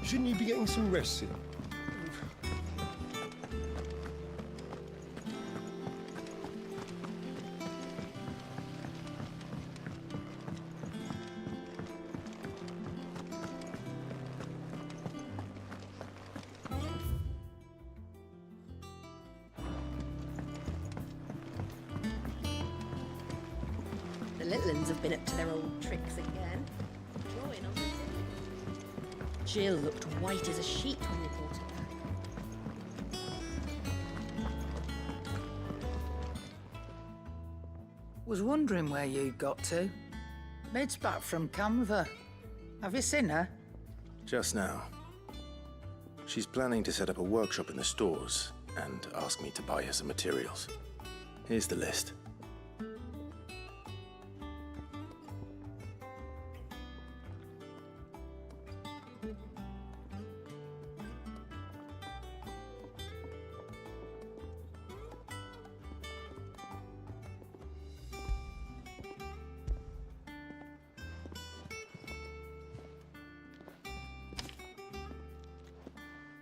Shouldn't you be getting some rest soon? The little uns have been up to their old tricks again. Drawing on the Jill looked white as a sheet when we brought her back. Was wondering where you'd got to. Mid's back from Canva. Have you seen her? Just now. She's planning to set up a workshop in the stores and ask me to buy her some materials. Here's the list.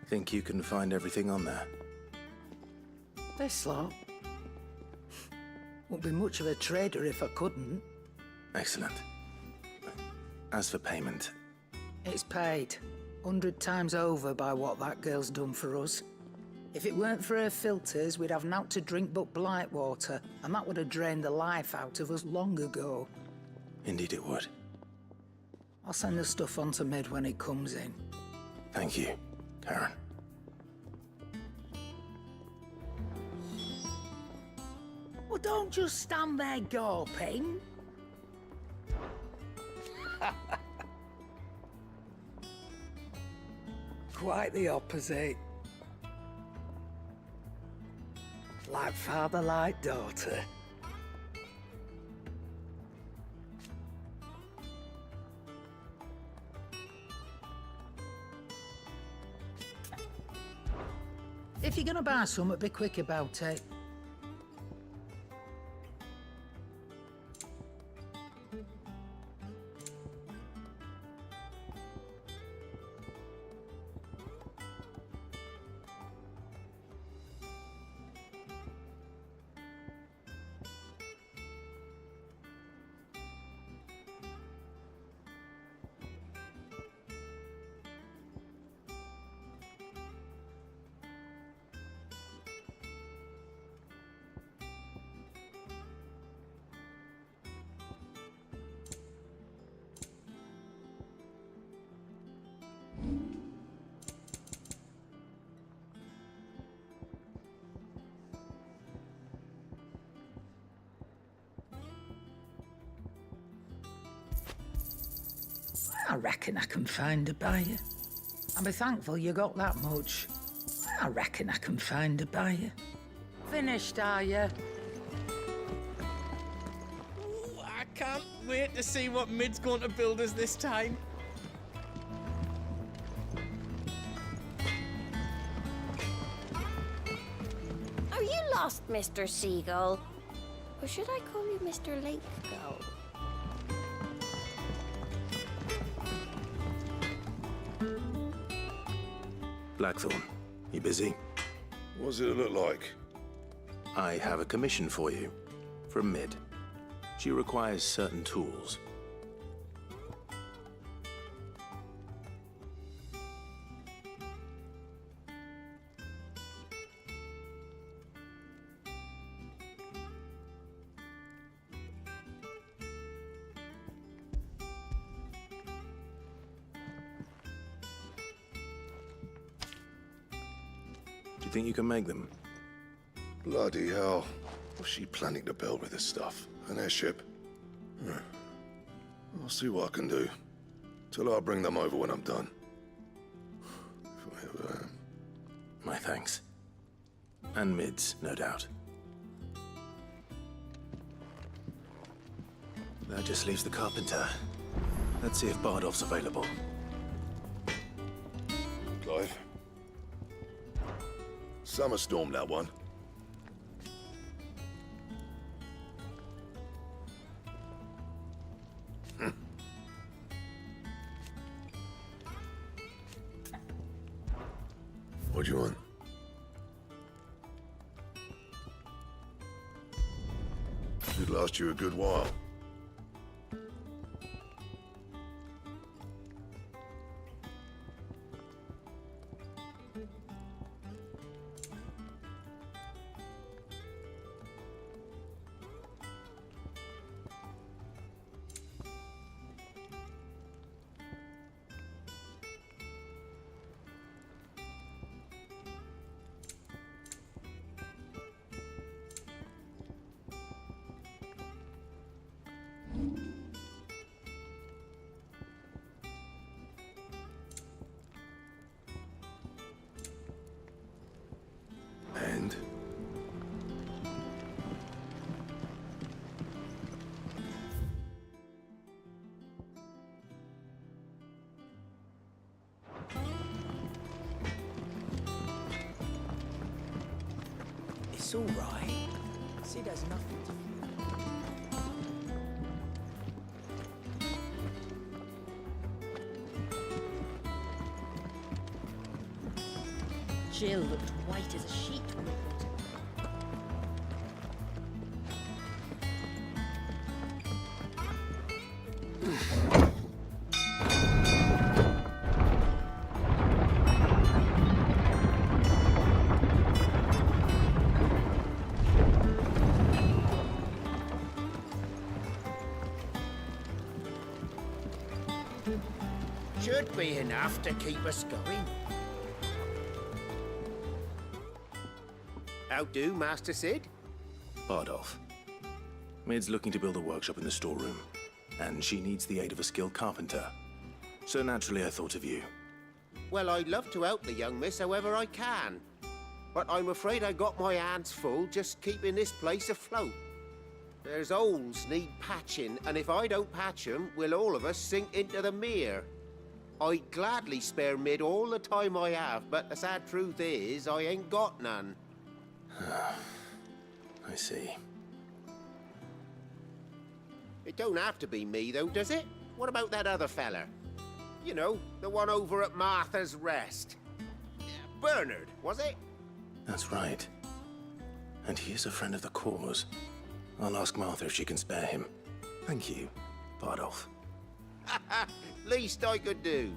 Think you can find everything on there? This lot. Wouldn't be much of a trader if I couldn't. Excellent. As for payment, It's paid 100 times over by what that girl's done for us. If it weren't for her filters, we'd have naught to drink but blight water, and that would have drained the life out of us long ago. indeed it would. I'll send the stuff on to Mid when it comes in. Thank you, Karen. Well, don't just stand there gawping. Quite the opposite. Like father, like daughter. If you're gonna buy something, be quick about it. I reckon I can find a buyer. I'll be thankful you got that much. I reckon I can find a buyer. Finished, are you? Ooh, I can't wait to see what Mid's going to build us this time. Are you lost, Mr. Seagull? Or should I call you Mr. Lake Gull? Blackthorn, you busy? What does it look like? I have a commission for you. From Mid. She requires certain tools. Do you think you can make them? Bloody hell. What's she planning to build with this stuff? An airship? I'll see what I can do. Tell her I'll bring them over when I'm done. If I ever am. My thanks. And Mid's, no doubt. That just leaves the carpenter. Let's see if Bardolph's available. Clive. Summer storm, that one. What do you want? Should last you a good while. And? It's all right. Sid has nothing to fear. Jill looked white as a sheet when we brought her. Should be enough to keep us going. How do, Master Sid? Bardolph. Mid's looking to build a workshop in the storeroom, and she needs the aid of a skilled carpenter. So naturally I thought of you. Well, I'd love to help the young miss however I can. But I'm afraid I got my hands full just keeping this place afloat. There's holes need patching, and if I don't patch them, we'll all of us sink into the mere. I'd gladly spare Mid all the time I have, but the sad truth is, I ain't got none. I see. It don't have to be me, though, does it? What about that other fella? You know, the one over at Martha's Rest. Bernard, was it? That's right. And he is a friend of the cause. I'll ask Martha if she can spare him. Thank you, Bardolph. Least I could do.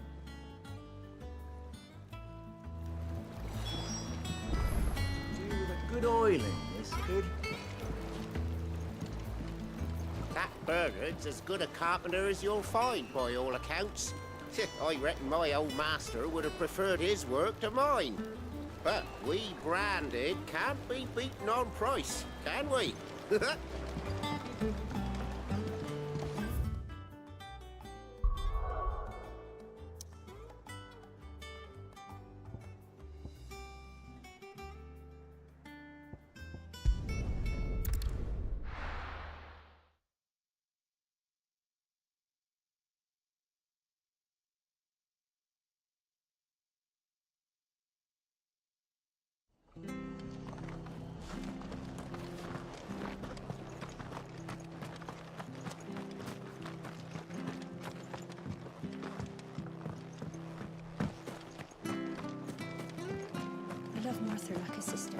Do with a good oiling, this kid. That Bernard's as good a carpenter as you'll find, by all accounts. I reckon my old master would have preferred his work to mine. But we branded can't be beaten on price, can we? I love Martha like a sister.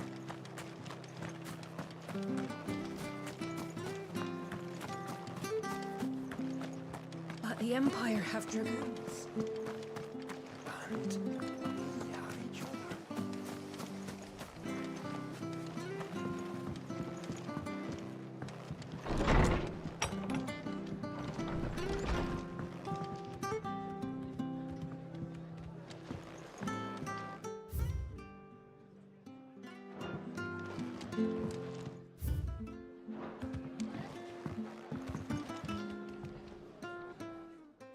But the Empire have dragoons. And we have each other.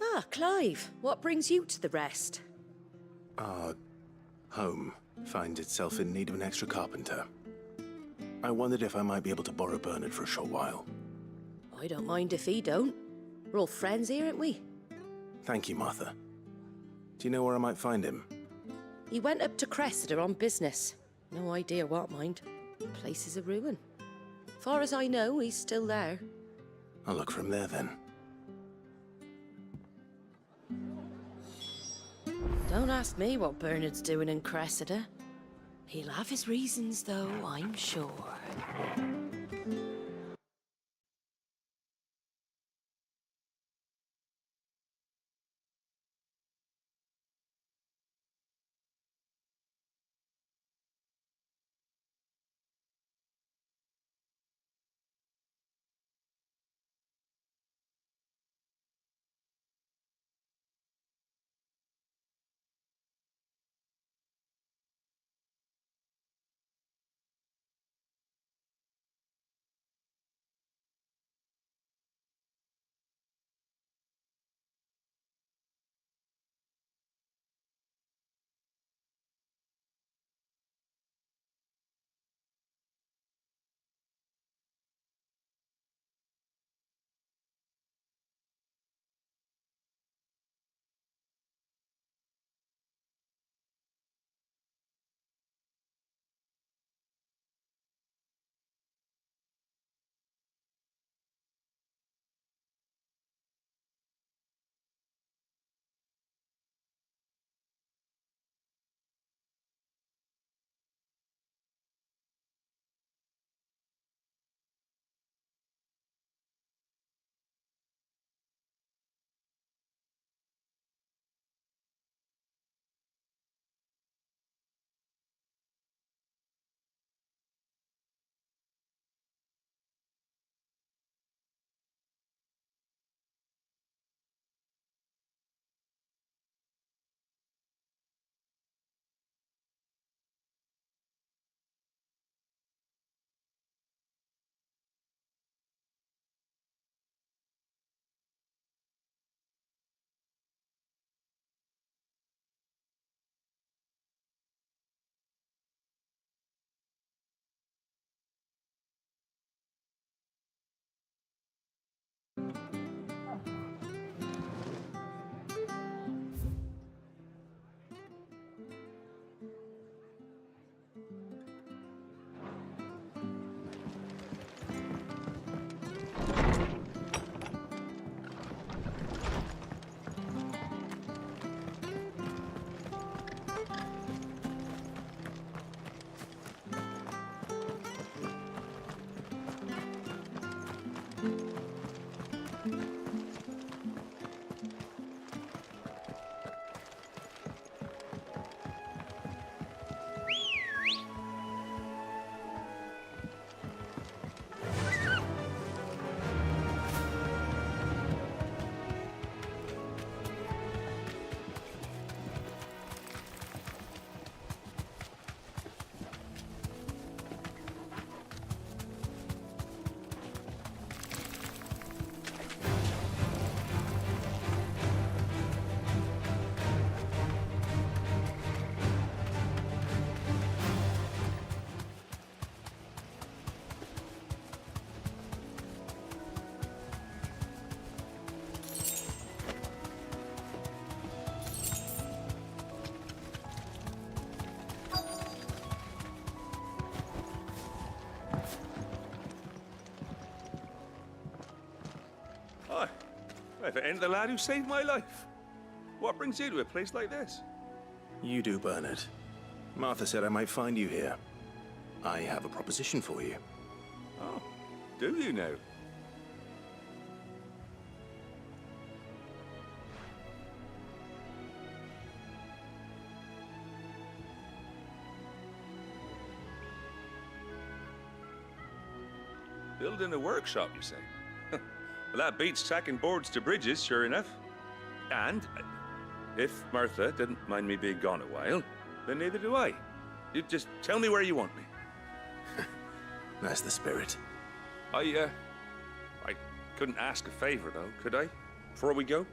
Ah, Clive, what brings you to the Rest? Our home finds itself in need of an extra carpenter. I wondered if I might be able to borrow Bernard for a short while. I don't mind if he don't. We're all friends here, aren't we? Thank you, Martha. Do you know where I might find him? He went up to Cressida on business. No idea what, mind. Place is a ruin. Far as I know, he's still there. I'll look for him there then. Don't ask me what Bernard's doing in Cressida. He'll have his reasons, though, I'm sure. Hi. If it ain't the lad who saved my life. What brings you to a place like this? You do, Bernard. Martha said I might find you here. I have a proposition for you. Oh, do you now? Building a workshop, you say? Well, that beats tacking boards to bridges, sure enough. And if Martha didn't mind me being gone a while, then neither do I. You just tell me where you want me. That's the spirit. I couldn't ask a favor, though, could I? Before we go?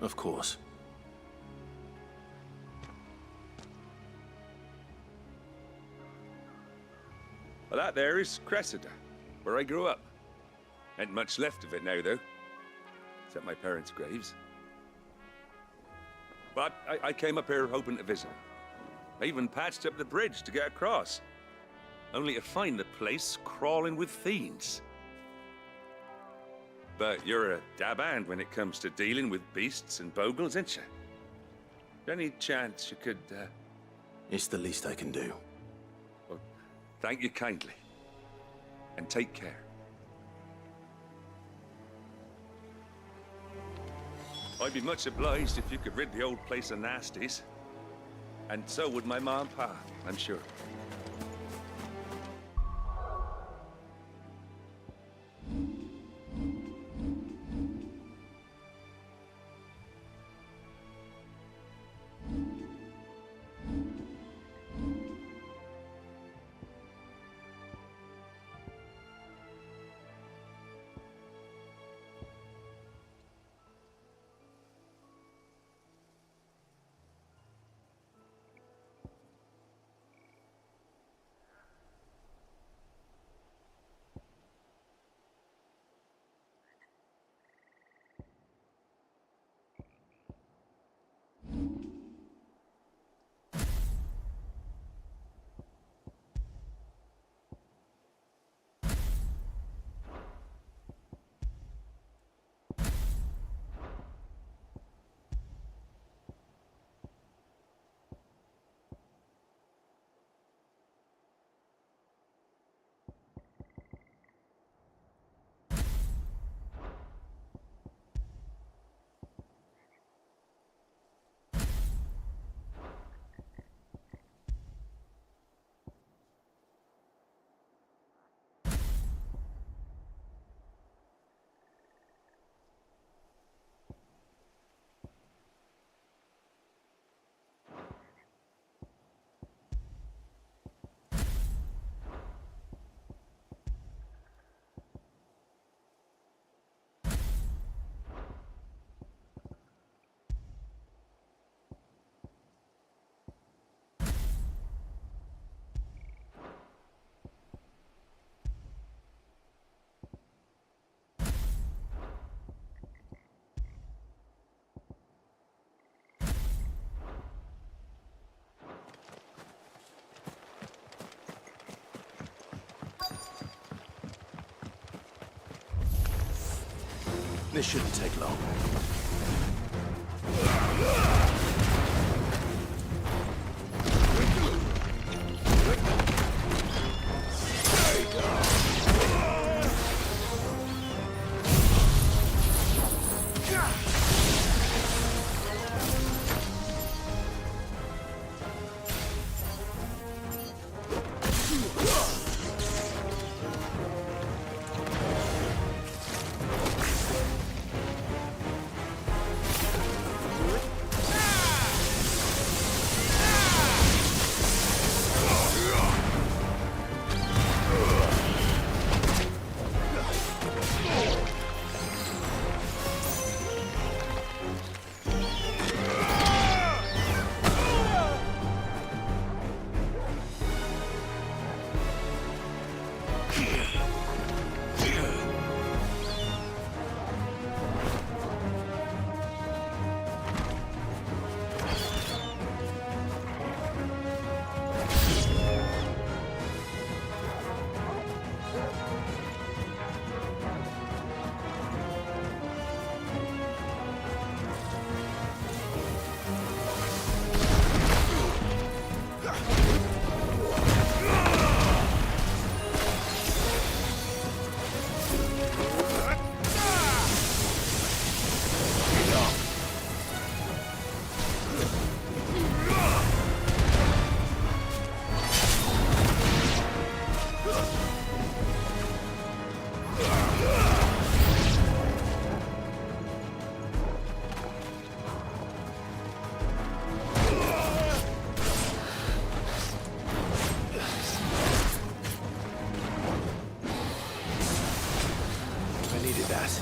Of course. Well, that there is Cressida, where I grew up. Ain't much left of it now, though. Except my parents' graves. But I came up here hoping to visit. I even patched up the bridge to get across. Only to find the place crawling with fiends. But you're a dab hand when it comes to dealing with beasts and bogles, ain't you? Any chance you could, It's the least I can do. Thank you kindly. And take care. I'd be much obliged if you could rid the old place of nasties. And so would my ma and pa, I'm sure. This shouldn't take long.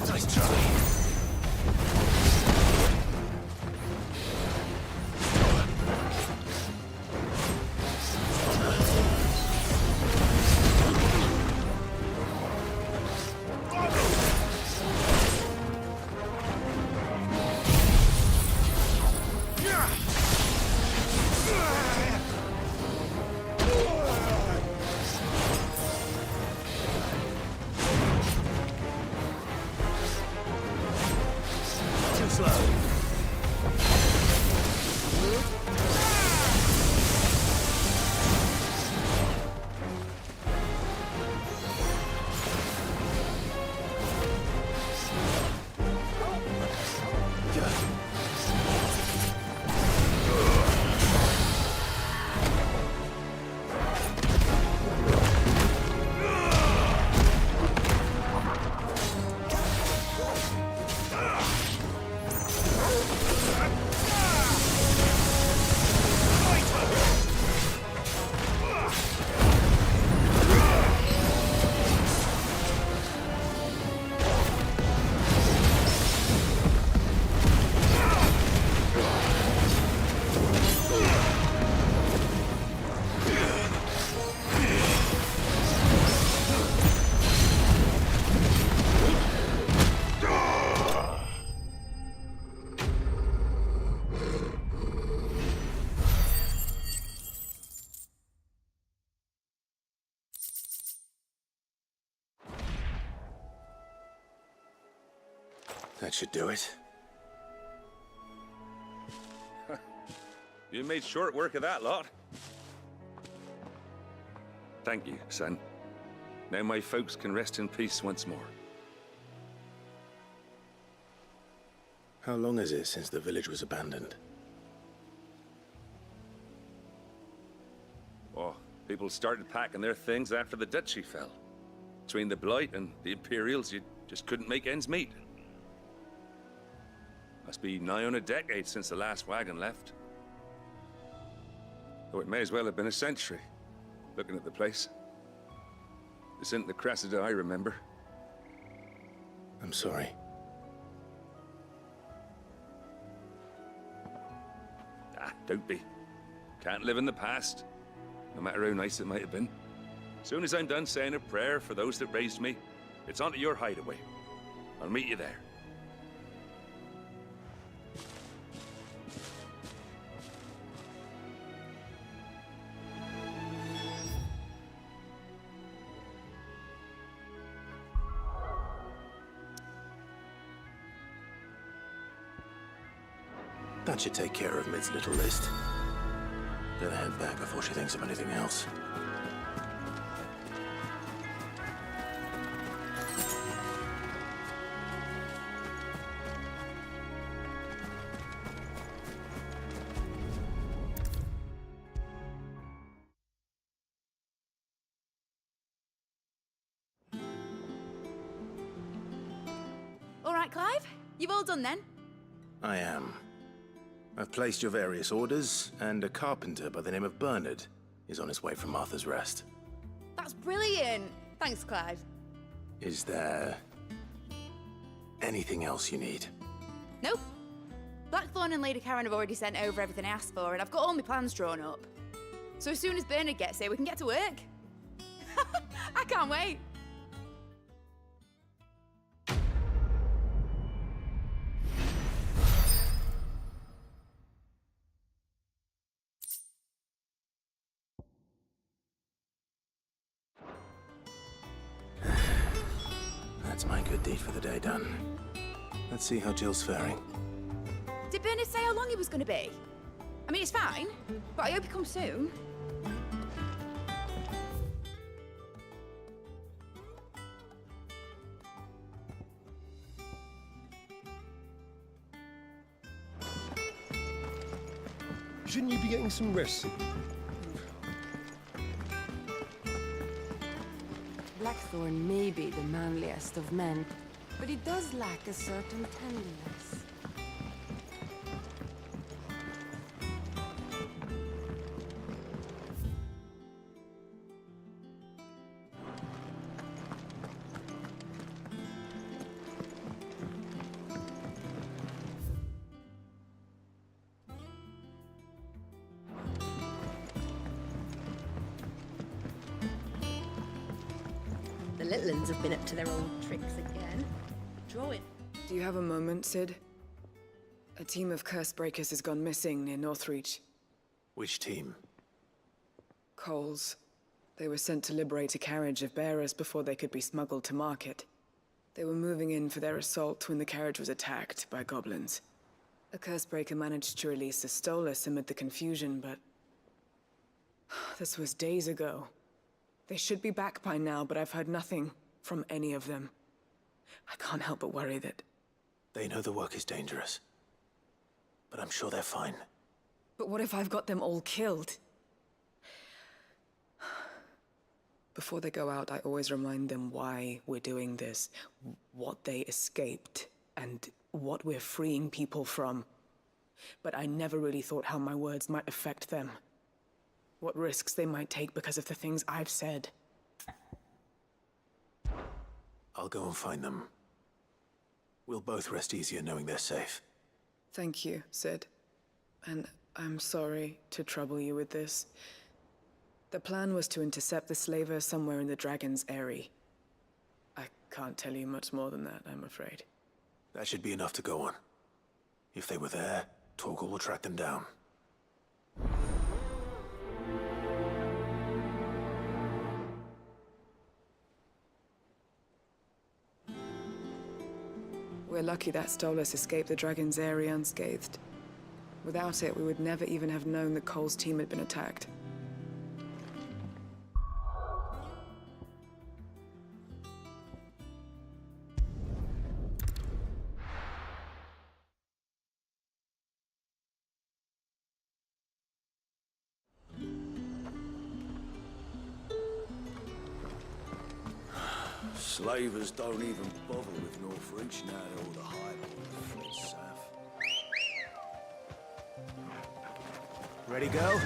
Nice try. That should do it. You made short work of that lot. Thank you, son. Now my folks can rest in peace once more. How long is it since the village was abandoned? Oh, people started packing their things after the duchy fell. Between the Blight and the Imperials, you just couldn't make ends meet. Must be nigh on a decade since the last wagon left. Though it may as well have been a century, looking at the place. This isn't the Cressida I remember. I'm sorry. Ah, don't be. Can't live in the past, no matter how nice it might have been. Soon as I'm done saying a prayer for those that raised me, it's onto your hideaway. I'll meet you there. That should take care of Mid's little list. Better head back before she thinks of anything else. All right, Clive? You've all done then? I am. I've placed your various orders, and a carpenter by the name of Bernard is on his way from Martha's Rest. That's brilliant. Thanks, Clive. Is there anything else you need? Nope. Blackthorn and Lady Karen have already sent over everything I asked for, and I've got all my plans drawn up. So as soon as Bernard gets here, we can get to work. I can't wait. That's my good deed for the day done. Let's see how Jill's faring. Did Bernard say how long he was going to be? I mean, it's fine, but I hope he comes soon. Shouldn't you be getting some rest? Blackthorn may be the manliest of men, but he does lack a certain tenderness. The little ones have been up to their old tricks again. Drawing. Do you have a moment, Sid? A team of curse breakers has gone missing near Northreach. Which team? Coles. They were sent to liberate a carriage of bearers before they could be smuggled to market. They were moving in for their assault when the carriage was attacked by goblins. A curse breaker managed to release a Stolas amid the confusion, but... this was days ago. They should be back by now, but I've heard nothing from any of them. I can't help but worry that... They know the work is dangerous. But I'm sure they're fine. But what if I've got them all killed? Before they go out, I always remind them why we're doing this, what they escaped, and what we're freeing people from. But I never really thought how my words might affect them. What risks they might take because of the things I've said. I'll go and find them. We'll both rest easier knowing they're safe. Thank you, Sid. And I'm sorry to trouble you with this. The plan was to intercept the slaver somewhere in the Dragon's Eyrie. I can't tell you much more than that, I'm afraid. That should be enough to go on. If they were there, Torgal will track them down. We're lucky that Stolas escaped the Dragon's area unscathed. Without it, we would never even have known that Cole's team had been attacked. Slavers don't even bother with Northreach now that all the highborn fled south. Ready, go?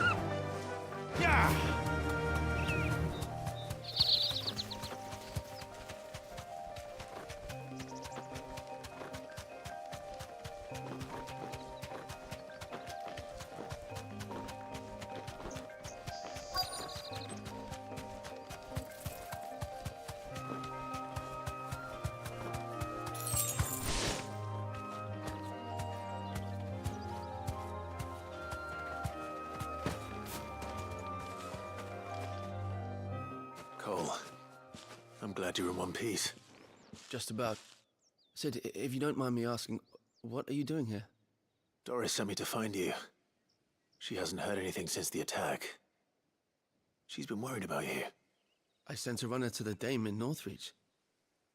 Yeah! Cole, I'm glad you're in one piece. Just about. Sid, if you don't mind me asking, what are you doing here? Doris sent me to find you. She hasn't heard anything since the attack. She's been worried about you. I sent a runner to the Dame in Northreach.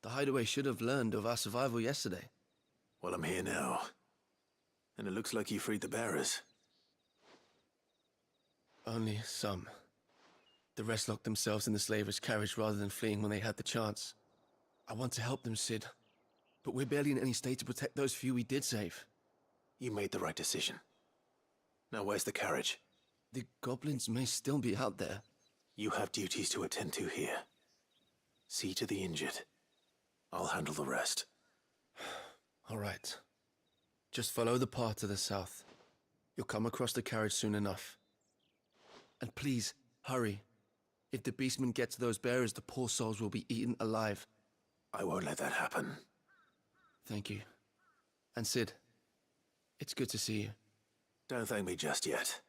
The hideaway should have learned of our survival yesterday. Well, I'm here now. And it looks like you freed the bearers. Only some. The rest locked themselves in the slaver's carriage rather than fleeing when they had the chance. I want to help them, Sid. But we're barely in any state to protect those few we did save. You made the right decision. Now where's the carriage? The goblins may still be out there. You have duties to attend to here. See to the injured. I'll handle the rest. All right. Just follow the path to the south. You'll come across the carriage soon enough. And please, hurry. If the beastmen get to those bearers, the poor souls will be eaten alive. I won't let that happen. Thank you. And Sid, it's good to see you. Don't thank me just yet.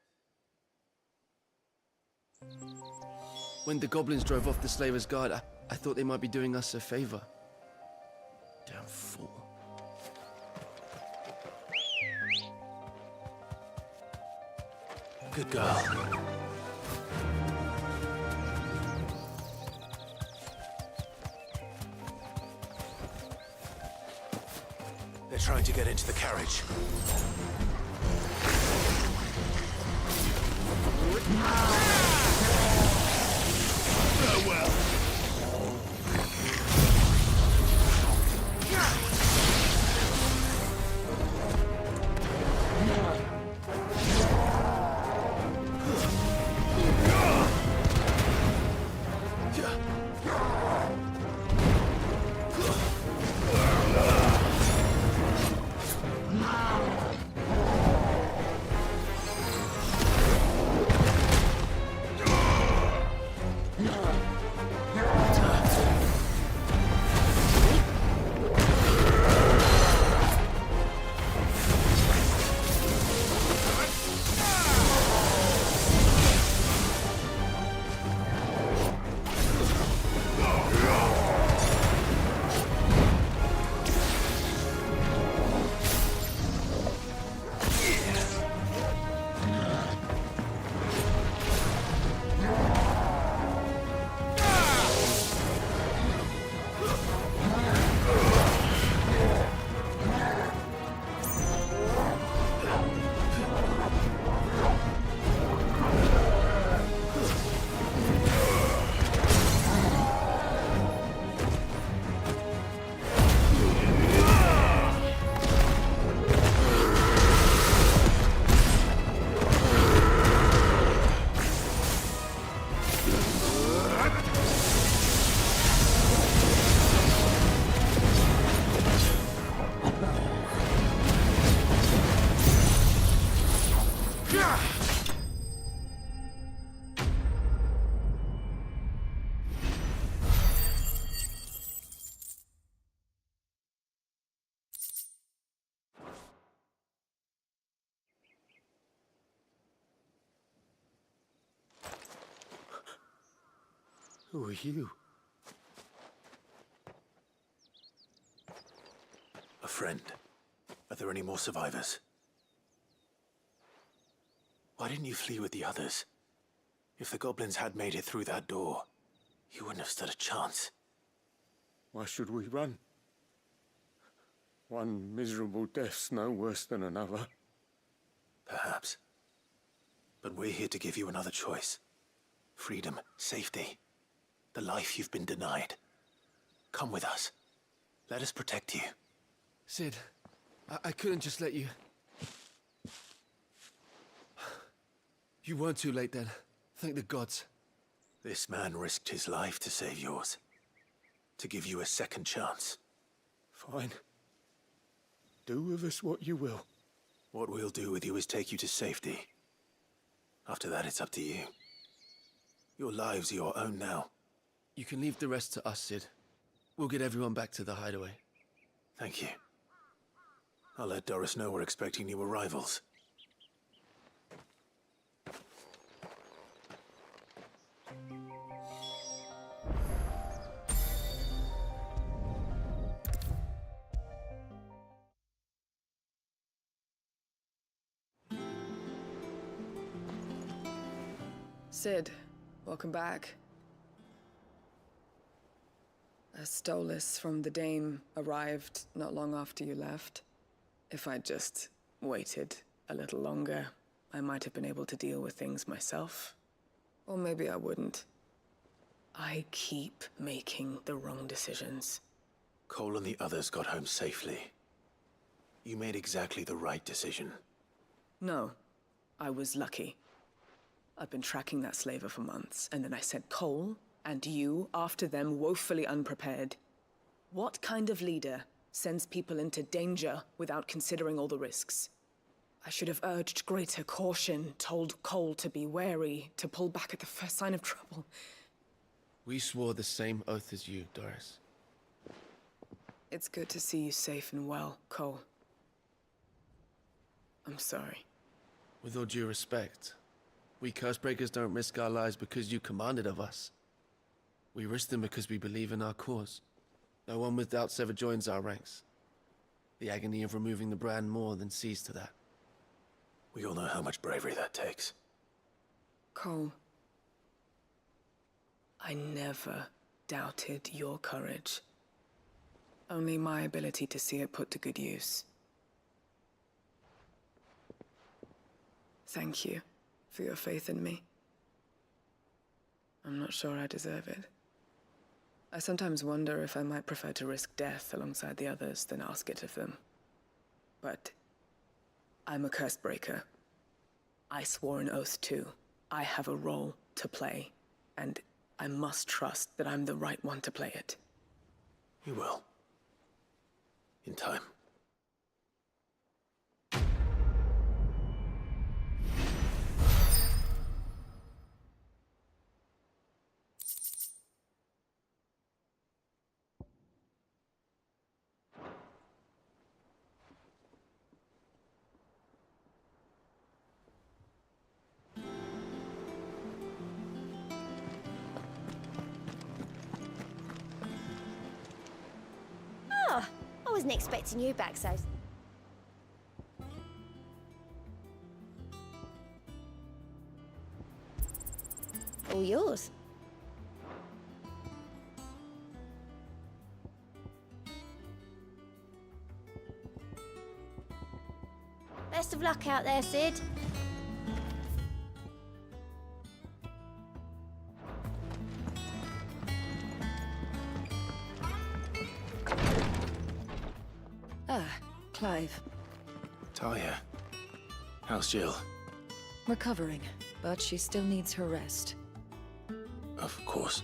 When the goblins drove off the slaver's guard, I thought they might be doing us a favor. Damn fool. Good girl. They're trying to get into the carriage. Farewell. Who are you? A friend. Are there any more survivors? Why didn't you flee with the others? If the goblins had made it through that door, you wouldn't have stood a chance. Why should we run? One miserable death's no worse than another. Perhaps. But we're here to give you another choice. Freedom, safety, the life you've been denied. Come with us. Let us protect you. Sid, I couldn't just let you... You weren't too late then. Thank the gods. This man risked his life to save yours. To give you a second chance. Fine. Do with us what you will. What we'll do with you is take you to safety. After that, it's up to you. Your lives are your own now. You can leave the rest to us, Sid. We'll get everyone back to the hideaway. Thank you. I'll let Doris know we're expecting new arrivals. Sid, welcome back. A Stolas from the Dame arrived not long after you left. If I'd just waited a little longer, I might have been able to deal with things myself. Or maybe I wouldn't. I keep making the wrong decisions. Cole and the others got home safely. You made exactly the right decision. No, I was lucky. I've been tracking that slaver for months, and then I sent Cole and you after them woefully unprepared. What kind of leader sends people into danger without considering all the risks? I should have urged greater caution, told Cole to be wary, to pull back at the first sign of trouble. We swore the same oath as you, Doris. It's good to see you safe and well, Cole. I'm sorry. With all due respect, we Cursebreakers don't risk our lives because you commanded of us. We risk them because we believe in our cause. No one with doubts ever joins our ranks. The agony of removing the brand more than sees to that. We all know how much bravery that takes. Cole, I never doubted your courage. Only my ability to see it put to good use. Thank you for your faith in me. I'm not sure I deserve it. I sometimes wonder if I might prefer to risk death alongside the others than ask it of them. But I'm a Cursebreaker. I swore an oath too. I have a role to play, and I must trust that I'm the right one to play it. You will. In time. Oh, I wasn't expecting you back so... All yours. Best of luck out there, Sid. Ah, Clive. Talia. How's Jill? Recovering, but she still needs her rest. Of course.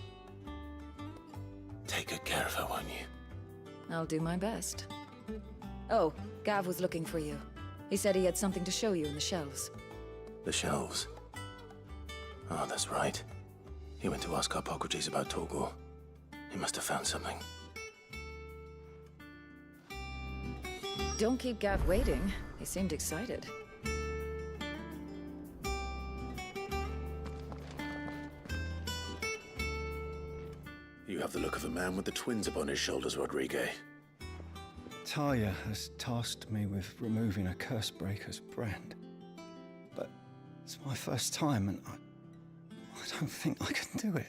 Take good care of her, won't you? I'll do my best. Oh, Gav was looking for you. He said he had something to show you in the shelves. The shelves. Oh, that's right. He went to ask Harpocrates about Torgor. He must have found something. Don't keep Gav waiting. He seemed excited. You have the look of a man with the twins upon his shoulders, Rodrigue. Talia has tasked me with removing a Cursebreaker's brand. But it's my first time, and I don't think I can do it.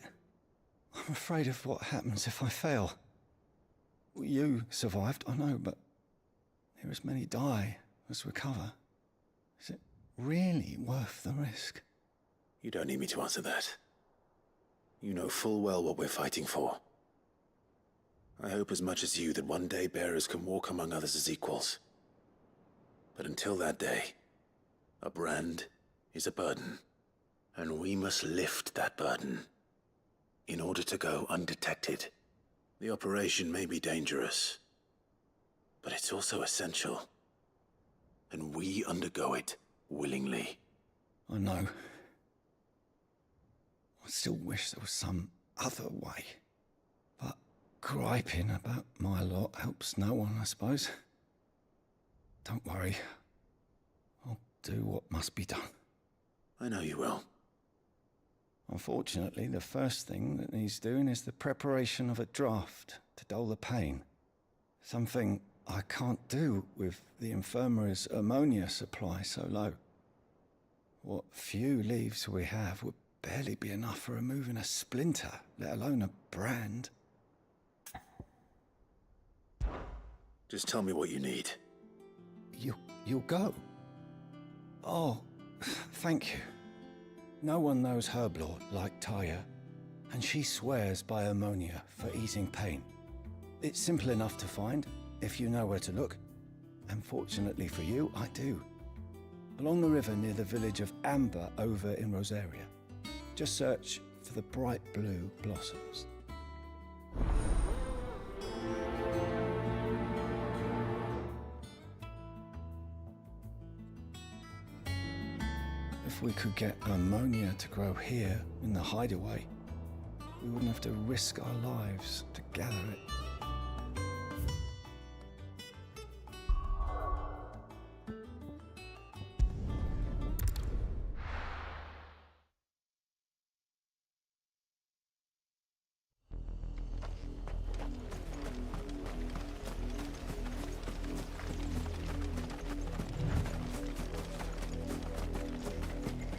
I'm afraid of what happens if I fail. You survived, I know, but near as many die as recover. Is it really worth the risk? You don't need me to answer that. You know full well what we're fighting for. I hope as much as you that one day bearers can walk among others as equals. But until that day, a brand is a burden, and we must lift that burden in order to go undetected. The operation may be dangerous, but it's also essential, and we undergo it willingly. I know. I still wish there was some other way. But griping about my lot helps no one, I suppose. Don't worry. I'll do what must be done. I know you will. Unfortunately, the first thing that needs doing is the preparation of a draft to dull the pain. Something I can't do with the infirmary's ammonia supply so low. What few leaves we have would barely be enough for removing a splinter, let alone a brand. Just tell me what you need. You'll go? Oh, thank you. No one knows Herblord like Taya, and she swears by ammonia for easing pain. It's simple enough to find, if you know where to look. And fortunately for you, I do. Along the river near the village of Amber over in Rosaria. Just search for the bright blue blossoms. If we could get ammonia to grow here in the hideaway, we wouldn't have to risk our lives to gather it.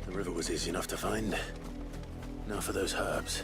The river was easy enough to find. Now for those herbs.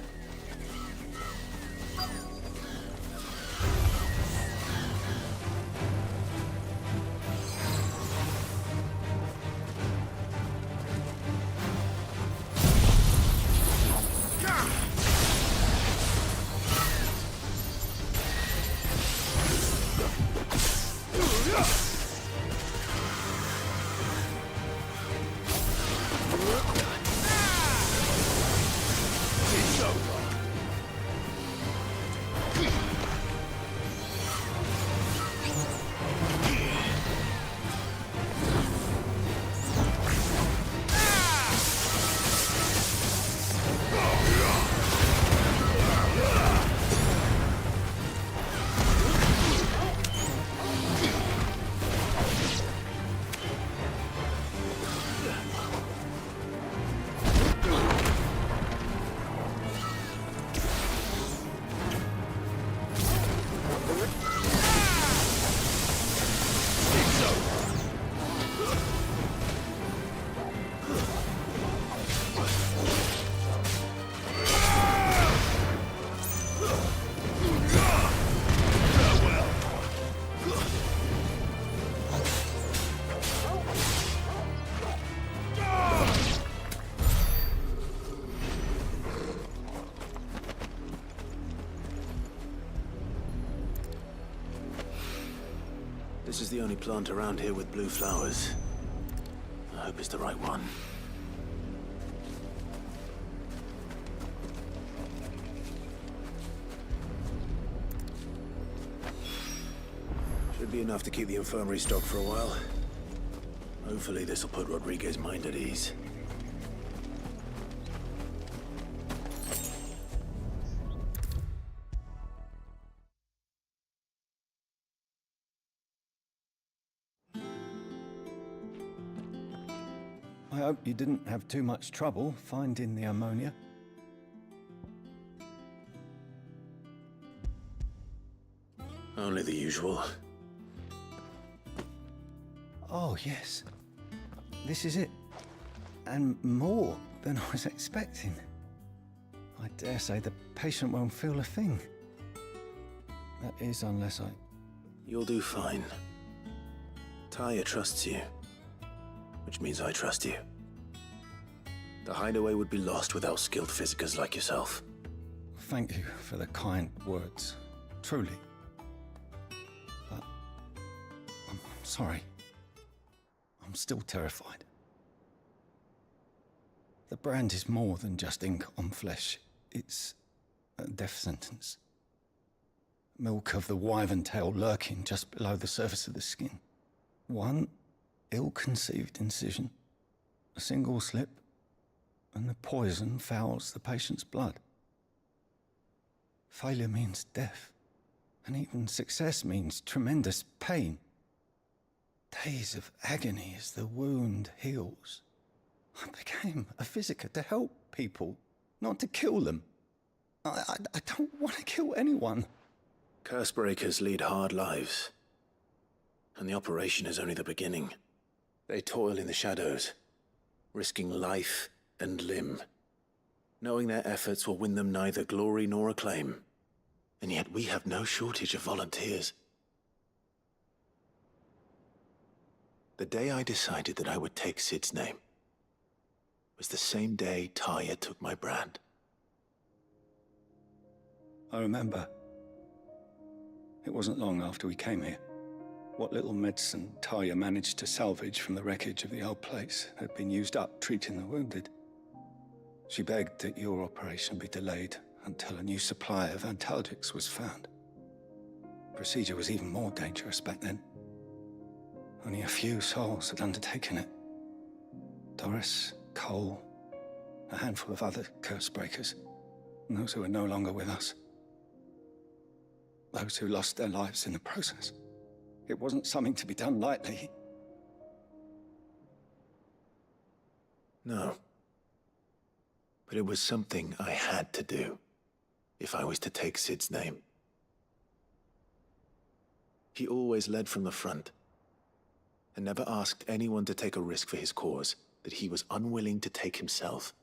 This is the only plant around here with blue flowers. I hope it's the right one. Should be enough to keep the infirmary stocked for a while. Hopefully this will put Rodriguez's mind at ease. I hope you didn't have too much trouble finding the ammonia. Only the usual. Oh, yes. This is it. And more than I was expecting. I dare say the patient won't feel a thing. That is, unless I... You'll do fine. Taya trusts you, which means I trust you. The hideaway would be lost without skilled physicers like yourself. Thank you for the kind words. Truly. But I'm sorry. I'm still terrified. The brand is more than just ink on flesh. It's a death sentence. Milk of the wyvern tail lurking just below the surface of the skin. One ill-conceived incision, a single slip, and the poison fouls the patient's blood. Failure means death, and even success means tremendous pain. Days of agony as the wound heals. I became a physiker to help people, not to kill them. I don't want to kill anyone. Cursebreakers lead hard lives, and the operation is only the beginning. They toil in the shadows, risking life and limb, knowing their efforts will win them neither glory nor acclaim. And yet we have no shortage of volunteers. The day I decided that I would take Sid's name was the same day Taya took my brand. I remember. It wasn't long after we came here. What little medicine Taya managed to salvage from the wreckage of the old place had been used up treating the wounded. She begged that your operation be delayed until a new supply of antalgics was found. Procedure was even more dangerous back then. Only a few souls had undertaken it. Doris, Cole, a handful of other cursebreakers, and those who are no longer with us. Those who lost their lives in the process. It wasn't something to be done lightly. No. But it was something I had to do, if I was to take Sid's name. He always led from the front, and never asked anyone to take a risk for his cause that he was unwilling to take himself,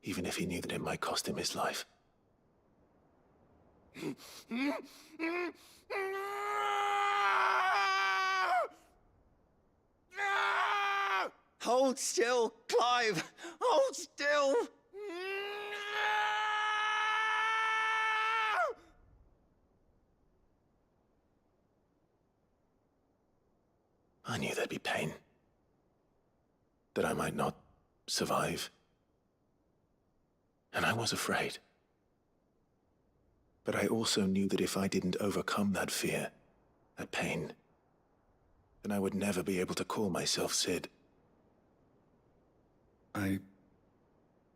even if he knew that it might cost him his life. Hold still, Clive! Hold still! I knew there'd be pain. That I might not survive. And I was afraid. But I also knew that if I didn't overcome that fear, that pain, then I would never be able to call myself Sid. I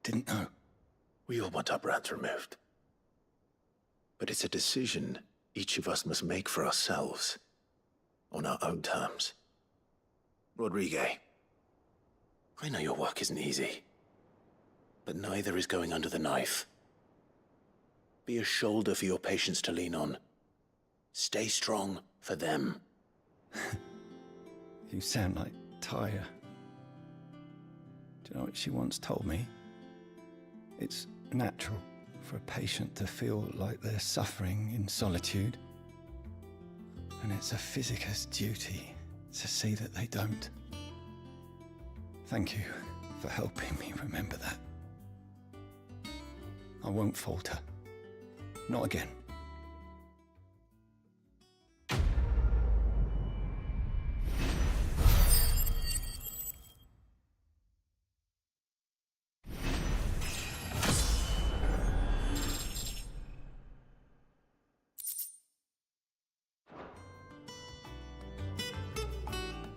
didn't know. We all want our brands removed. But it's a decision each of us must make for ourselves, on our own terms. Rodriguez, I know your work isn't easy, but neither is going under the knife. Be a shoulder for your patients to lean on. Stay strong for them. You sound like Taya. Do you know what she once told me? It's natural for a patient to feel like they're suffering in solitude. And it's a physiker's duty to see that they don't. Thank you for helping me remember that. I won't falter. Not again.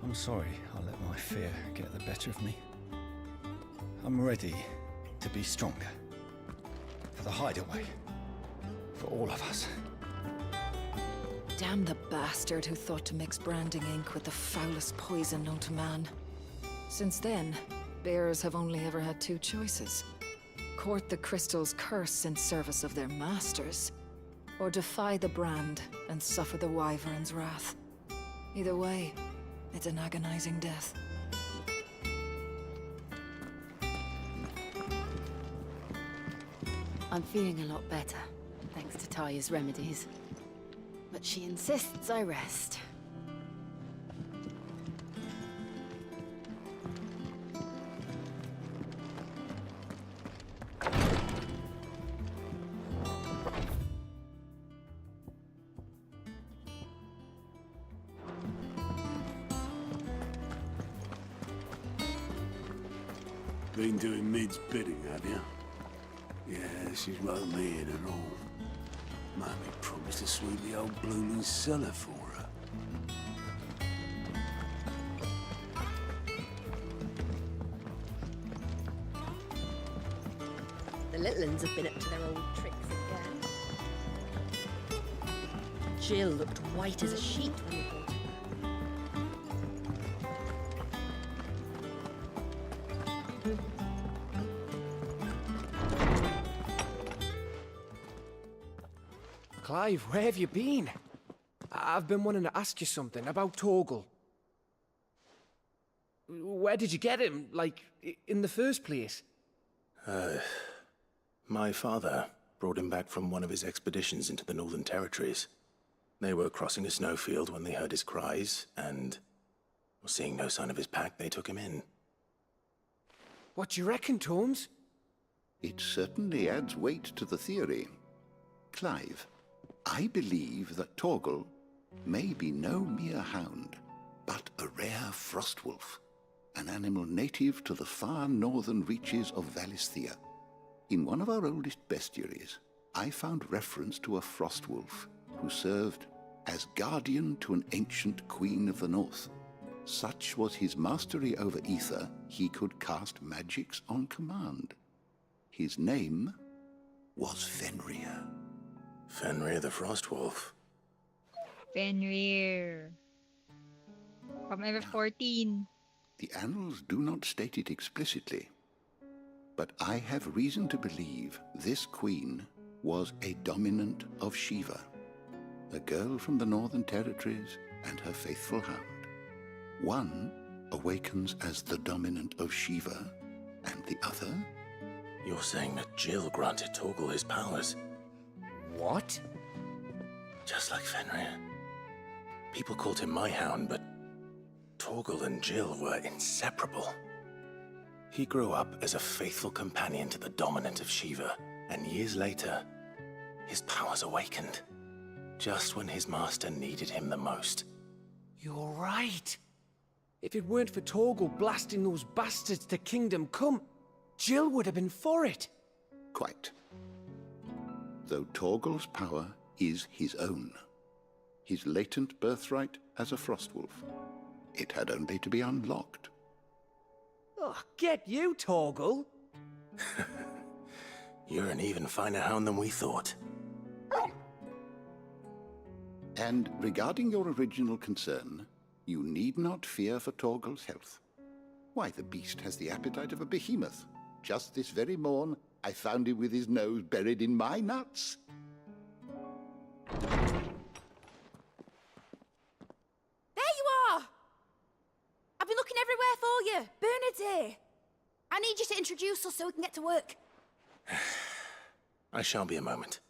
I'm sorry I let my fear get the better of me. I'm ready to be stronger. For the hideaway. For all of us. Damn the bastard who thought to mix branding ink with the foulest poison known to man. Since then, bearers have only ever had two choices. Court the crystal's curse in service of their masters, or defy the brand and suffer the wyvern's wrath. Either way, It's an agonizing death. I'm feeling a lot better, thanks to Taya's remedies. But she insists I rest. Been doing Mid's bidding, have you? Yeah, she's wrote me in and all. Mammy promised to sweep the old blooming cellar for her. The little uns have been up to their old tricks again. Jill looked white as a sheet when we brought her Clive, where have you been? I've been wanting to ask you something about Torgal. Where did you get him, like, in the first place? My father brought him back from one of his expeditions into the Northern Territories. They were crossing a snowfield when they heard his cries, and, seeing no sign of his pack, they took him in. What do you reckon, Torms? It certainly adds weight to the theory. Clive, I believe that Torgal may be no mere hound, but a rare frostwolf, an animal native to the far northern reaches of Valisthea. In one of our oldest bestiaries, I found reference to a frostwolf who served as guardian to an ancient queen of the north. Such was his mastery over ether, he could cast magics on command. His name was Fenrir. Fenrir the Frostwolf. Fenrir. From FF14. The annals do not state it explicitly, but I have reason to believe this queen was a dominant of Shiva, a girl from the Northern Territories and her faithful hound. One awakens as the dominant of Shiva, and the other? You're saying that Jill granted Torgal his powers? What? Just like Fenrir. People called him my hound, but Torgal and Jill were inseparable. He grew up as a faithful companion to the dominant of Shiva, and years later, his powers awakened, just when his master needed him the most. You're right. If it weren't for Torgal blasting those bastards to Kingdom Come, Jill would have been for it. Quite. Though Torgal's power is his own, his latent birthright as a Frostwolf, it had only to be unlocked. Oh, get you, Torgal! You're an even finer hound than we thought. And regarding your original concern, you need not fear for Torgal's health. Why, the beast has the appetite of a behemoth. Just this very morn, I found him with his nose buried in my nuts. There you are! I've been looking everywhere for you. Bernard's here. I need you to introduce us so we can get to work. I shall be a moment.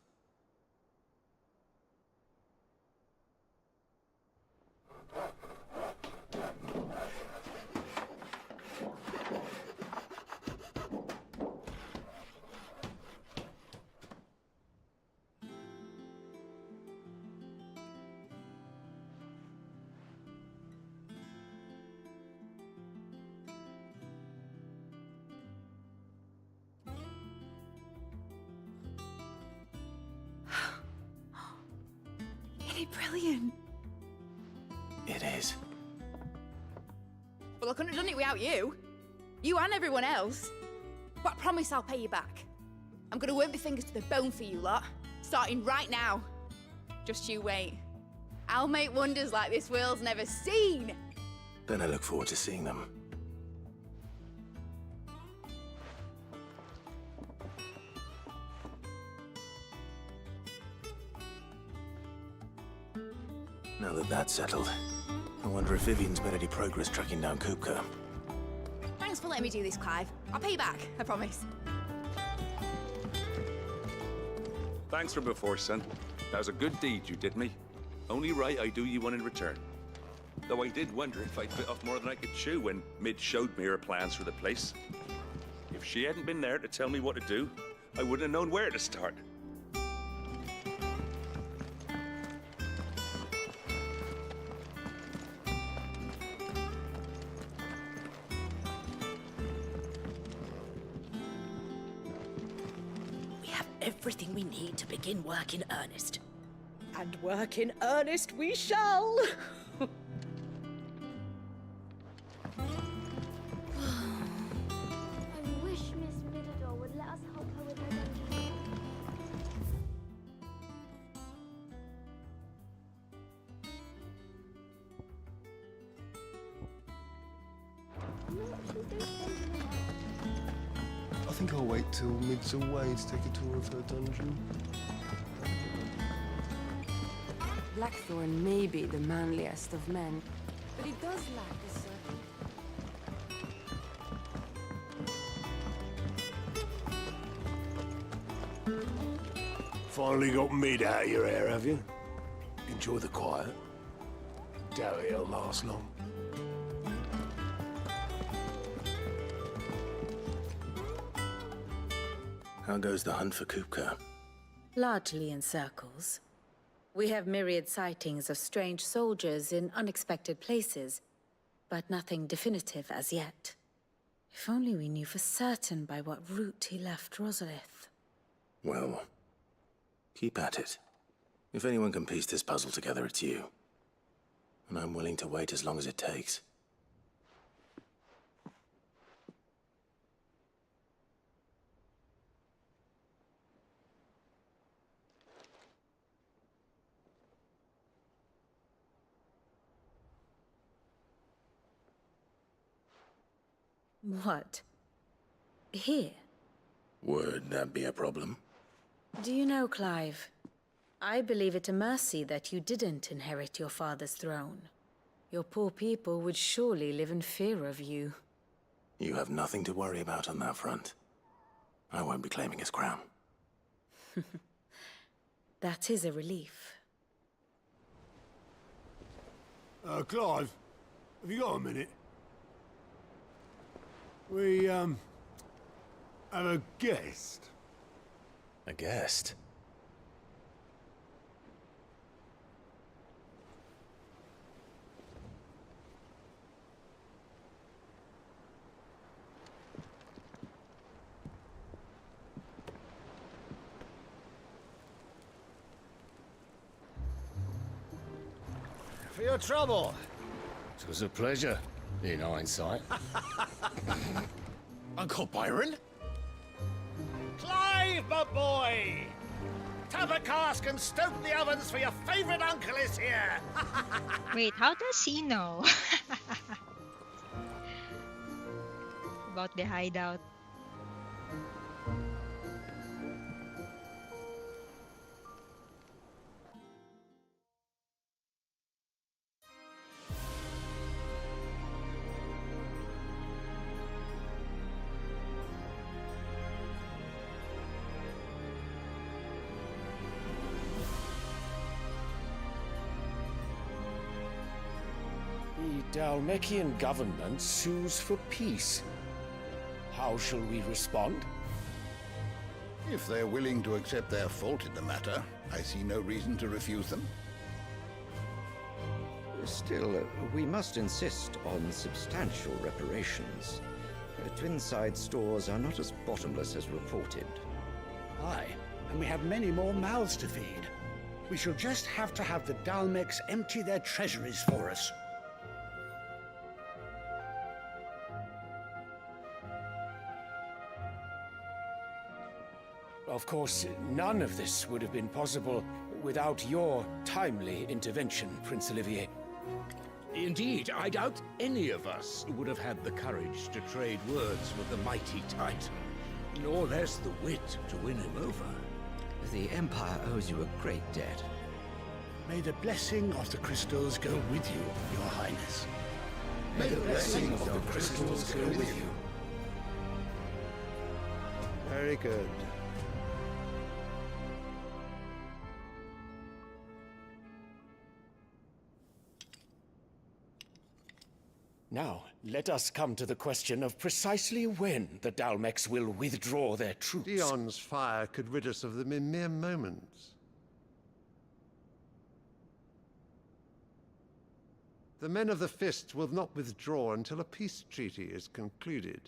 Brilliant. It is. Well, I couldn't have done it without you. You and everyone else. But I promise I'll pay you back. I'm gonna work my fingers to the bone for you lot, starting right now. Just you wait. I'll make wonders like this world's never seen. Then I look forward to seeing them. Now that that's settled, I wonder if Vivian's made any progress tracking down Kupka. Thanks for letting me do this, Clive. I'll pay you back, I promise. Thanks for before, son. That was a good deed you did me. Only right I do you one in return. Though I did wonder if I'd bit off more than I could chew when Mid showed me her plans for the place. If she hadn't been there to tell me what to do, I wouldn't have known where to start. We have everything we need to begin work in earnest. And work in earnest we shall! I wish Miss Midador would let us help her with her dungeon. I think I'll wait till Mid's away to take a tour of her dungeon. Blackthorn may be the manliest of men, but he does lack a certain... Finally got Mid out of your hair, have you? Enjoy the quiet. Doubt it'll last long. How goes the hunt for Kupka? Largely in circles. We have myriad sightings of strange soldiers in unexpected places, but nothing definitive as yet. If only we knew for certain by what route he left Rosalith. Well, keep at it. If anyone can piece this puzzle together, it's you. And I'm willing to wait as long as it takes. What? Here? Would that be a problem? Do you know, Clive? I believe it a mercy that you didn't inherit your father's throne. Your poor people would surely live in fear of you. You have nothing to worry about on that front. I won't be claiming his crown. That is a relief. Clive, have you got a minute? We, have a guest. A guest? For your trouble. It was a pleasure, in hindsight. Uncle Byron? Clive, my boy! Tap a cask and stoke the ovens for your favorite uncle is here! Wait, how does he know? About the hideout. The Dalmekian government sues for peace. How shall we respond? If they're willing to accept their fault in the matter, I see no reason to refuse them. Still, we must insist on substantial reparations. Twinside stores are not as bottomless as reported. Aye, and we have many more mouths to feed. We shall just have to have the Dalmeks empty their treasuries for us. Of course, none of this would have been possible without your timely intervention, Prince Olivier. Indeed, I doubt any of us would have had the courage to trade words with the mighty Titan, nor less the wit to win him over. The Empire owes you a great debt. May the blessing of the crystals go with you, Your Highness. May the blessing of the crystals go with you. Very good. Now, let us come to the question of precisely when the Dalmex will withdraw their troops. Dion's fire could rid us of them in mere moments. The men of the Fist will not withdraw until a peace treaty is concluded.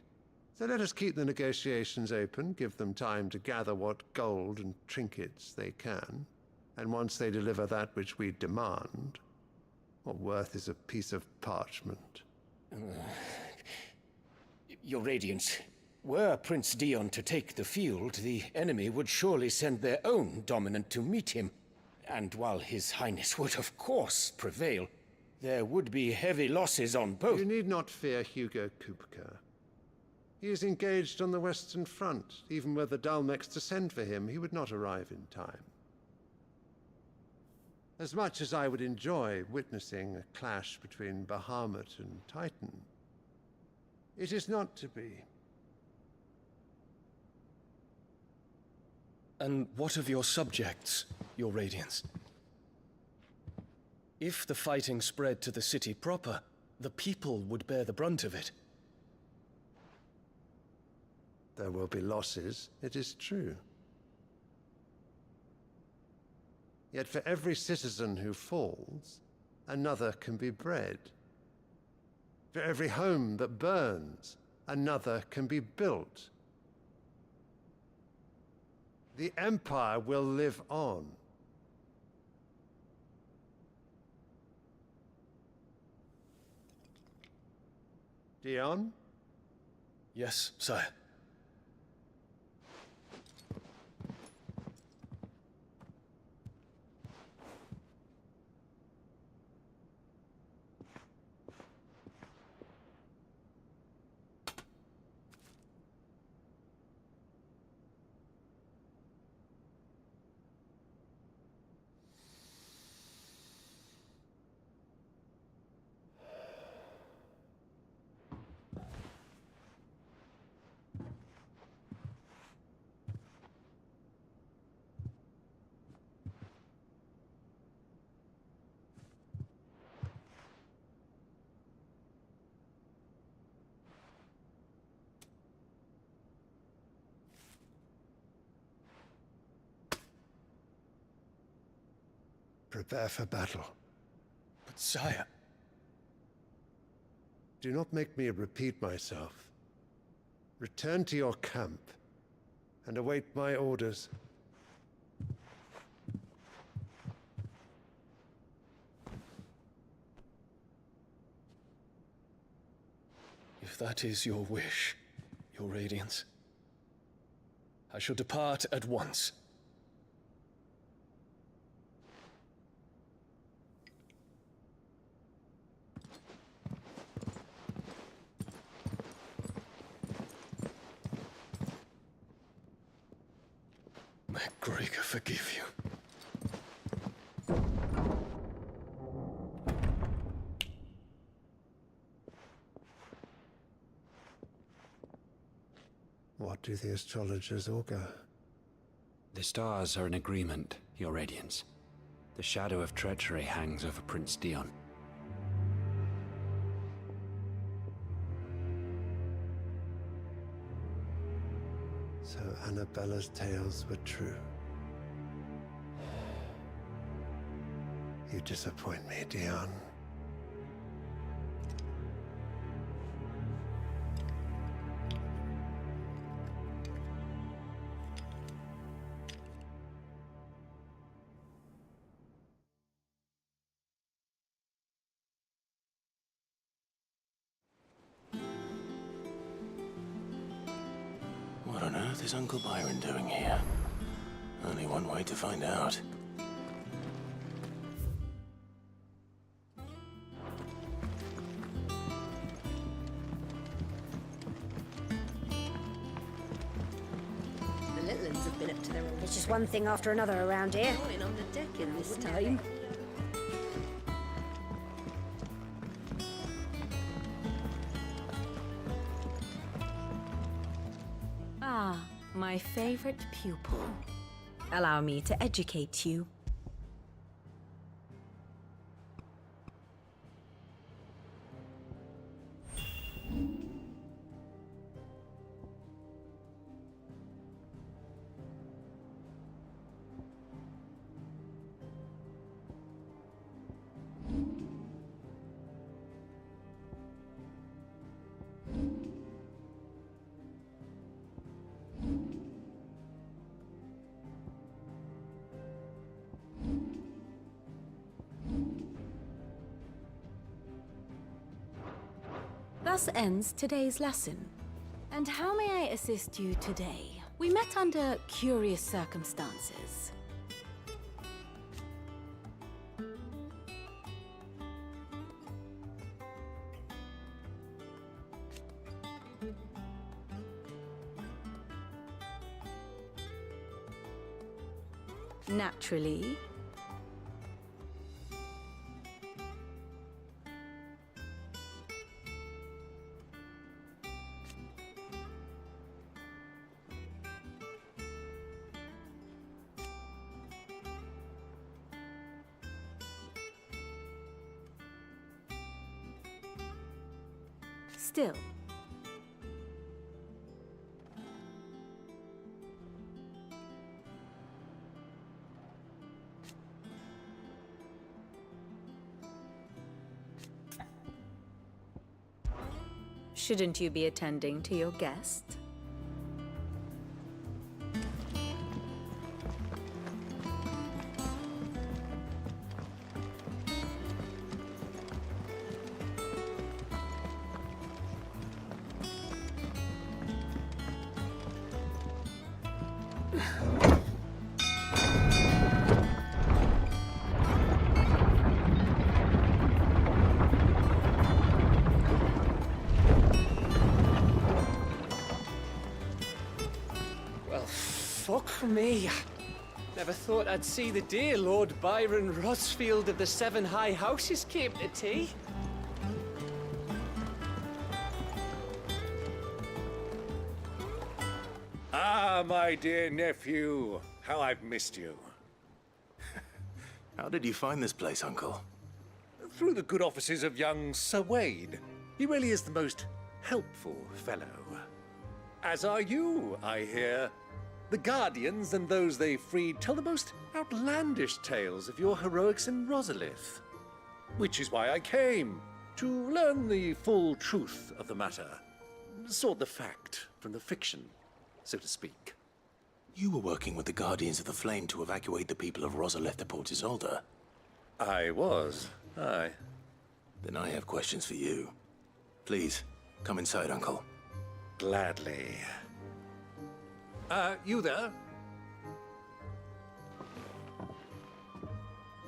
So let us keep the negotiations open, give them time to gather what gold and trinkets they can, and once they deliver that which we demand, what worth is a piece of parchment? Your Radiance, were Prince Dion to take the field, the enemy would surely send their own dominant to meet him. And while His Highness would of course prevail, there would be heavy losses on both. You need not fear Hugo Kupka. He is engaged on the Western Front. Even were the Dalmex to send for him, he would not arrive in time. As much as I would enjoy witnessing a clash between Bahamut and Titan, it is not to be. And what of your subjects, Your Radiance? If the fighting spread to the city proper, the people would bear the brunt of it. There will be losses, it is true. Yet for every citizen who falls, another can be bred. For every home that burns, another can be built. The Empire will live on. Dion? Yes, sire. Prepare for battle. But sire... Do not make me repeat myself. Return to your camp and await my orders. If that is your wish, Your Radiance, I shall depart at once. May Gregor forgive you. What do the astrologers augur? The stars are in agreement, Your Radiance. The shadow of treachery hangs over Prince Dion. So Annabella's tales were true. You disappoint me, Dion. What on earth is Uncle Byron doing here? Only one way to find out. The Litlins have been up to their old It's just one thing after another around here. Going on the deck in this time. Ah, my favorite pupil. Allow me to educate you. Thus ends today's lesson. And how may I assist you today? We met under curious circumstances. Naturally. Still. Shouldn't you be attending to your guest? Fuck me. Never thought I'd see the day Lord Byron Rosfield of the Seven High Houses came to tea. Ah, my dear nephew. How I've missed you. How did you find this place, Uncle? Through the good offices of young Sir Wade. He really is the most helpful fellow. As are you, I hear. The Guardians and those they freed tell the most outlandish tales of your heroics in Rosalith. Which is why I came, to learn the full truth of the matter. Sort the fact from the fiction, so to speak. You were working with the Guardians of the Flame to evacuate the people of Rosalith to Port Isolde. I was, aye. Then I have questions for you. Please, come inside, Uncle. Gladly. You there?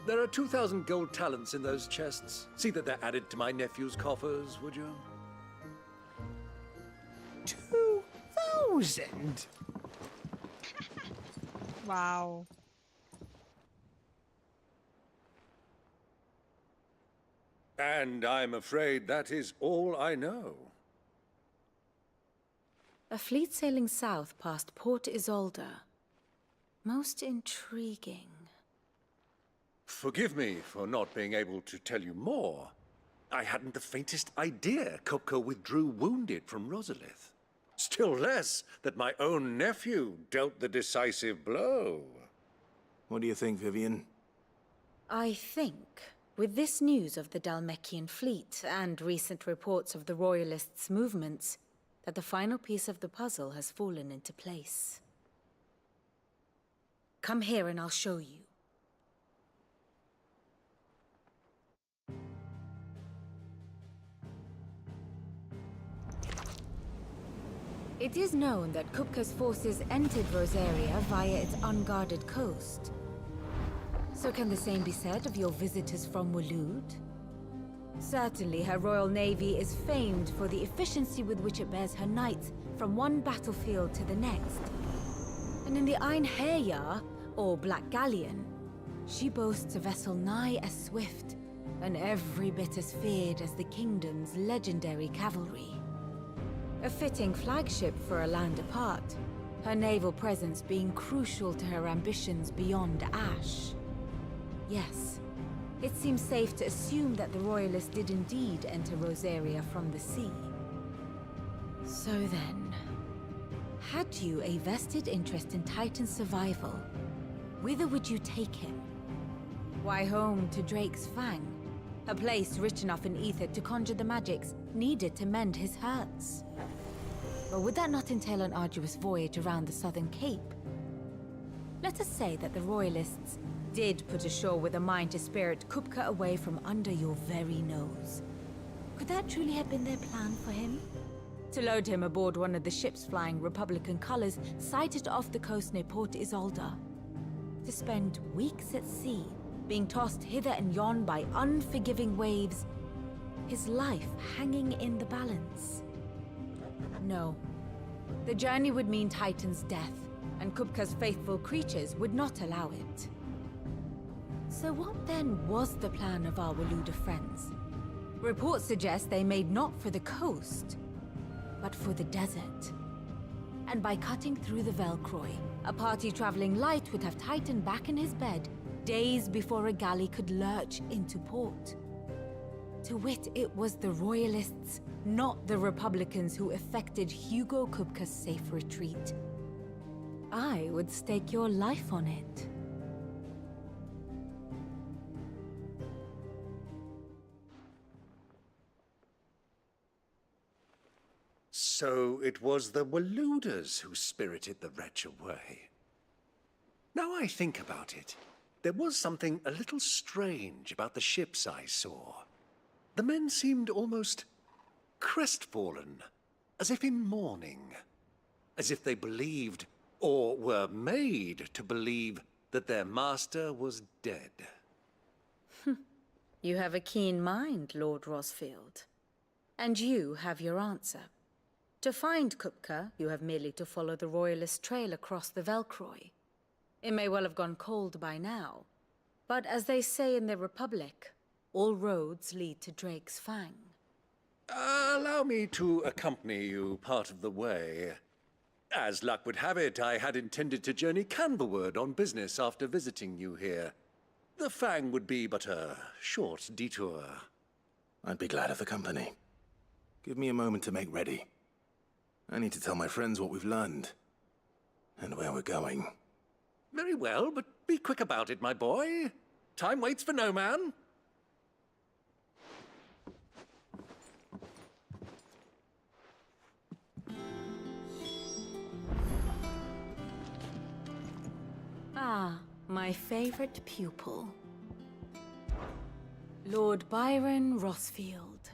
There are 2,000 gold talents in those chests. See that they're added to my nephew's coffers, would you? 2,000? Wow. And I'm afraid that is all I know. A fleet sailing south past Port Isolde. Most intriguing. Forgive me for not being able to tell you more. I hadn't the faintest idea Kupka withdrew wounded from Rosalith. Still less that my own nephew dealt the decisive blow. What do you think, Vivian? I think, with this news of the Dhalmekian fleet and recent reports of the Royalists' movements, that the final piece of the puzzle has fallen into place. Come here and I'll show you. It is known that Kupka's forces entered Rosaria via its unguarded coast. So can the same be said of your visitors from Waloed? Certainly, her Royal Navy is famed for the efficiency with which it bears her knights from one battlefield to the next. And in the Einherjar, or Black Galleon, she boasts a vessel nigh as swift and every bit as feared as the kingdom's legendary cavalry. A fitting flagship for a land apart, her naval presence being crucial to her ambitions beyond Ash. Yes, it seems safe to assume that the Royalists did indeed enter Rosaria from the sea. So then, had you a vested interest in Titan's survival, whither would you take him? Why, home to Drake's Fang, a place rich enough in ether to conjure the magics needed to mend his hurts. But would that not entail an arduous voyage around the southern cape? Let us say that the Royalists did put ashore with a mind to spirit Kupka away from under your very nose. Could that truly have been their plan for him? To load him aboard one of the ships flying Republican colors sighted off the coast near Port Isolde? To spend weeks at sea, being tossed hither and yon by unforgiving waves, his life hanging in the balance? No. The journey would mean Titan's death, and Kupka's faithful creatures would not allow it. So what then was the plan of our Waluda friends? Reports suggest they made not for the coast, but for the desert. And by cutting through the Velcroy, a party traveling light would have Titan back in his bed days before a galley could lurch into port. To wit, it was the Royalists, not the Republicans, who effected Hugo Kupka's safe retreat. I would stake your life on it. So it was the Waludas who spirited the wretch away. Now I think about it, there was something a little strange about the ships I saw. The men seemed almost crestfallen, as if in mourning, as if they believed, or were made to believe, that their master was dead. You have a keen mind, Lord Rosfield. And you have your answer. To find Kupka, you have merely to follow the Royalist trail across the Velcroy. It may well have gone cold by now, but as they say in the Republic, all roads lead to Drake's Fang. Allow me to accompany you part of the way. As luck would have it, I had intended to journey Canberward on business after visiting you here. The Fang would be but a short detour. I'd be glad of the company. Give me a moment to make ready. I need to tell my friends what we've learned, and where we're going. Very well, but be quick about it, my boy. Time waits for no man. Ah, my favorite pupil. Lord Byron Rosfield.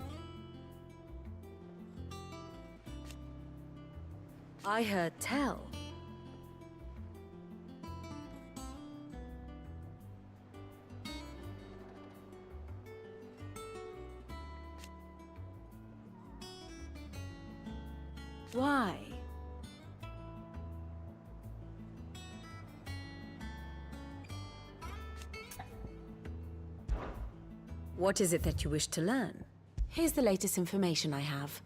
I heard tell. Why? What is it that you wish to learn? Here's the latest information I have.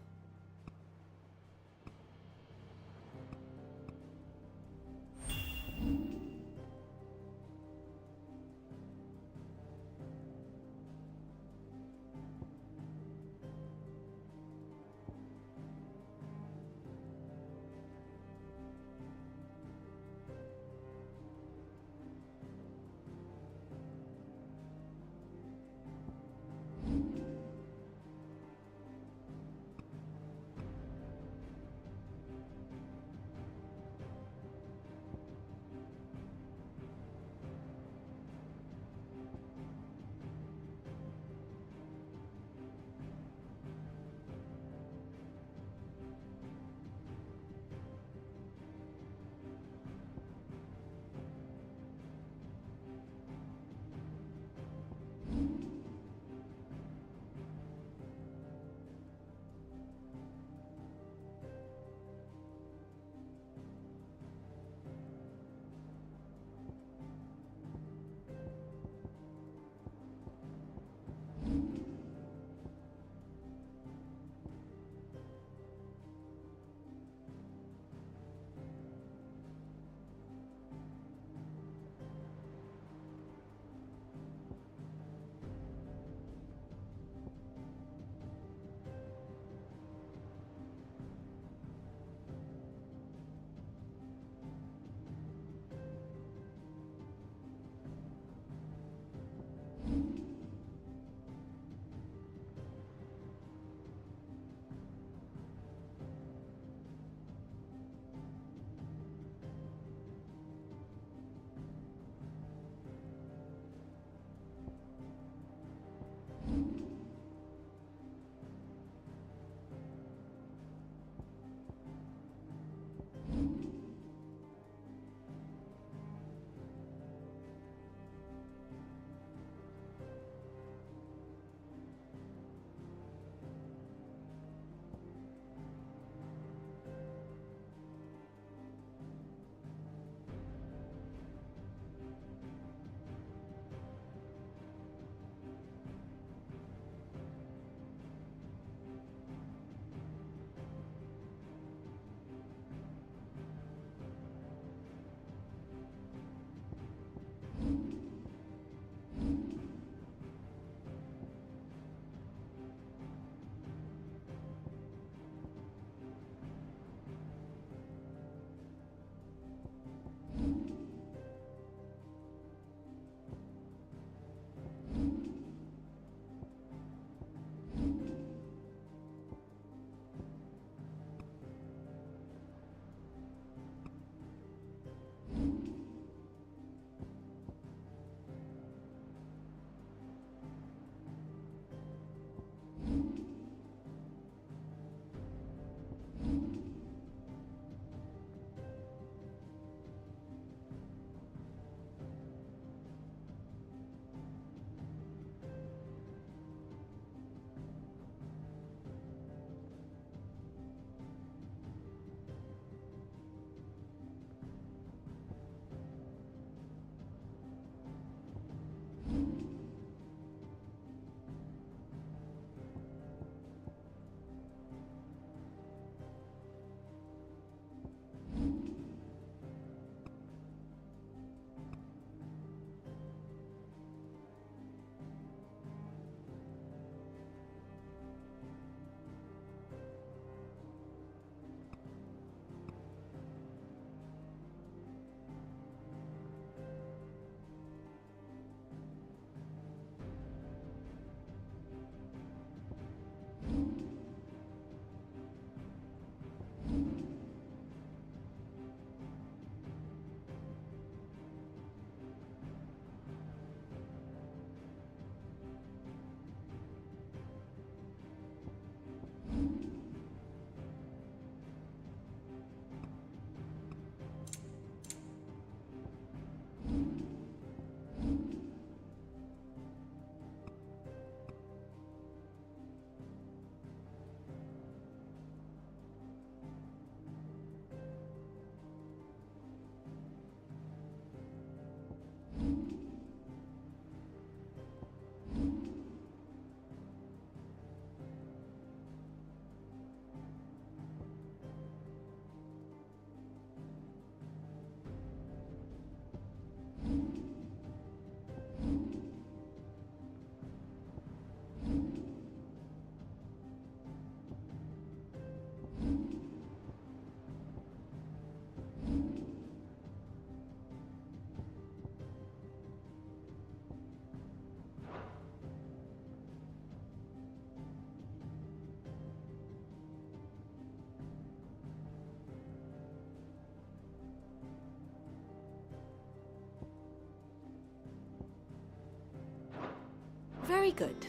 good.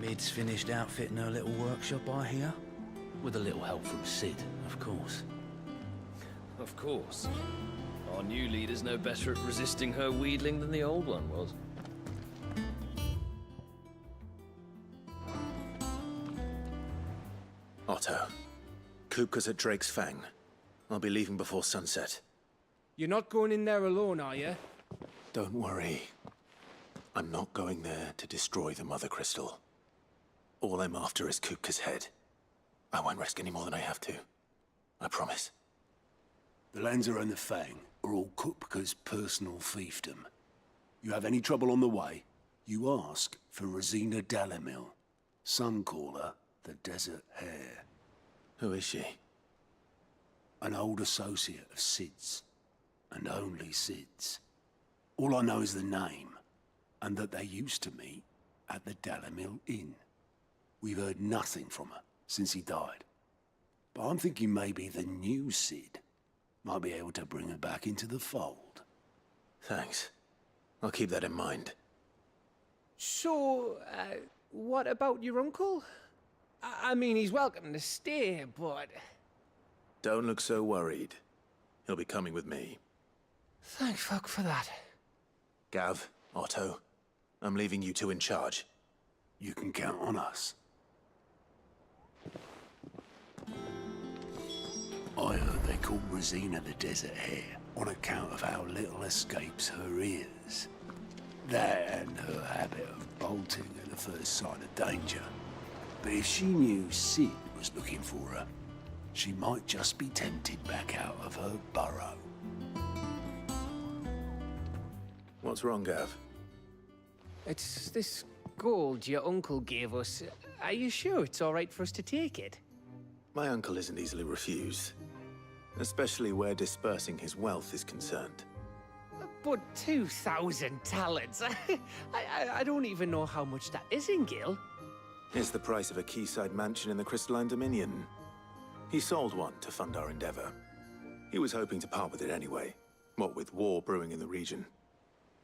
Mid's finished outfitting her little workshop, I hear. With a little help from Sid, of course. Of course. Our new leader's no better at resisting her wheedling than the old one was. Otto, Kupka's at Drake's Fang. I'll be leaving before sunset. You're not going in there alone, are you? Don't worry. I'm not going there to destroy the Mother Crystal. All I'm after is Kupka's head. I won't risk any more than I have to. I promise. The Lanza and the Fang are all Kupka's personal fiefdom. You have any trouble on the way, you ask for Rosina Dalamil. Some call her the Desert Hare. Who is she? An old associate of Sid's. And only Sid's. All I know is the name, and that they used to meet at the Dalamil Inn. We've heard nothing from her since he died. But I'm thinking maybe the new Sid might be able to bring her back into the fold. Thanks. I'll keep that in mind. So, what about your uncle? I mean, he's welcome to stay, but... Don't look so worried. He'll be coming with me. Thank fuck for that. Gav, Otto, I'm leaving you two in charge. You can count on us. I heard they called Rosina the Desert Hare on account of how little escapes her ears. That and her habit of bolting at the first sign of danger. But if she knew Sid was looking for her, she might just be tempted back out of her burrow. What's wrong, Gav? It's this gold your uncle gave us. Are you sure it's all right for us to take it? My uncle isn't easily refused. Especially where dispersing his wealth is concerned. But 2,000 talents? I don't even know how much that is in Gil. It's the price of a quayside mansion in the Crystalline Dominion. He sold one to fund our endeavor. He was hoping to part with it anyway, what with war brewing in the region.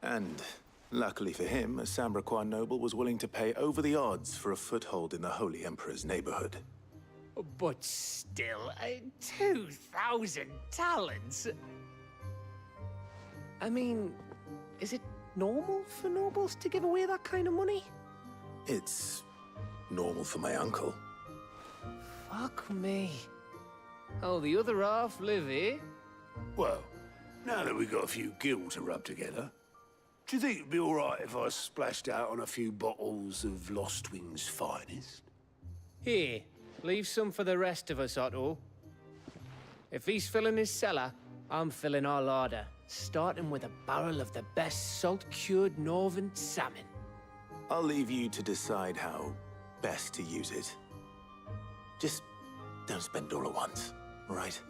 And, luckily for him, a Sambraquan noble was willing to pay over the odds for a foothold in the Holy Emperor's neighborhood. But still, 2,000 talents? I mean, is it normal for nobles to give away that kind of money? It's normal for my uncle. Fuck me. Oh, the other half live, eh? Well, now that we've got a few gil to rub together, do you think it'd be all right if I splashed out on a few bottles of Lost Wing's finest? Here, leave some for the rest of us, Otto. If he's filling his cellar, I'm filling our larder, starting with a barrel of the best salt-cured northern salmon. I'll leave you to decide how best to use it. Just don't spend all at once, all right?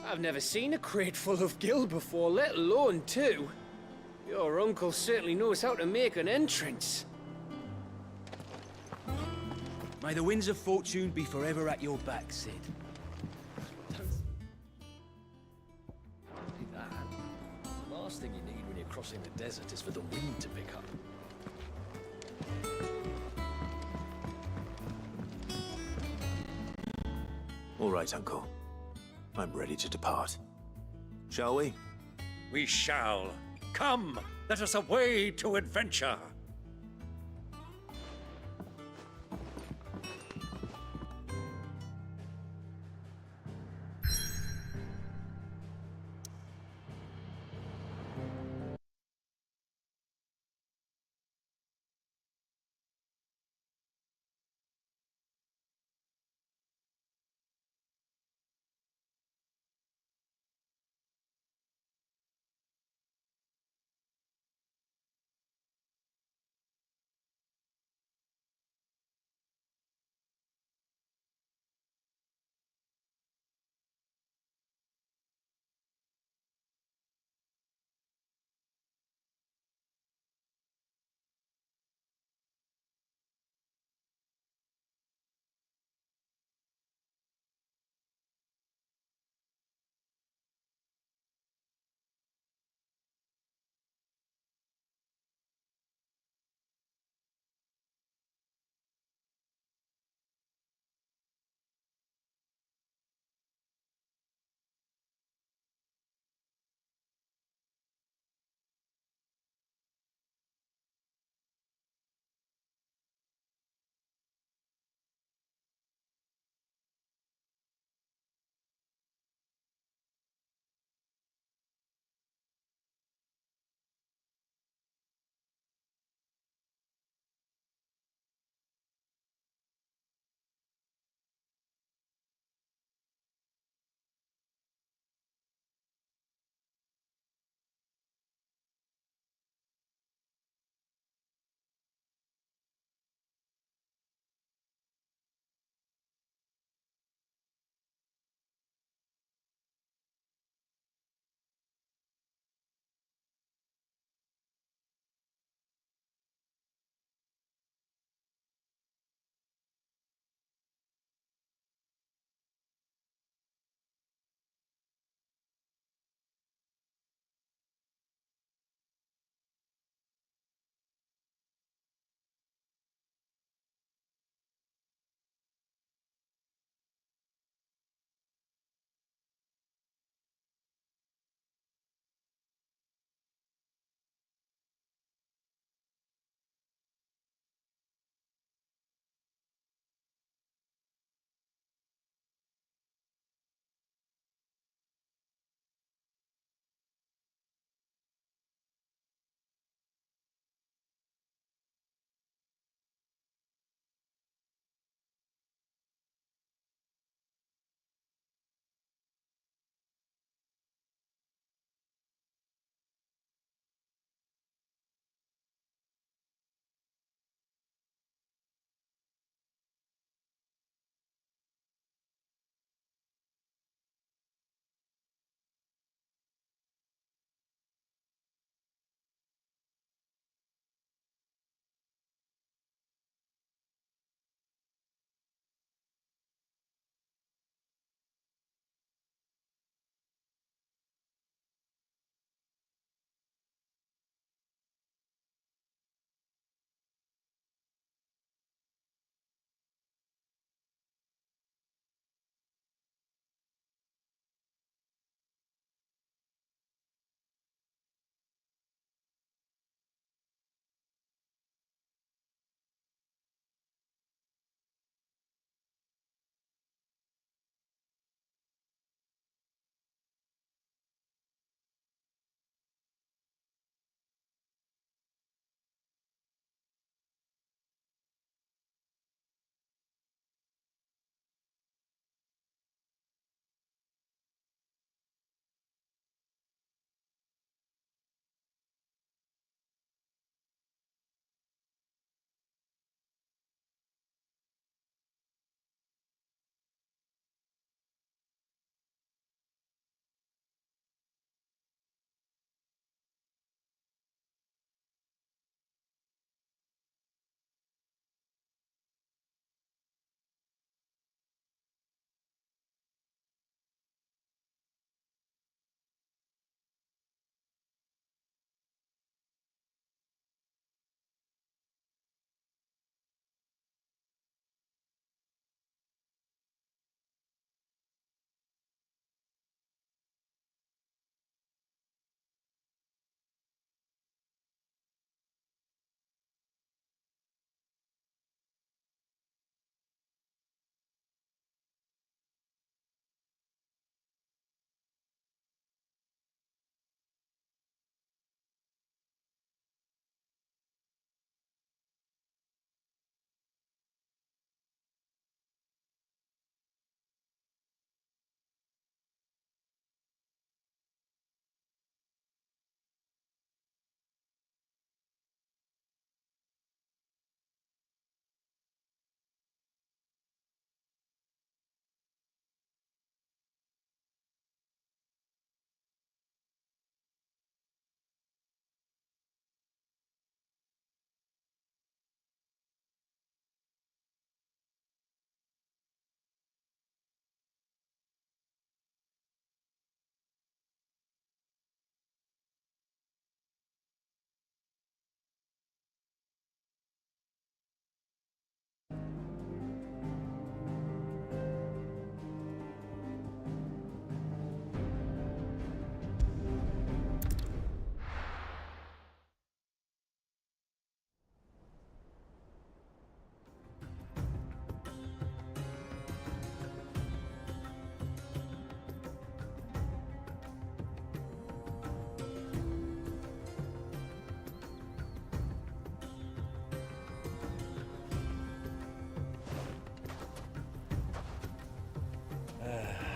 I've never seen a crate full of gil before, let alone two. Your uncle certainly knows how to make an entrance. May the winds of fortune be forever at your back, Sid. Don't be that. The last thing you need when you're crossing the desert is for the wind to pick up. All right, Uncle. I'm ready to depart. Shall we? We shall. Come, let us away to adventure.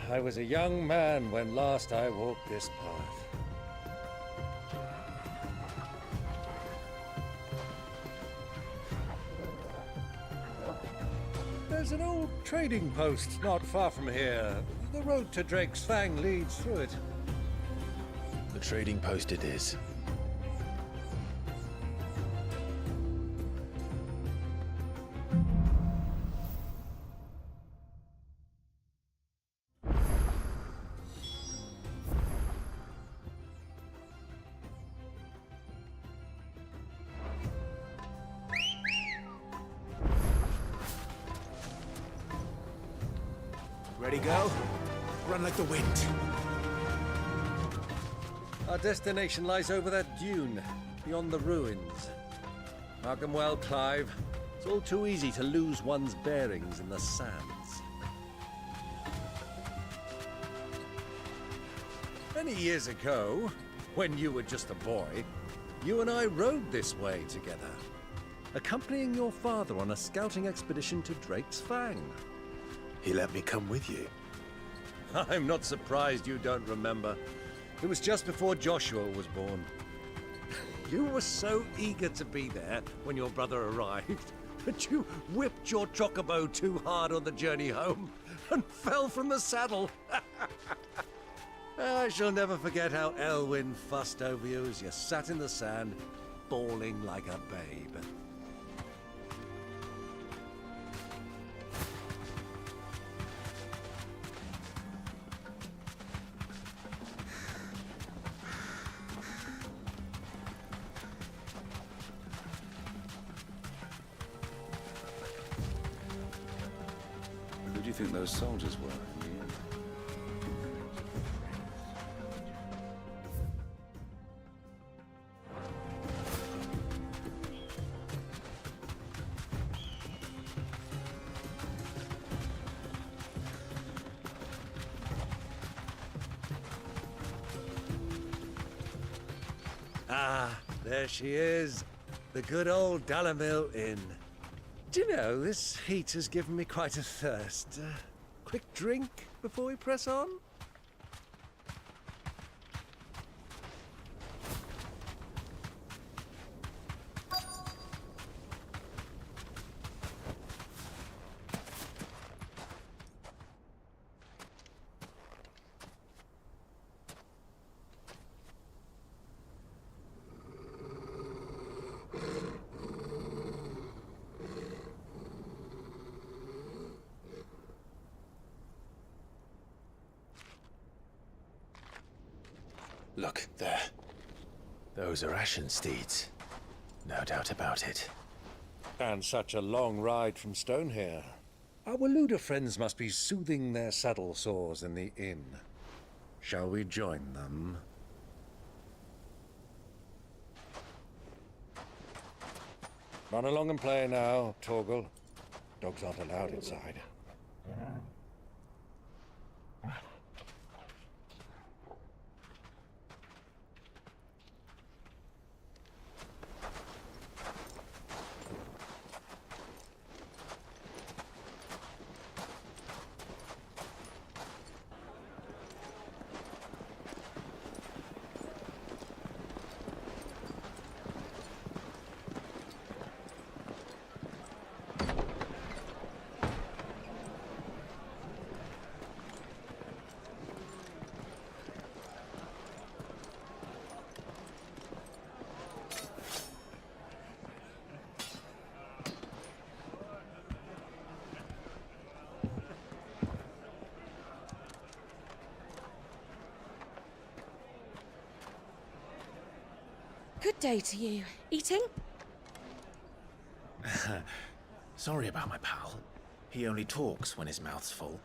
I was a young man when last I walked this path. There's an old trading post not far from here. The road to Drake's Fang leads through it. The trading post it is. Ready, go? Run like the wind. Our destination lies over that dune, beyond the ruins. Mark 'em well, Clive. It's all too easy to lose one's bearings in the sands. Many years ago, when you were just a boy, you and I rode this way together, accompanying your father on a scouting expedition to Drake's Fang. He let me come with you. I'm not surprised you don't remember. It was just before Joshua was born. You were so eager to be there when your brother arrived that you whipped your chocobo too hard on the journey home and fell from the saddle. I shall never forget how Elwyn fussed over you as you sat in the sand, bawling like a babe. Who do you think those soldiers were in the end? Ah, there she is. The good old Dalamil Inn. Do you know, this heat has given me quite a thirst. Quick drink before we press on? Look, there. Those are Ashen steeds. No doubt about it. And such a long ride from Stonehere. Our Waluda friends must be soothing their saddle sores in the inn. Shall we join them? Run along and play now, Torgal. Dogs aren't allowed inside. Good day to you. Eating? Sorry about my pal. He only talks when his mouth's full.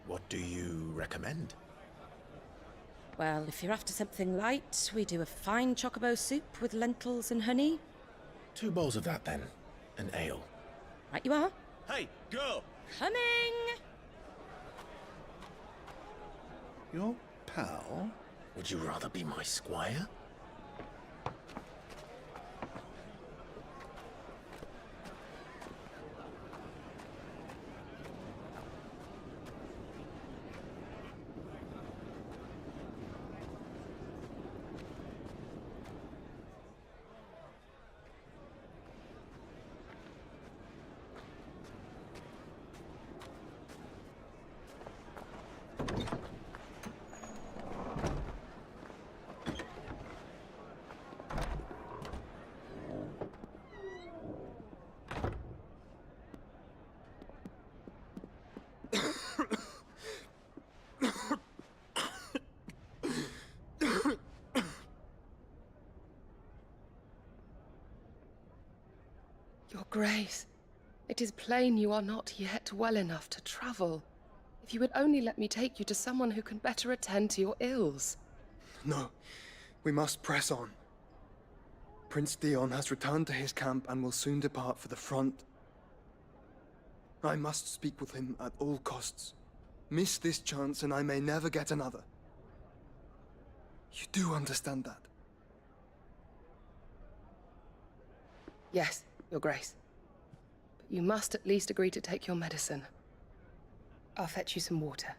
What do you recommend? Well, if you're after something light, we do a fine chocobo soup with lentils and honey. 2 bowls of that, then. An ale. Right you are. Hey, go! Coming! Your pal? Would you rather be my squire? Your Grace, it is plain you are not yet well enough to travel. If you would only let me take you to someone who can better attend to your ills. No, we must press on. Prince Dion has returned to his camp and will soon depart for the front. I must speak with him at all costs. Miss this chance and I may never get another. You do understand that? Yes, Your Grace. But you must at least agree to take your medicine. I'll fetch you some water.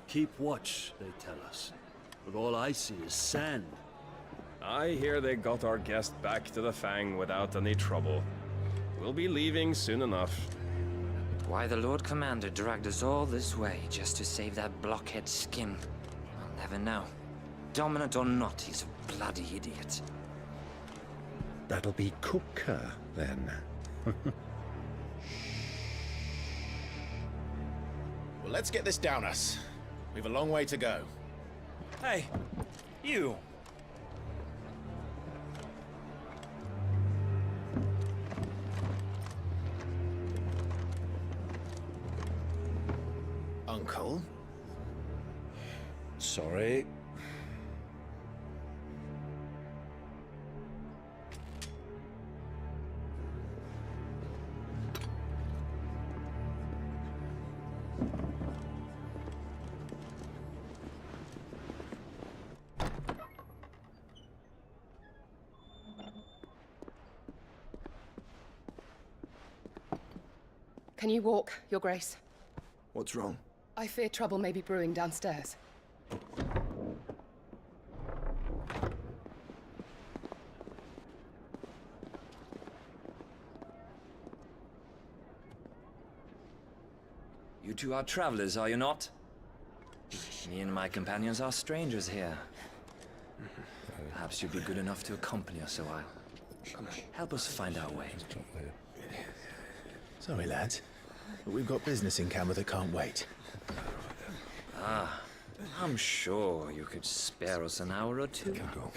Keep watch, they tell us. But all I see is sand. I hear they got our guest back to the Fang without any trouble. We'll be leaving soon enough. Why the Lord Commander dragged us all this way just to save that blockhead skin, I'll never know. Dominant or not, he's a bloody idiot. That'll be Cooker, then. Well, let's get this down us. We've a long way to go. Hey, you! Uncle? Sorry. Can you walk, Your Grace? What's wrong? I fear trouble may be brewing downstairs. You two are travelers, are you not? Me and my companions are strangers here. Perhaps you'd be good enough to accompany us a while. Help us find our way. Sorry, lads, but we've got business in camera that can't wait. Ah, I'm sure you could spare us an hour or two. Come on.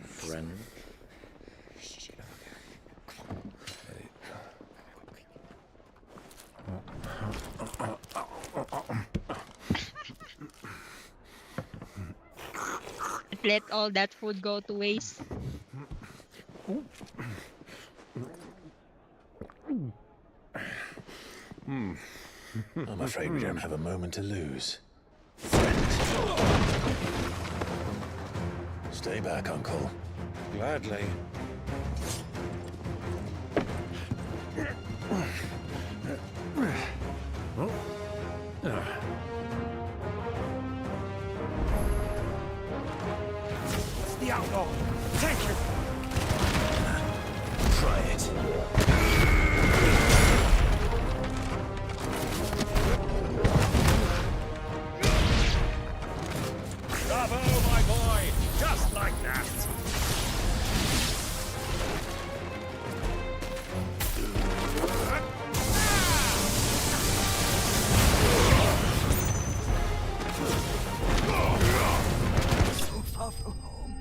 Friend. Let all that food go to waste. I'm afraid we don't have a moment to lose. Stay back, Uncle. Gladly. It's the outlaw! Take him! Try it. Bravo, my boy! Just like that! So far from home.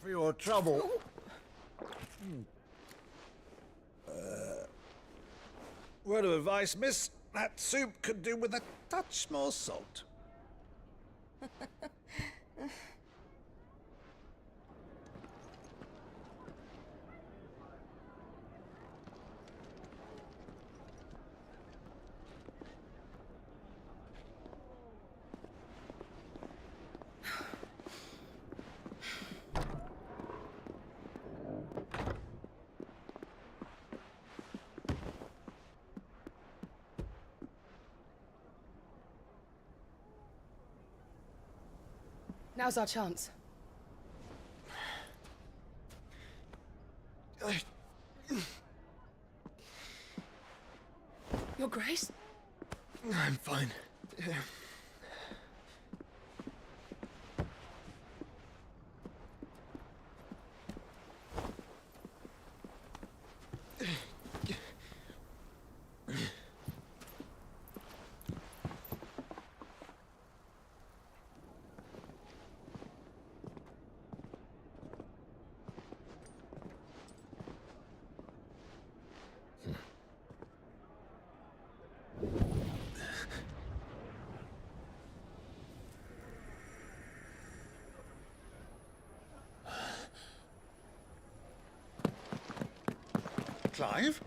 for your trouble. Word of advice, miss. That soup could do with a touch more salt. Now's our chance. Your Grace? I'm fine. Clive?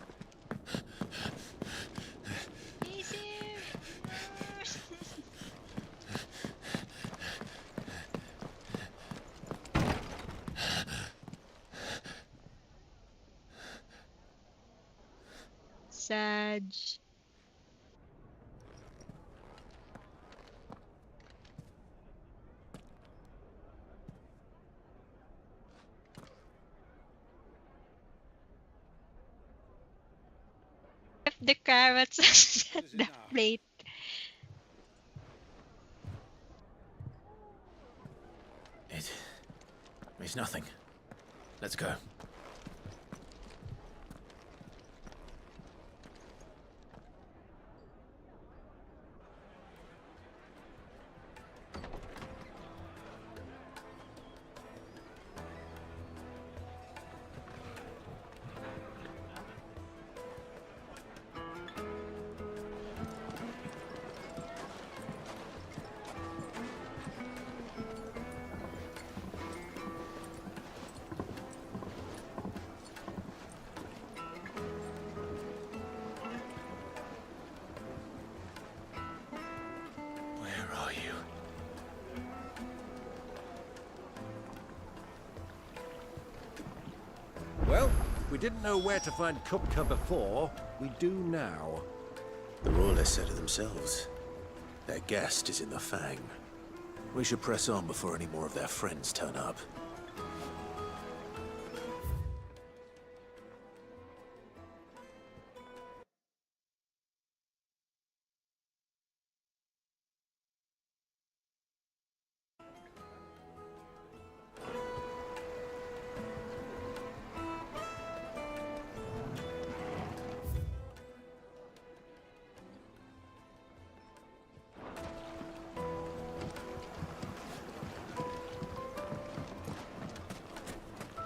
Sad. If the carrots at the plate. It's nothing. Let's go. Well, we didn't know where to find Kupka before. We do now. The Royalists said it themselves. Their guest is in the Fang. We should press on before any more of their friends turn up.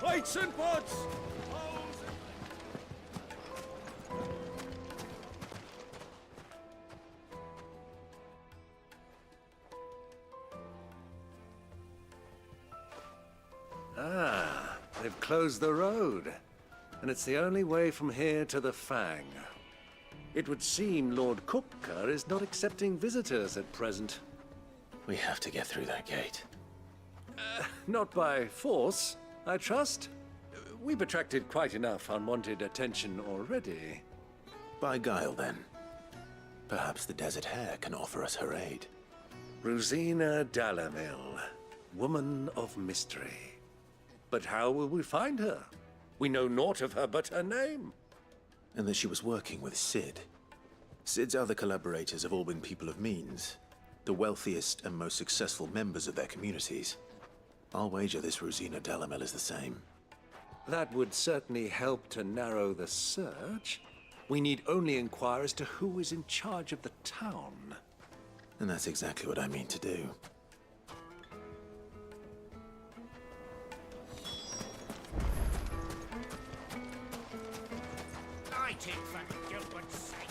Plates and pots! Ah, they've closed the road. And it's the only way from here to the Fang. It would seem Lord Kupka is not accepting visitors at present. We have to get through that gate. Not by force, I trust. We've attracted quite enough unwanted attention already. By guile, then. Perhaps the Desert Hare can offer us her aid. Rosina Dalamil, woman of mystery. But how will we find her? We know naught of her but her name. And that she was working with Sid. Sid's other collaborators have all been people of means, the wealthiest and most successful members of their communities. I'll wager this Rosina Dalamil is the same. That would certainly help to narrow the search. We need only inquire as to who is in charge of the town. And that's exactly what I mean to do. Light it for Gilbert's sake.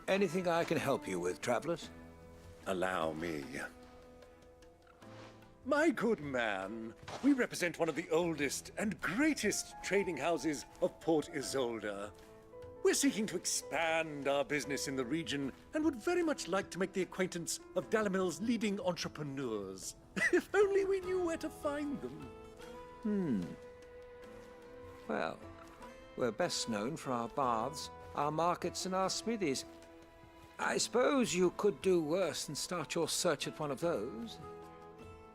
Anything I can help you with, travelers? Allow me. My good man, we represent one of the oldest and greatest trading houses of Port Isolde. We're seeking to expand our business in the region and would very much like to make the acquaintance of Dalamil's leading entrepreneurs. If only we knew where to find them. Well, we're best known for our baths, our markets, and our smithies. I suppose you could do worse than start your search at one of those.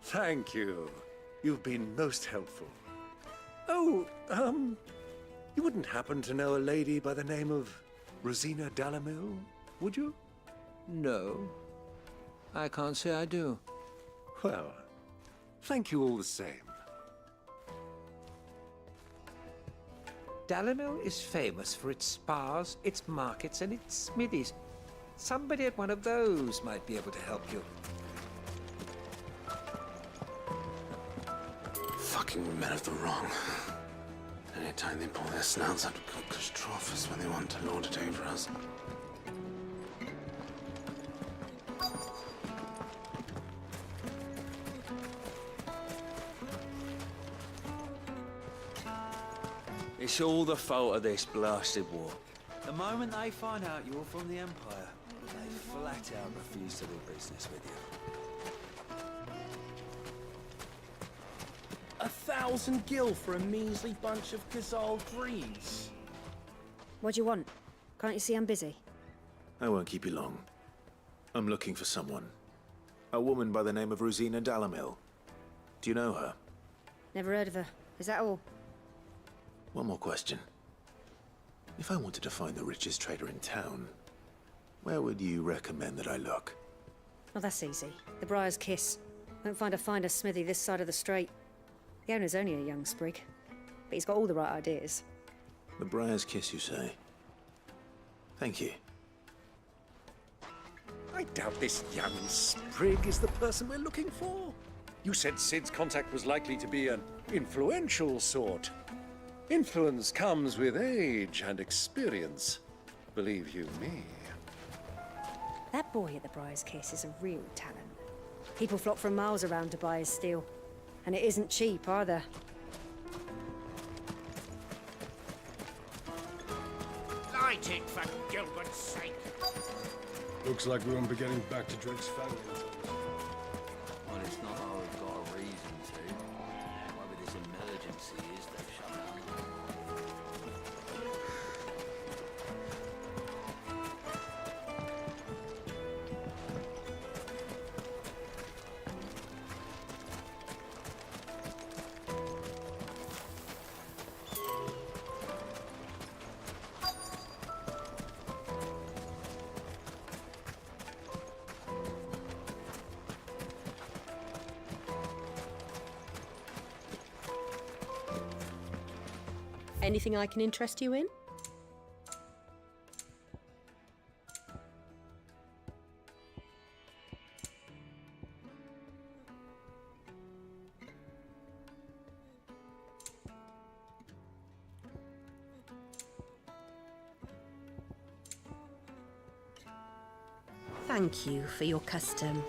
Thank you. You've been most helpful. Oh, you wouldn't happen to know a lady by the name of Rosina Dalamil, would you? No, I can't say I do. Well, thank you all the same. Dalamil is famous for its spas, its markets, and its smithies. Somebody at one of those might be able to help you. Fucking men of the wrong. Anytime they pull their snouts out of cookers' troughs when they want to lord it over us. It's all the fault of this blasted war. The moment they find out you're from the Empire, they flat out refuse to do business with you. 1,000 gil for a measly bunch of Gazal greens. What do you want? Can't you see I'm busy? I won't keep you long. I'm looking for someone. A woman by the name of Rosina Dalamil. Do you know her? Never heard of her. Is that all? One more question. If I wanted to find the richest trader in town, where would you recommend that I look? Oh, that's easy. The Briar's Kiss. Won't find a finer smithy this side of the strait. The owner's only a young sprig, but he's got all the right ideas. The Briar's Kiss, you say? Thank you. I doubt this young sprig is the person we're looking for. You said Sid's contact was likely to be an influential sort. Influence comes with age and experience. Believe you me. That boy at the Briar's Kiss is a real talent. People flock from miles around to buy his steel. And it isn't cheap either. Light it for Gilbert's sake. Looks like we won't be getting back to Drake's family until... Well, it's not that we've got a reason to. Whatever this emergency is, they've shut down. Anything I can interest you in? Thank you for your custom.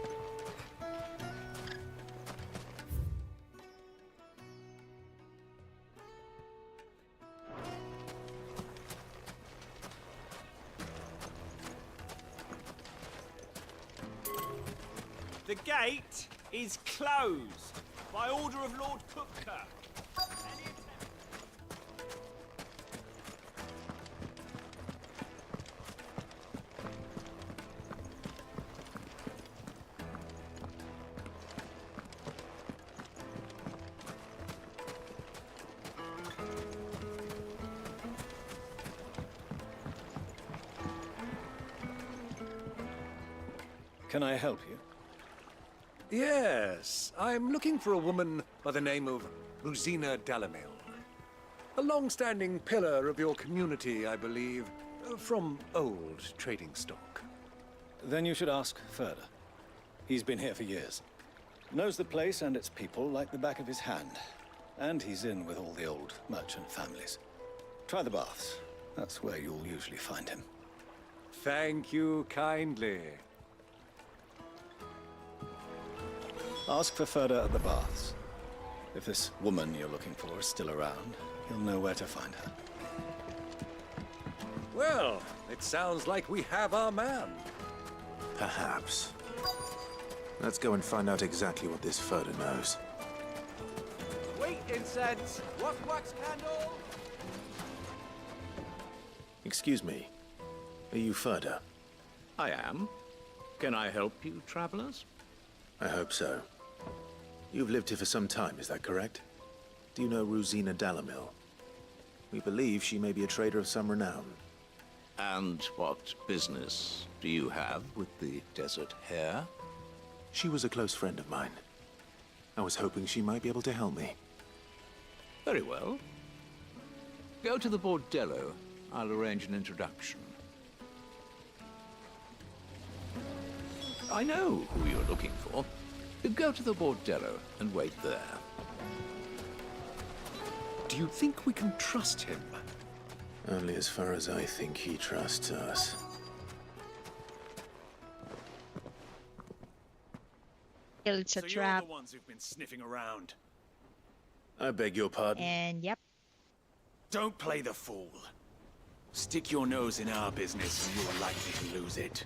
The gate is closed by order of Lord Cookker. Can I help you? Yes, I'm looking for a woman by the name of Rosina Dalamil. A long-standing pillar of your community, I believe, from old trading stock. Then you should ask further. He's been here for years. Knows the place and its people like the back of his hand. And he's in with all the old merchant families. Try the baths. That's where you'll usually find him. Thank you kindly. Ask for Ferda at the baths. If this woman you're looking for is still around, you'll know where to find her. Well, it sounds like we have our man. Perhaps. Let's go and find out exactly what this Ferda knows. Wheat incense, wax candle. Excuse me. Are you Ferda? I am. Can I help you, travelers? I hope so. You've lived here for some time, is that correct? Do you know Rosina Dalamil? We believe she may be a trader of some renown. And what business do you have with the desert hare? She was a close friend of mine. I was hoping she might be able to help me. Very well. Go to the bordello. I'll arrange an introduction. I know who you're looking for. Go to the bordello and wait there. Do you think we can trust him? Only as far as I think he trusts us. It's a So trap. you're the ones who've been sniffing around. I beg your pardon? And yep. Don't play the fool. Stick your nose in our business and you're likely to lose it.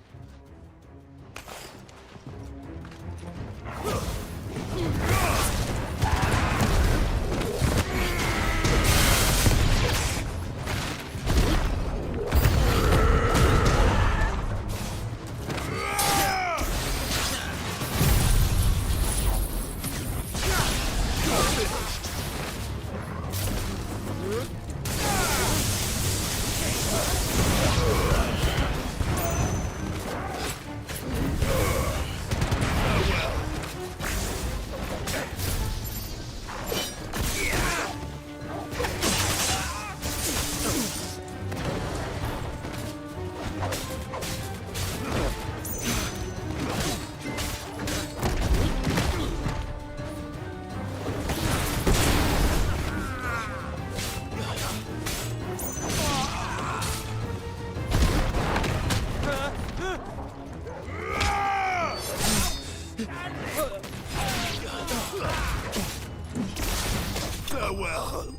Farewell.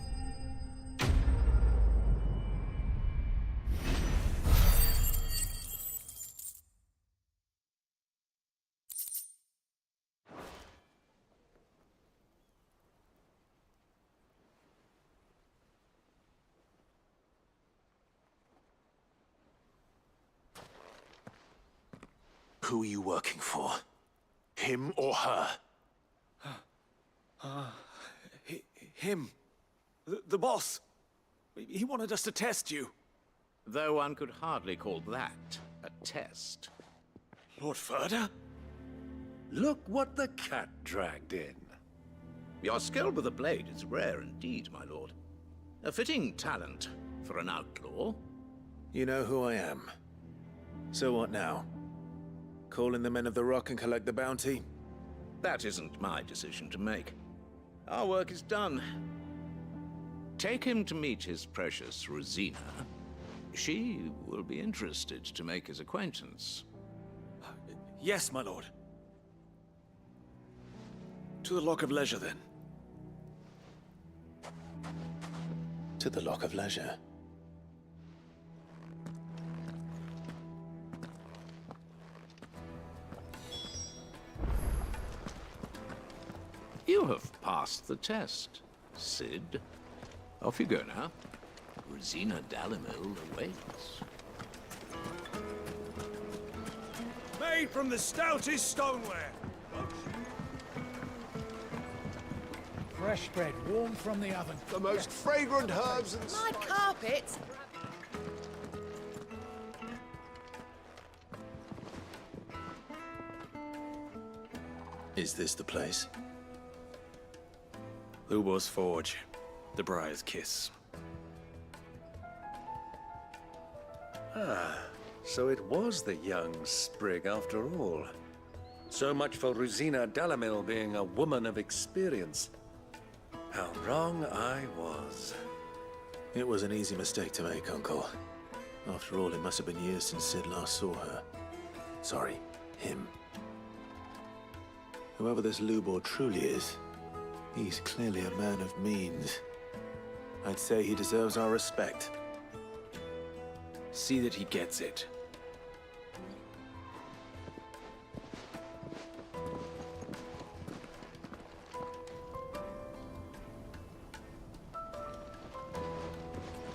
Who are you working for? Him or her? Him. The boss. He wanted us to test you. Though one could hardly call that a test. Lord Ferda? Look what the cat dragged in. Your skill with the blade is rare indeed, my lord. A fitting talent for an outlaw. You know who I am. So what now? Call in the Men of the Rock and collect the bounty? That isn't my decision to make. Our work is done. Take him to meet his precious Rosina. She will be interested to make his acquaintance. Yes, my lord. To the Lock of Leisure, then. To the Lock of Leisure. You have passed the test, Sid. Off you go now. Rosina Dalamil awaits. Made from the stoutest stoneware. Fresh bread, warm from the oven. The most fragrant herbs and My carpets. Is this the place? Lubo's Forge. The Briar's Kiss. Ah, so it was the young sprig after all. So much for Rosina Dalamil being a woman of experience. How wrong I was. It was an easy mistake to make, Uncle. After all, it must have been years since Sid last saw her. Sorry, him. Whoever this Lubor truly is, he's clearly a man of means. I'd say he deserves our respect. See that he gets it.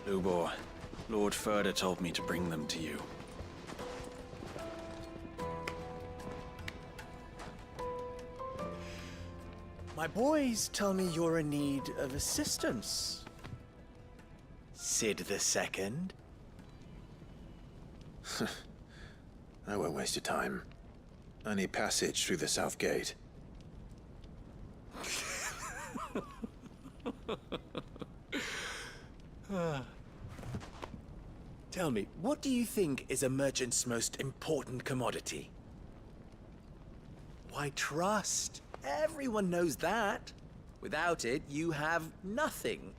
Lubor, Lord Furder told me to bring them to you. My boys tell me you're in need of assistance. Sid the Second? I won't waste your time. I need passage through the south gate. Tell me, what do you think is a merchant's most important commodity? Why, trust. Everyone knows that. Without it, you have nothing.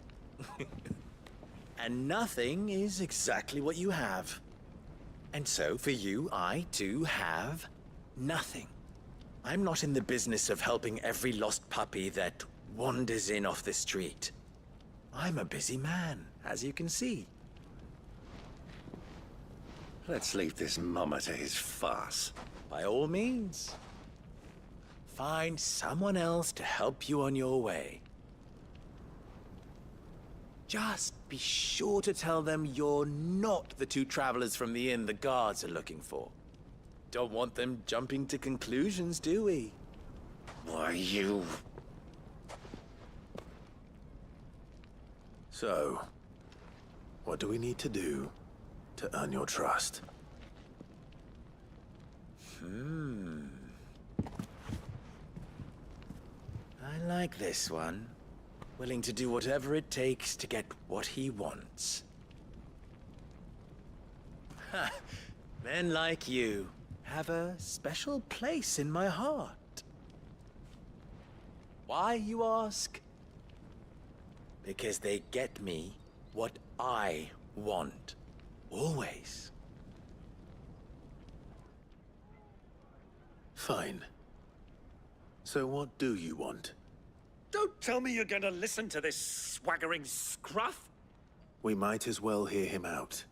And nothing is exactly what you have. And so, for you, I, too, have nothing. I'm not in the business of helping every lost puppy that wanders in off the street. I'm a busy man, as you can see. Let's leave this mummer to his farce. By all means. Find someone else to help you on your way. Just be sure to tell them you're not the two travelers from the inn the guards are looking for. Don't want them jumping to conclusions, do we? Why, you... So, what do we need to do to earn your trust? I like this one. Willing to do whatever it takes to get what he wants. Ha! Men like you have a special place in my heart. Why, you ask? Because they get me what I want. Always. Fine. So what do you want? Don't tell me you're going to listen to this swaggering scruff! We might as well hear him out.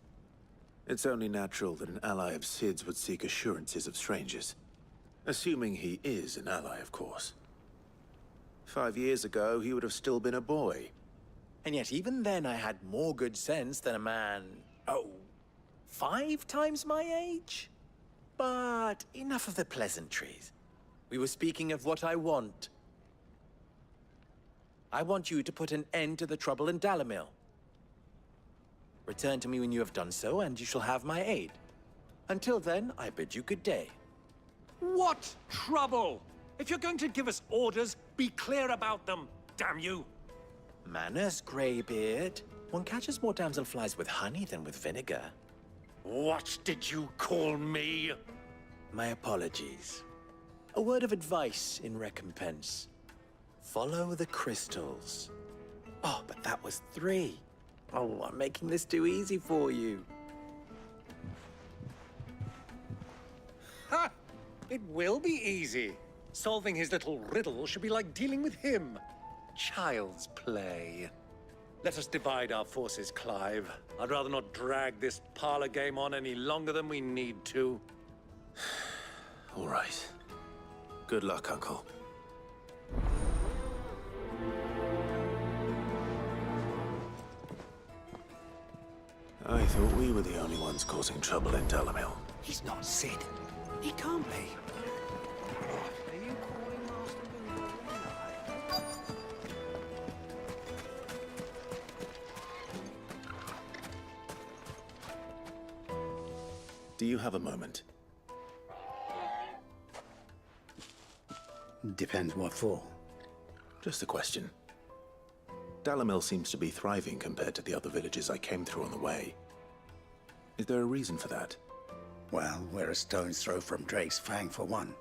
It's only natural that an ally of Sid's would seek assurances of strangers. Assuming he is an ally, of course. 5 years ago, he would have still been a boy. And yet even then I had more good sense than a man, 5 times my age? But enough of the pleasantries. We were speaking of what I want. I want you to put an end to the trouble in Dalamil. Return to me when you have done so, and you shall have my aid. Until then, I bid you good day. What trouble? If you're going to give us orders, be clear about them, damn you! Manners, Greybeard. One catches more damselflies with honey than with vinegar. What did you call me? My apologies. A word of advice in recompense. Follow the crystals. Oh, but that was 3. Oh, I'm making this too easy for you. Ha! It will be easy. Solving his little riddle should be like dealing with him. Child's play. Let us divide our forces, Clive. I'd rather not drag this parlor game on any longer than we need to. All right. Good luck, Uncle. I thought we were the only ones causing trouble in Dalamil. He's not Sid. He can't be. Do you have a moment? Depends what for. Just a question. Dalamil seems to be thriving compared to the other villages I came through on the way. Is there a reason for that? Well, we're a stone's throw from Drake's Fang for one.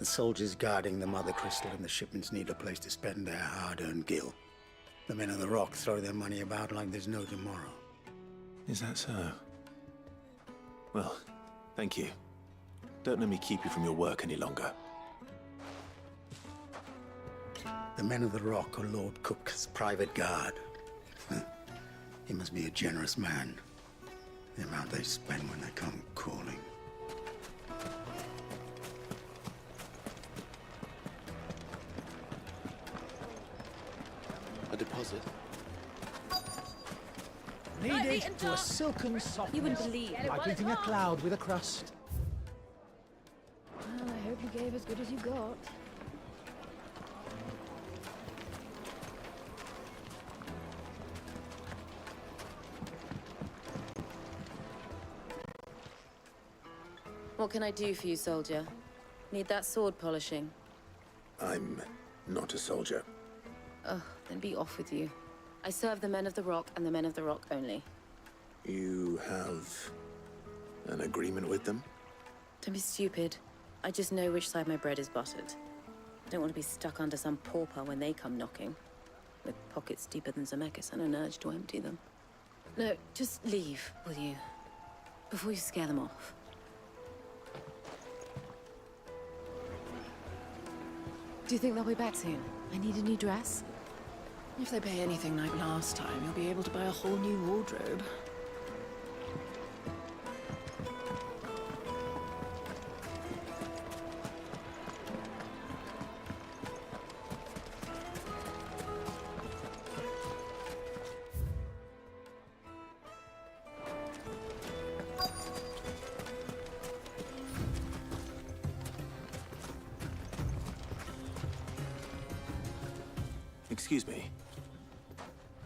The soldiers guarding the mother crystal and the shipments need a place to spend their hard-earned gil. The men of the rock throw their money about like there's no tomorrow. Is that so? Well, thank you. Don't let me keep you from your work any longer. The men of the rock are Lord Cook's private guard. He must be a generous man. The amount they spend when they come calling. A deposit? Knead it to a silken softness. You wouldn't believe. Like eating a cloud with a crust. Well, I hope you gave as good as you got. What can I do for you, soldier? Need that sword polishing? I'm not a soldier. Oh, then be off with you. I serve the men of the rock and the men of the rock only. You have an agreement with them? Don't be stupid. I just know which side my bread is buttered. I don't want to be stuck under some pauper when they come knocking, with pockets deeper than Zemeckis and an urge to empty them. No, just leave, will you? Before you scare them off. Do you think they'll be back soon? I need a new dress. If they pay anything like last time, you'll be able to buy a whole new wardrobe. Excuse me.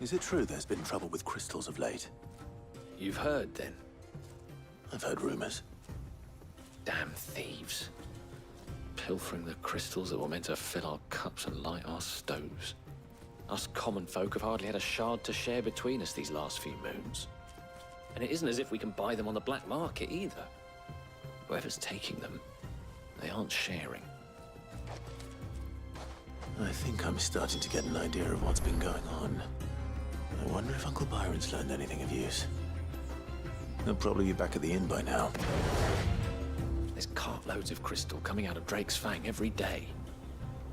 Is it true there's been trouble with crystals of late? You've heard, then? I've heard rumors. Damn thieves. Pilfering the crystals that were meant to fill our cups and light our stoves. Us common folk have hardly had a shard to share between us these last few moons. And it isn't as if we can buy them on the black market either. Whoever's taking them, they aren't sharing. I think I'm starting to get an idea of what's been going on. I wonder if Uncle Byron's learned anything of use. He'll probably be back at the inn by now. There's cartloads of crystal coming out of Drake's Fang every day.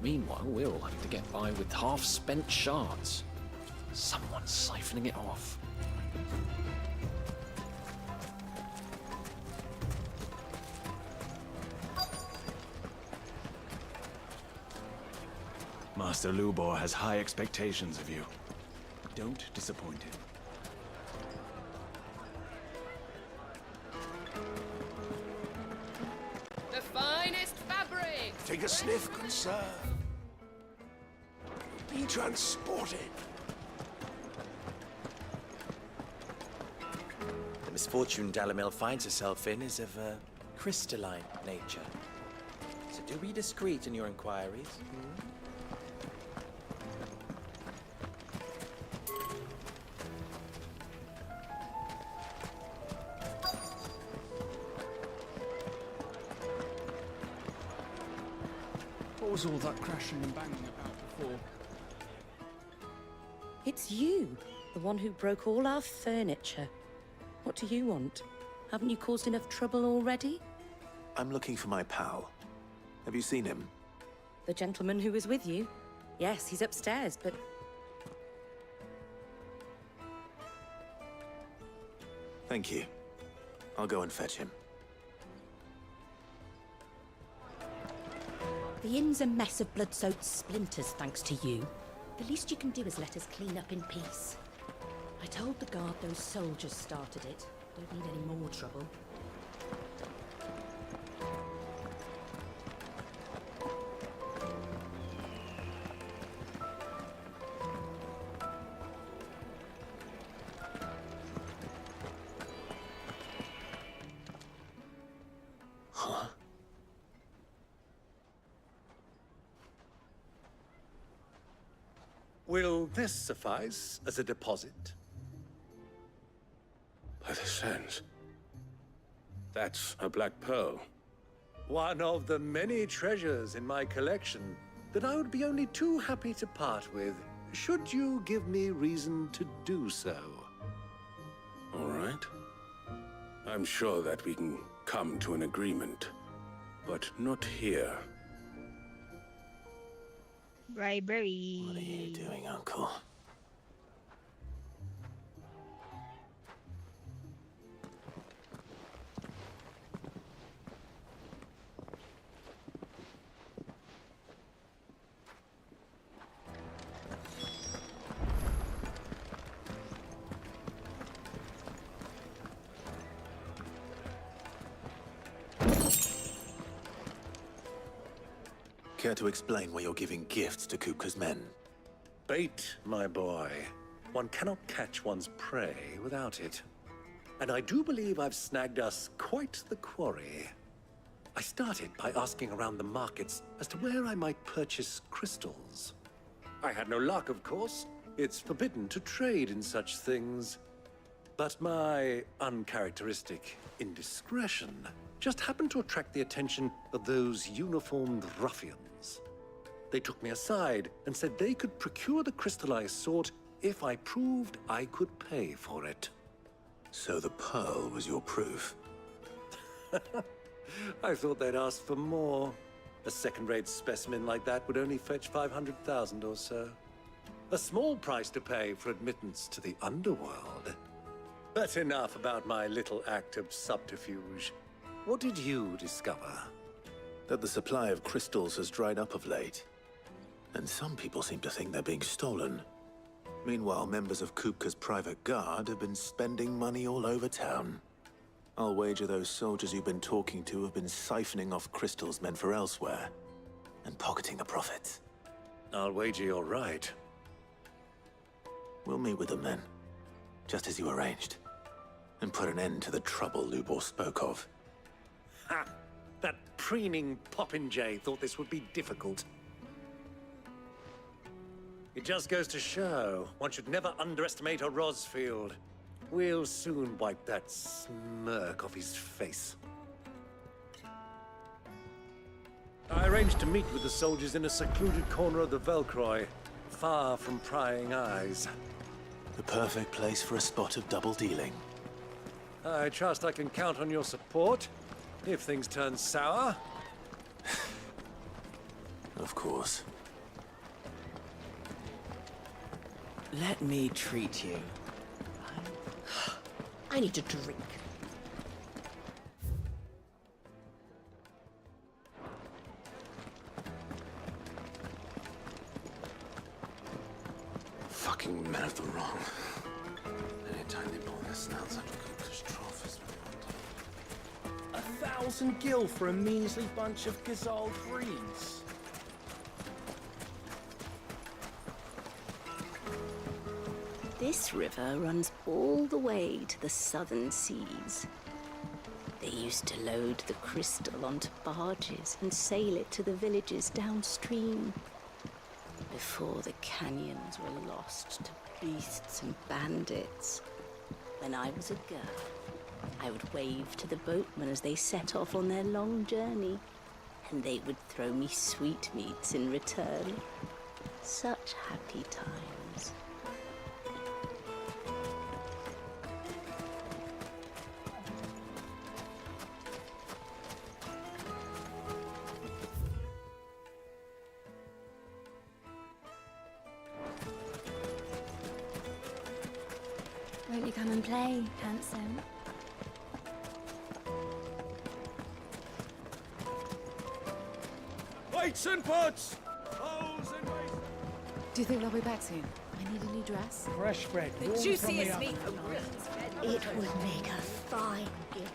Meanwhile, we're all having to get by with half-spent shards. Someone's siphoning it off. Master Lubor has high expectations of you. Don't disappoint him. The finest fabric! Take a sniff, good sir. Be transported. The misfortune Dalamil finds herself in is of a crystalline nature. So do be discreet in your inquiries. What was all that crashing and banging about before? It's you, the one who broke all our furniture. What do you want? Haven't you caused enough trouble already? I'm looking for my pal. Have you seen him? The gentleman who was with you? Yes, he's upstairs, but... Thank you. I'll go and fetch him. The inn's a mess of blood-soaked splinters, thanks to you. The least you can do is let us clean up in peace. I told the guard those soldiers started it. Don't need any more trouble. Huh? Will this suffice as a deposit? By the sands. That's a black pearl. One of the many treasures in my collection that I would be only too happy to part with, should you give me reason to do so. All right. I'm sure that we can come to an agreement, but not here. Bribery. What are you doing, Uncle? Care to explain why you're giving gifts to Kupka's men? Bait, my boy. One cannot catch one's prey without it. And I do believe I've snagged us quite the quarry. I started by asking around the markets as to where I might purchase crystals. I had no luck, of course. It's forbidden to trade in such things. But my uncharacteristic indiscretion just happened to attract the attention of those uniformed ruffians. They took me aside and said they could procure the crystal I sought if I proved I could pay for it. So the pearl was your proof? I thought they'd ask for more. A second-rate specimen like that would only fetch 500,000 or so. A small price to pay for admittance to the underworld. But enough about my little act of subterfuge. What did you discover? That the supply of crystals has dried up of late. And some people seem to think they're being stolen. Meanwhile, members of Kupka's private guard have been spending money all over town. I'll wager those soldiers you've been talking to have been siphoning off crystals meant for elsewhere, and pocketing the profits. I'll wager you're right. We'll meet with them then, just as you arranged, and put an end to the trouble Lubor spoke of. Ha! That preening popinjay thought this would be difficult. It just goes to show, one should never underestimate a Rosfield. We'll soon wipe that smirk off his face. I arranged to meet with the soldiers in a secluded corner of the Velcroy, far from prying eyes. The perfect place for a spot of double dealing. I trust I can count on your support, if things turn sour. Of course. Let me treat you. I need a drink. Fucking men of the wrong. Anytime they pull their snouts out of Kupka's trophies. 1,000 gil for a measly bunch of Gazal breeds. This river runs all the way to the southern seas. They used to load the crystal onto barges and sail it to the villages downstream. Before the canyons were lost to beasts and bandits. When I was a girl, I would wave to the boatmen as they set off on their long journey, and they would throw me sweetmeats in return. Such happy times. Won't you come and play, handsome? Weights and puts! Hose and weights. Do you think they'll be back soon? I need a new dress. Fresh bread. The warm from juiciest the meat oven. for grills. It would make a fine gift.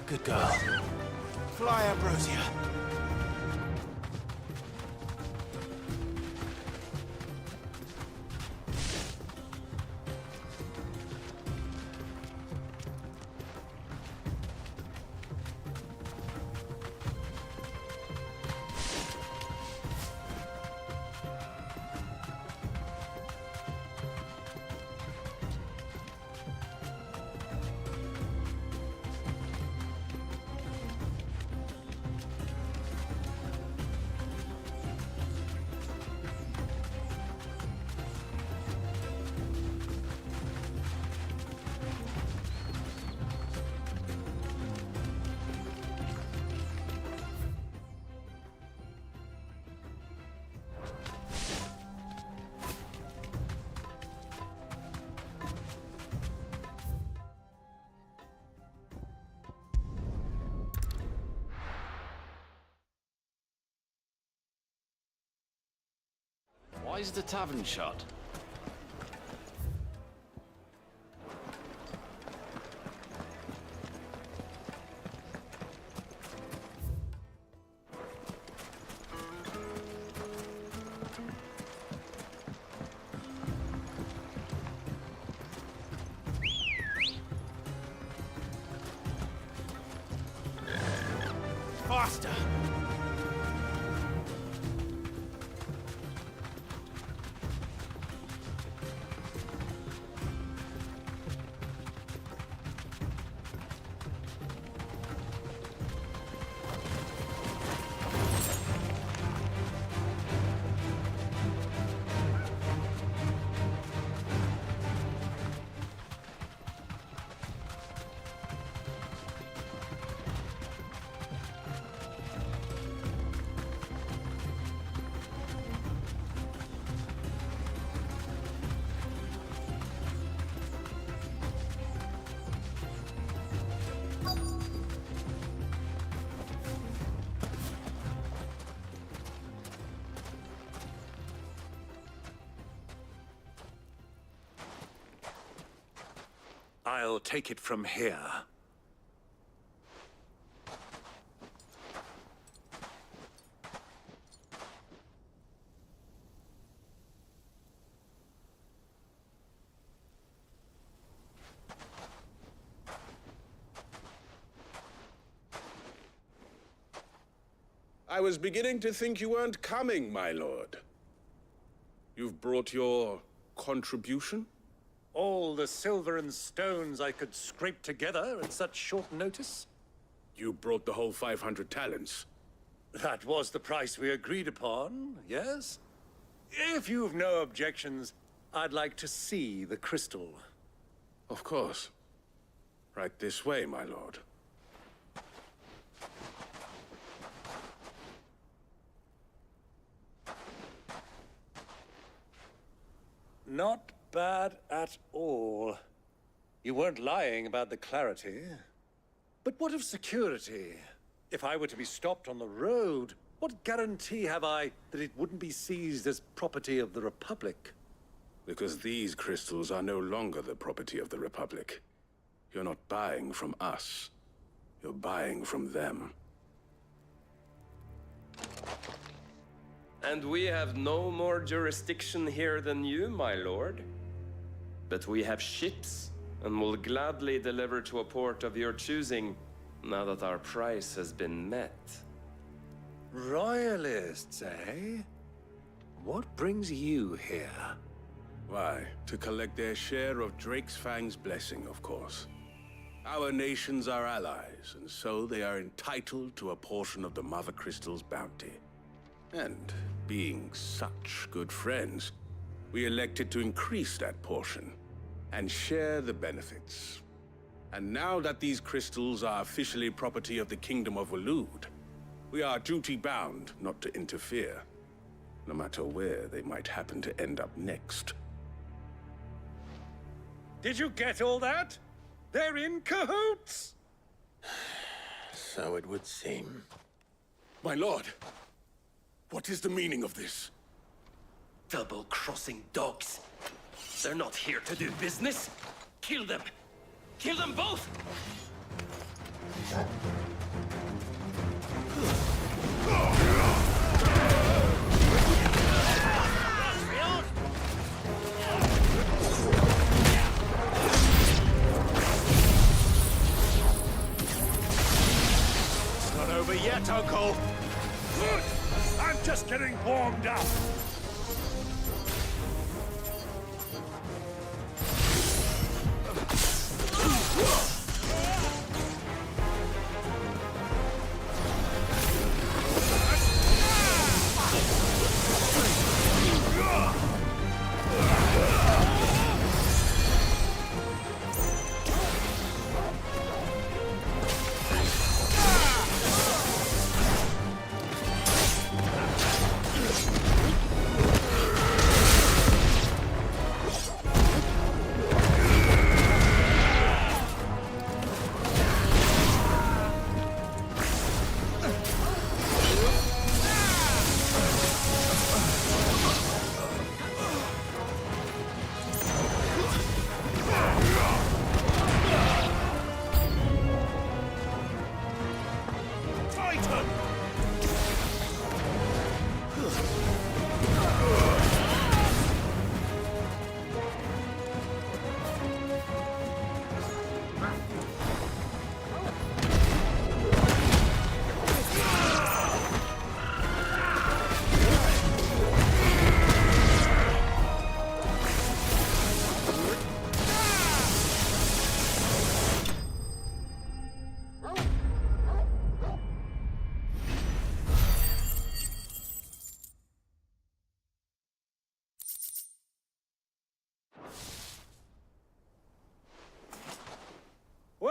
Good girl. Fly, Ambrosia. Why is the tavern shut? Faster! I'll take it from here. I was beginning to think you weren't coming, my lord. You've brought your contribution? All the silver and stones I could scrape together at such short notice? You brought the whole 500 talents. That was the price we agreed upon, yes? If you've no objections, I'd like to see the crystal. Of course. Right this way, my lord. Not bad at all. You weren't lying about the clarity. But what of security? If I were to be stopped on the road, what guarantee have I that it wouldn't be seized as property of the Republic? Because these crystals are no longer the property of the Republic. You're not buying from us. You're buying from them. And we have no more jurisdiction here than you, my lord. But we have ships, and will gladly deliver to a port of your choosing, now that our price has been met. Royalists, eh? What brings you here? Why, to collect their share of Drake's Fang's blessing, of course. Our nations are allies, and so they are entitled to a portion of the Mother Crystal's bounty. And being such good friends, we elected to increase that portion and share the benefits. And now that these crystals are officially property of the Kingdom of Waloed, we are duty-bound not to interfere, no matter where they might happen to end up next. Did you get all that? They're in cahoots! So it would seem. My lord, what is the meaning of this? Double-crossing dogs. They're not here to do business. Kill them. Kill them both! It's not over yet, Uncle. Good! I'm just getting warmed up.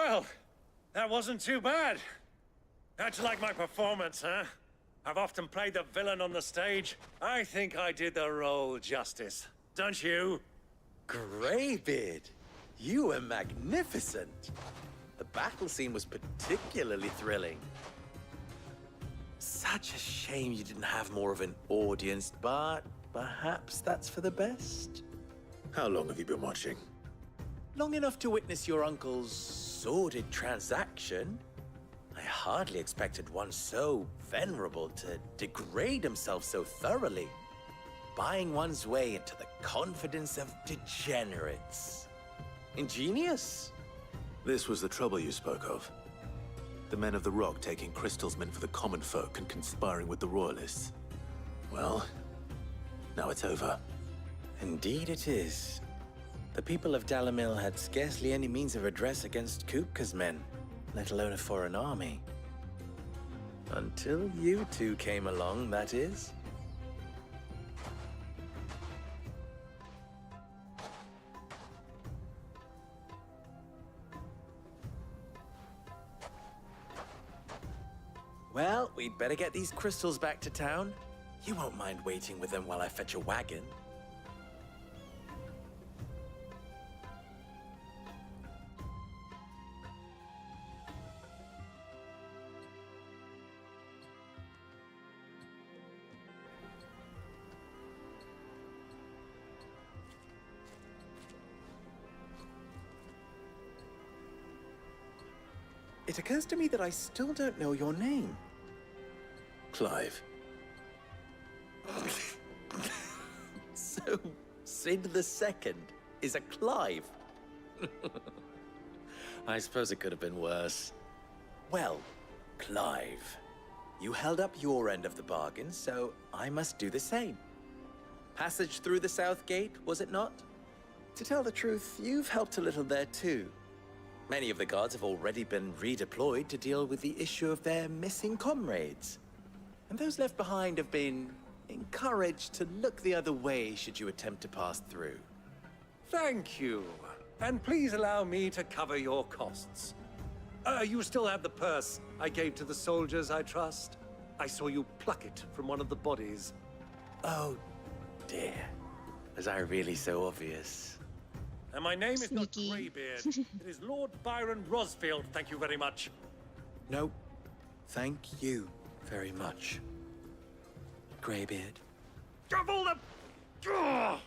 Well, that wasn't too bad. How'd you like my performance, huh? I've often played the villain on the stage. I think I did the role justice. Don't you? Greybeard, you were magnificent. The battle scene was particularly thrilling. Such a shame you didn't have more of an audience, but perhaps that's for the best. How long have you been watching? Long enough to witness your uncle's sordid transaction. I hardly expected one so venerable to degrade himself so thoroughly, buying one's way into the confidence of degenerates. Ingenious. This was the trouble you spoke of. The men of the Rock taking crystals meant for the common folk and conspiring with the Royalists. Well, now it's over. Indeed it is. The people of Dalamil had scarcely any means of redress against Kupka's men, let alone a foreign army. Until you two came along, that is. Well, we'd better get these crystals back to town. You won't mind waiting with them while I fetch a wagon. It occurs to me that I still don't know your name. Clive. So, Sid the Second is a Clive. I suppose it could have been worse. Well, Clive, you held up your end of the bargain, so I must do the same. Passage through the South Gate, was it not? To tell the truth, you've helped a little there too. Many of the guards have already been redeployed to deal with the issue of their missing comrades. And those left behind have been encouraged to look the other way should you attempt to pass through. Thank you. And please allow me to cover your costs. You still have the purse I gave to the soldiers, I trust? I saw you pluck it from one of the bodies. Oh, dear. Was I really so obvious? And my name is not Sneaky. Greybeard. It is Lord Byron Rosfield, thank you very much. No, thank you very much, Greybeard. Double the...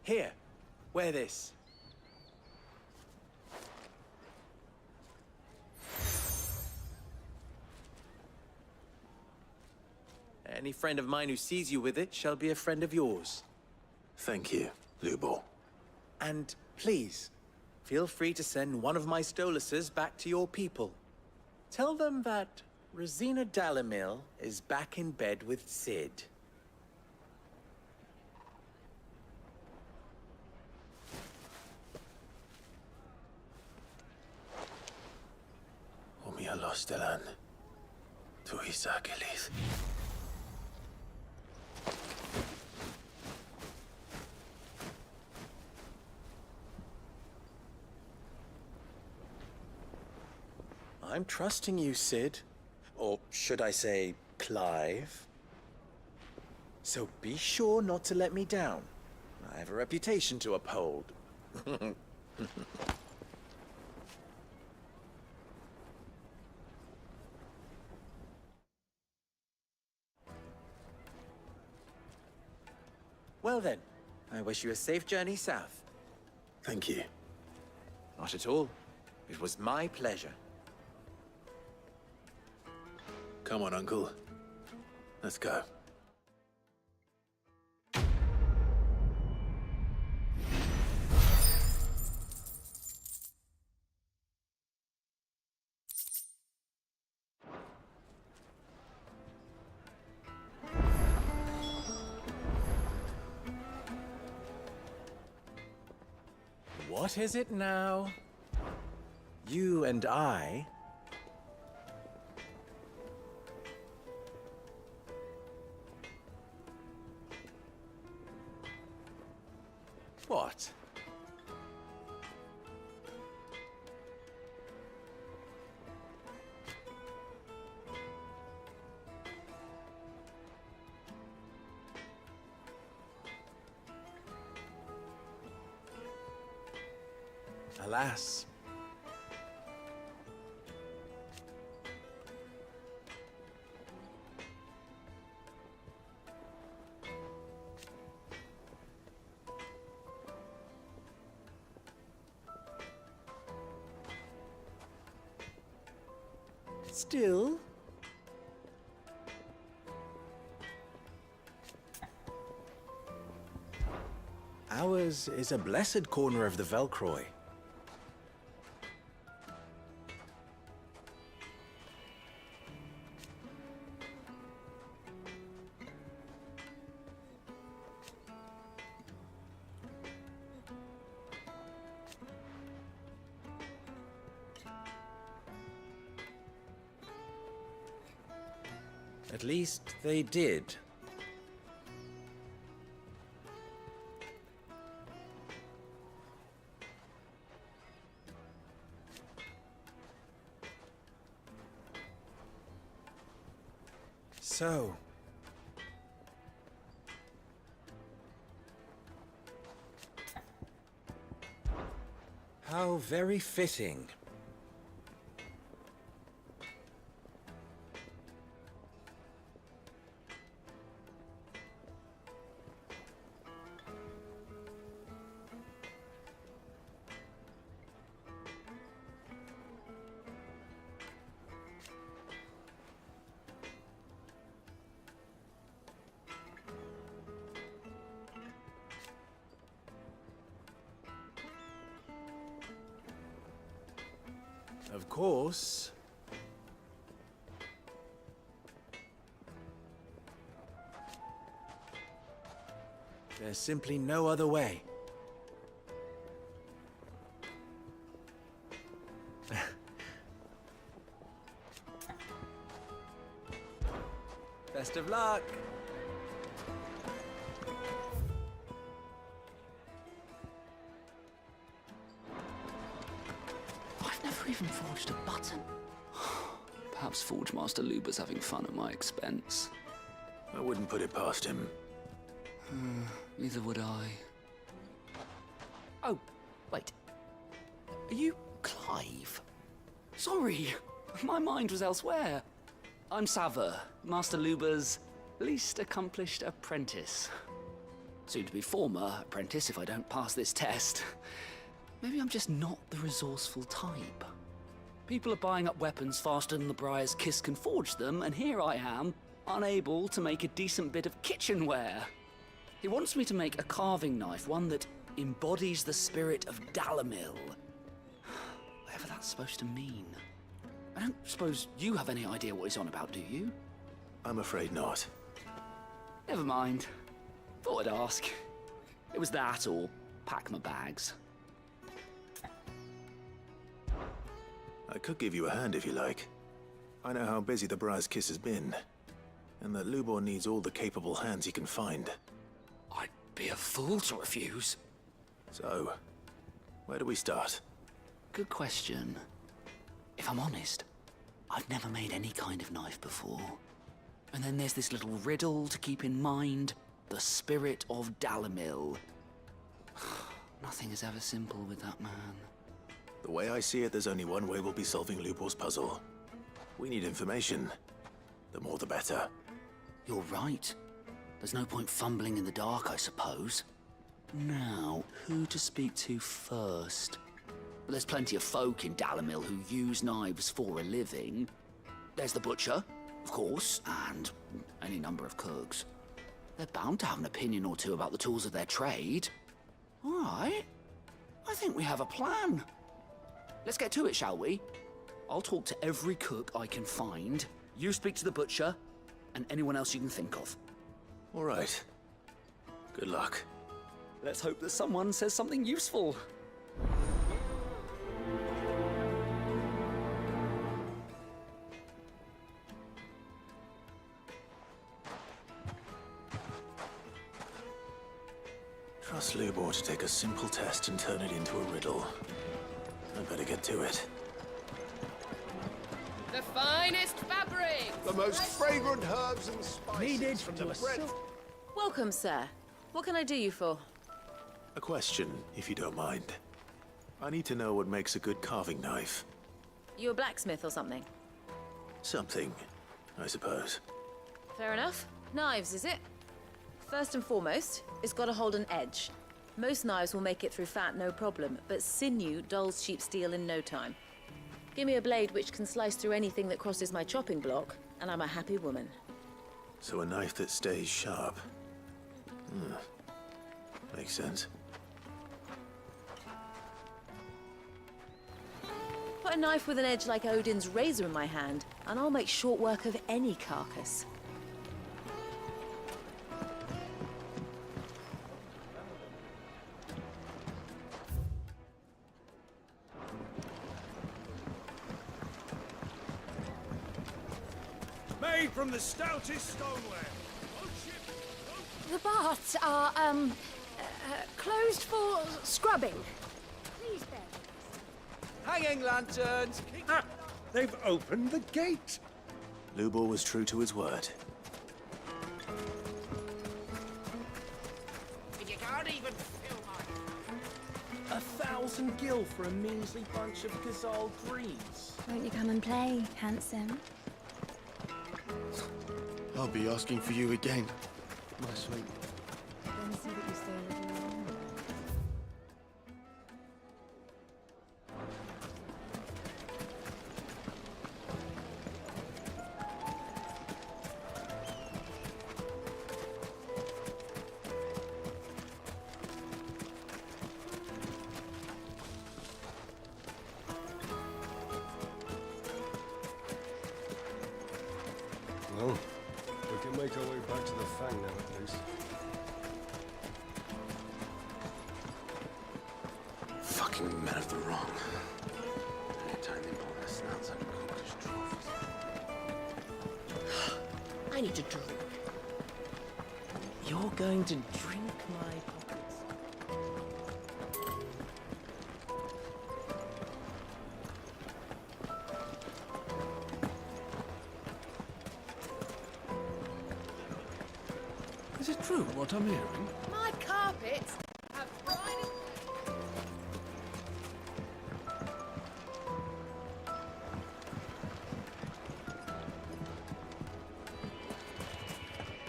Here, wear this. Any friend of mine who sees you with it shall be a friend of yours. Thank you, Lubor. And please, feel free to send one of my Stoluses back to your people. Tell them that Rosina Dalamil is back in bed with Sid. Umia Lostelan. Tu Isakelis. I'm trusting you, Sid. Or should I say, Clive? So be sure not to let me down. I have a reputation to uphold. Well then, I wish you a safe journey south. Thank you. Not at all. It was my pleasure. Come on, Uncle. Let's go. What is it now? You and I... What? Alas. Still. Ours is a blessed corner of the Velcroy. At least they did. So, how very fitting. Of course. There's simply no other way. Best of luck. Never even forged a button. Perhaps Forge Master Luber's having fun at my expense. I wouldn't put it past him. Neither would I. Oh, wait. Are you Clive? Sorry, my mind was elsewhere. I'm Saver, Master Luber's least accomplished apprentice. Soon to be former apprentice if I don't pass this test. Maybe I'm just not the resourceful type. People are buying up weapons faster than the Briar's Kiss can forge them, and here I am, unable to make a decent bit of kitchenware. He wants me to make a carving knife, one that embodies the spirit of Dalamil. Whatever that's supposed to mean. I don't suppose you have any idea what he's on about, do you? I'm afraid not. Never mind. Thought I'd ask. It was that or pack my bags. I could give you a hand if you like. I know how busy the Briar's Kiss has been, and that Lubor needs all the capable hands he can find. I'd be a fool to refuse. So, where do we start? Good question. If I'm honest, I've never made any kind of knife before. And then there's this little riddle to keep in mind. The spirit of Dalamil. Nothing is ever simple with that man. The way I see it, there's only one way we'll be solving Lubor's puzzle. We need information. The more the better. You're right. There's no point fumbling in the dark, I suppose. Now, who to speak to first? Well, there's plenty of folk in Dalamil who use knives for a living. There's the butcher, of course, and any number of cooks. They're bound to have an opinion or two about the tools of their trade. All right. I think we have a plan. Let's get to it, shall we? I'll talk to every cook I can find. You speak to the butcher, and anyone else you can think of. All right. Good luck. Let's hope that someone says something useful. Trust Lubor to take a simple test and turn it into a riddle. I better get to it. The finest fabric! The most fragrant herbs and spices Needed from to the a breadth. Welcome, sir. What can I do you for? A question, if you don't mind. I need to know what makes a good carving knife. You a blacksmith or something? Something, I suppose. Fair enough. Knives, is it? First and foremost, it's got to hold an edge. Most knives will make it through fat, no problem, but sinew dulls cheap steel in no time. Give me a blade which can slice through anything that crosses my chopping block, and I'm a happy woman. So a knife that stays sharp. Makes sense. Put a knife with an edge like Odin's razor in my hand, and I'll make short work of any carcass. Made from the stoutest stoneware. The baths are, closed for scrubbing. Please, Ben. Hanging lanterns! Ah, they've opened the gate! Lubor was true to his word. You can't even feel my... 1,000 gil for a measly bunch of Gazal greens. Won't you come and play, handsome? I'll be asking for you again, my sweet. Then see that you stay a little longer. Well, we can make our way back to the Fang now, at least. Fucking men of the wrong. Anytime they pull their snouts out of cockers trophies. I need to drink. You're going to drink my pockets. Is it true what I'm hearing? My carpets have brine.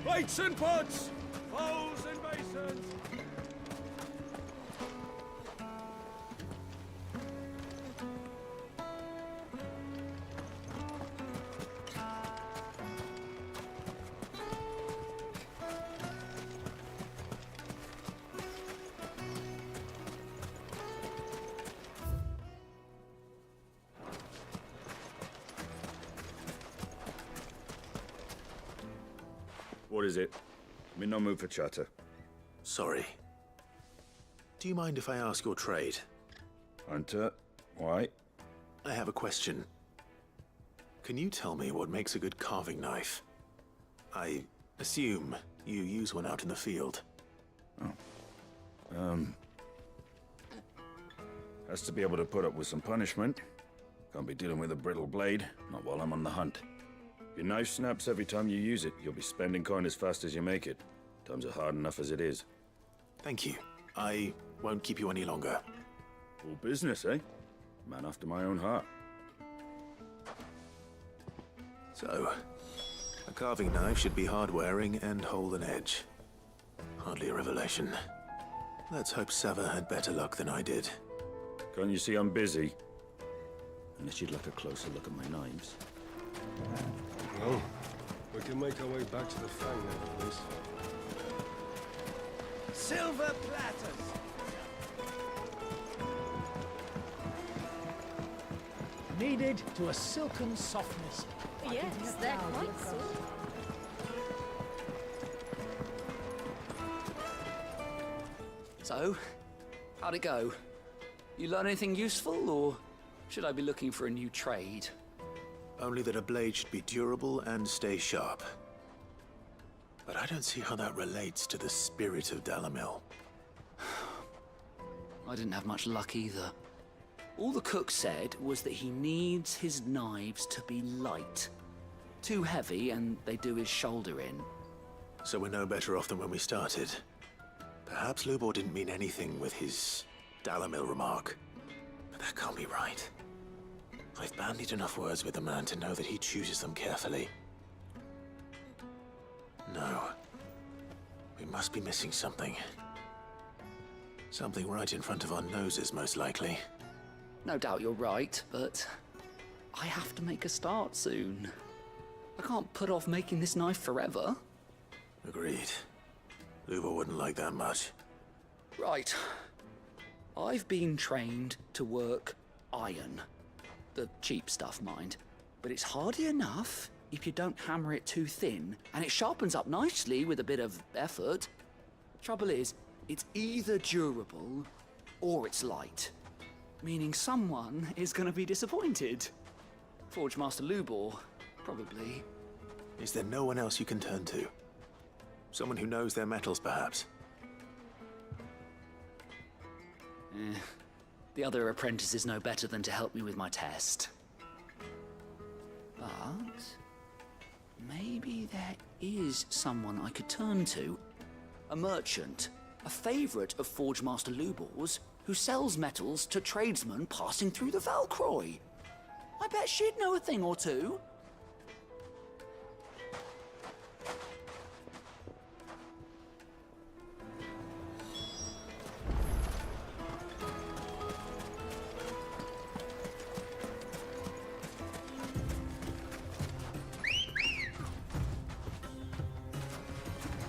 Plates and pots! Bowls and basins! What is it? I'm in no mood for chatter. Sorry. Do you mind if I ask your trade? Hunter, why? I have a question. Can you tell me what makes a good carving knife? I assume you use one out in the field. Has to be able to put up with some punishment. Can't be dealing with a brittle blade, not while I'm on the hunt. If your knife snaps every time you use it, you'll be spending coin as fast as you make it. Times are hard enough as it is. Thank you. I won't keep you any longer. All business, eh? Man after my own heart. So, a carving knife should be hard-wearing and hold an edge. Hardly a revelation. Let's hope Sava had better luck than I did. Can't you see I'm busy? Unless you'd like a closer look at my knives. Well, we can make our way back to the Fang now, at least. Silver platters! Kneaded to a silken softness. Yes, they're quite soft. So, how'd it go? You learn anything useful, or should I be looking for a new trade? Only that a blade should be durable and stay sharp. But I don't see how that relates to the spirit of Dalamil. I didn't have much luck either. All the cook said was that he needs his knives to be light. Too heavy and they do his shoulder in. So we're no better off than when we started. Perhaps Lubor didn't mean anything with his Dalamil remark. But that can't be right. I've bandied enough words with the man to know that he chooses them carefully. No. We must be missing something. Something right in front of our noses, most likely. No doubt you're right, but I have to make a start soon. I can't put off making this knife forever. Agreed. Luba wouldn't like that much. Right. I've been trained to work iron. The cheap stuff, mind. But it's hardy enough if you don't hammer it too thin, and it sharpens up nicely with a bit of effort. Trouble is, it's either durable or it's light. Meaning someone is gonna be disappointed. Forge Master Lubor, probably. Is there no one else you can turn to? Someone who knows their metals, perhaps? The other apprentices know better than to help me with my test. But maybe there is someone I could turn to. A merchant, a favorite of Forge Master Lubor's, who sells metals to tradesmen passing through the Valcroy. I bet she'd know a thing or two.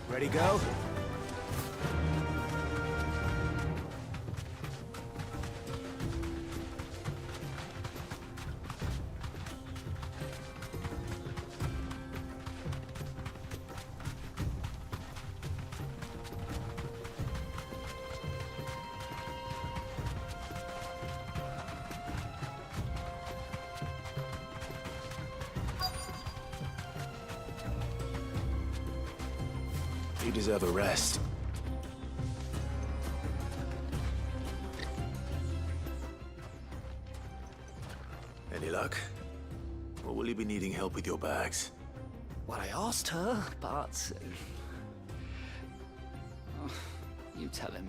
Ready, go? You deserve a rest. Any luck? Or will you be needing help with your bags? Well, I asked her, but... you tell him.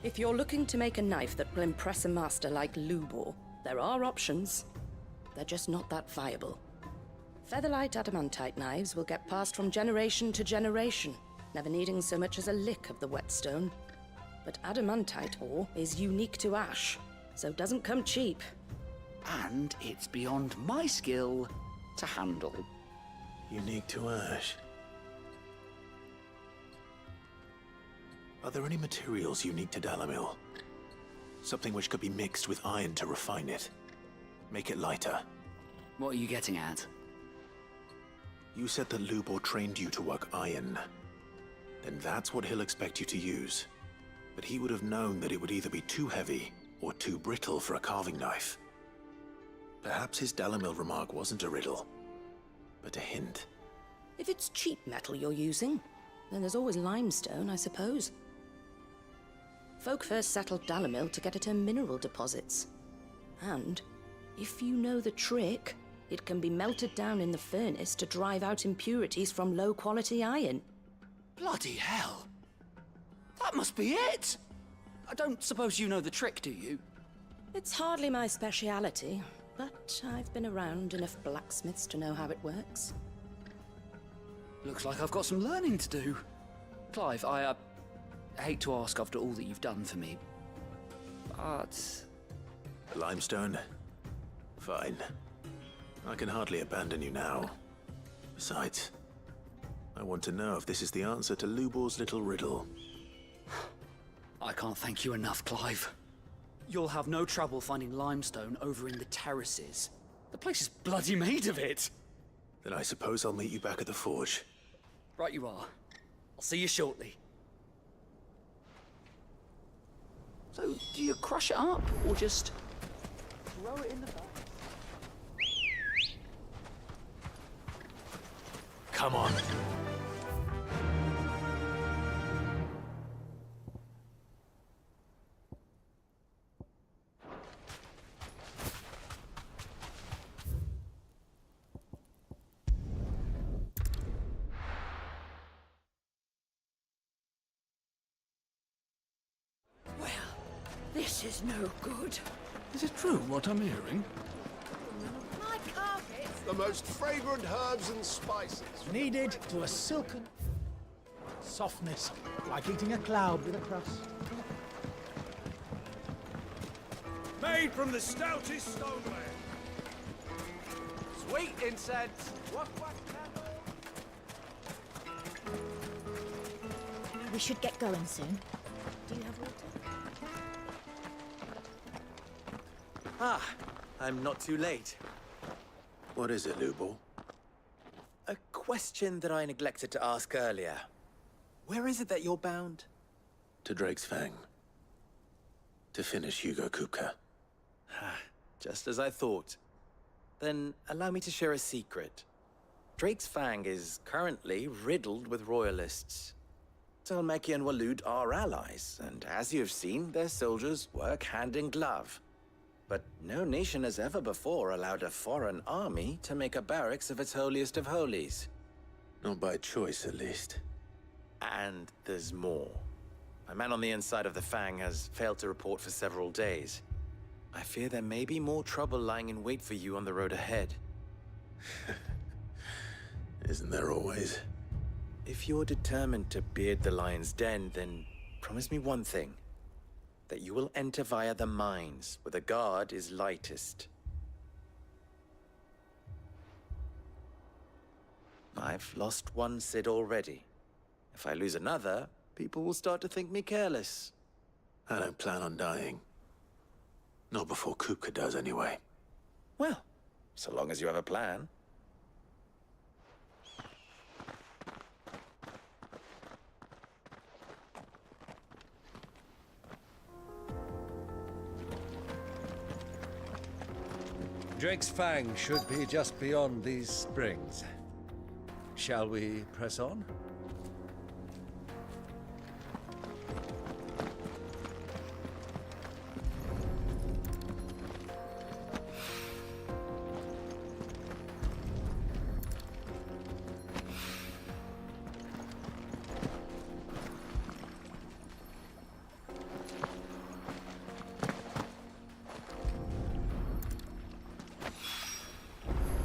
If you're looking to make a knife that will impress a master like Lubor, there are options. They're just not that viable. Featherlight adamantite knives will get passed from generation to generation, never needing so much as a lick of the whetstone. But adamantite ore is unique to ash, so doesn't come cheap. And it's beyond my skill to handle. Unique to ash. Are there any materials unique to Dalamil? Something which could be mixed with iron to refine it. Make it lighter. What are you getting at? You said that Lubor trained you to work iron. Then that's what he'll expect you to use. But he would have known that it would either be too heavy or too brittle for a carving knife. Perhaps his Dalamil remark wasn't a riddle, but a hint. If it's cheap metal you're using, then there's always limestone, I suppose. Folk first settled Dalamil to get at her mineral deposits. And if you know the trick, it can be melted down in the furnace to drive out impurities from low-quality iron. Bloody hell! That must be it! I don't suppose you know the trick, do you? It's hardly my speciality, but I've been around enough blacksmiths to know how it works. Looks like I've got some learning to do. Clive, I hate to ask after all that you've done for me, but... Limestone? Fine. I can hardly abandon you now. Besides, I want to know if this is the answer to Lubor's little riddle. I can't thank you enough, Clive. You'll have no trouble finding limestone over in the terraces. The place is bloody made of it. Then I suppose I'll meet you back at the forge. Right you are. I'll see you shortly. So, do you crush it up, or just throw it in the back? Come on. Well, this is no good. Is it true what I'm hearing? My carpet! The most fragrant herbs and spices. Kneaded to a silken softness, like eating a cloud with a crust. Made from the stoutest stoneware. Sweet incense. What candle? We should get going soon. Do you have water? Ah, I'm not too late. What is it, Lubor? A question that I neglected to ask earlier. Where is it that you're bound? To Drake's Fang. To finish Hugo Kupka. Just as I thought. Then allow me to share a secret. Drake's Fang is currently riddled with royalists. Talmeki and Walud are allies, and as you have seen, their soldiers work hand in glove. But no nation has ever before allowed a foreign army to make a barracks of its holiest of holies. Not by choice, at least. And there's more. My man on the inside of the Fang has failed to report for several days. I fear there may be more trouble lying in wait for you on the road ahead. Isn't there always? If you're determined to beard the lion's den, then promise me one thing. That you will enter via the mines, where the guard is lightest. I've lost one Cid already. If I lose another, people will start to think me careless. I don't plan on dying. Not before Kupka does, anyway. Well, so long as you have a plan. Drake's Fang should be just beyond these springs. Shall we press on?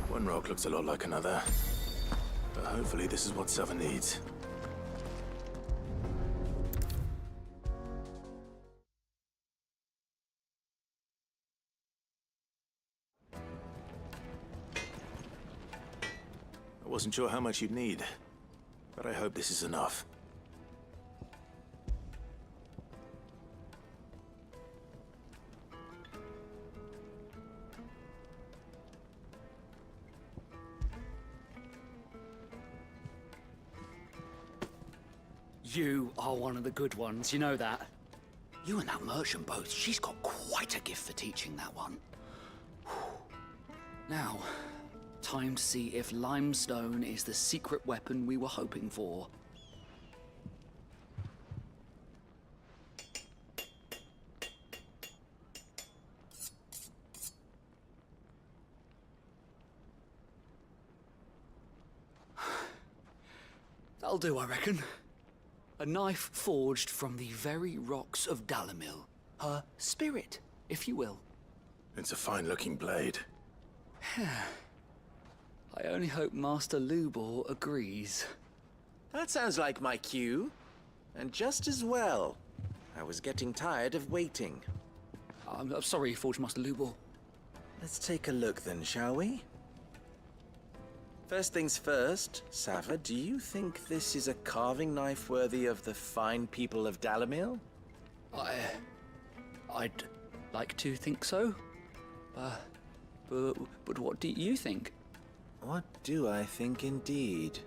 One rock looks a lot like another. But hopefully this is what Southern needs. I wasn't sure how much you'd need, but I hope this is enough. You are one of the good ones, you know that. You and that merchant both, she's got quite a gift for teaching that one. Now, time to see if limestone is the secret weapon we were hoping for. That'll do, I reckon. A knife forged from the very rocks of Dalamil. Her spirit, if you will. It's a fine-looking blade. I only hope Master Lubor agrees. That sounds like my cue. And just as well. I was getting tired of waiting. I'm sorry, Forge Master Lubor. Let's take a look then, shall we? First things first, Sava, do you think this is a carving knife worthy of the fine people of Dalamil? I'd like to think so. But what do you think? What do I think indeed?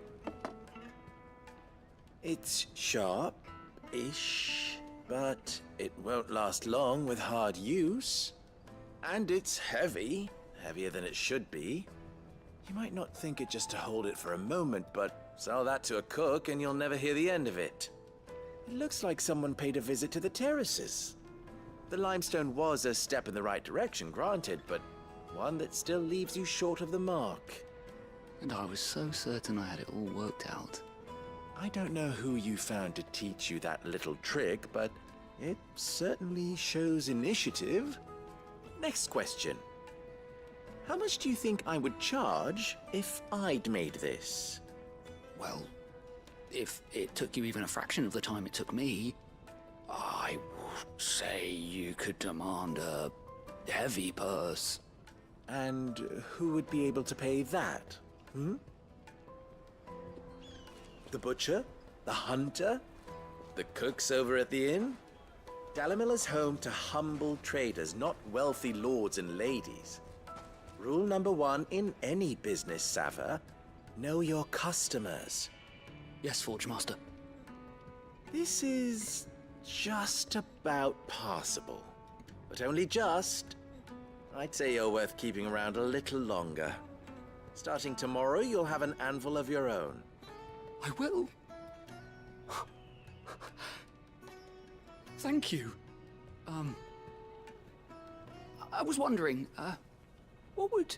It's sharp-ish, but it won't last long with hard use. And it's heavy, heavier than it should be. You might not think it just to hold it for a moment, but sell that to a cook and you'll never hear the end of it. It looks like someone paid a visit to the terraces. The limestone was a step in the right direction, granted, but one that still leaves you short of the mark. And I was so certain I had it all worked out. I don't know who you found to teach you that little trick, but it certainly shows initiative. Next question. How much do you think I would charge if I'd made this? Well, if it took you even a fraction of the time it took me, I would say you could demand a heavy purse. And who would be able to pay that? The butcher? The hunter? The cooks over at the inn? Dalimil is home to humble traders, not wealthy lords and ladies. Rule number 1 in any business, Sava: know your customers. Yes, Forge Master. This is just about passable. But only just. I'd say you're worth keeping around a little longer. Starting tomorrow, you'll have an anvil of your own. I will. Thank you. I was wondering, what would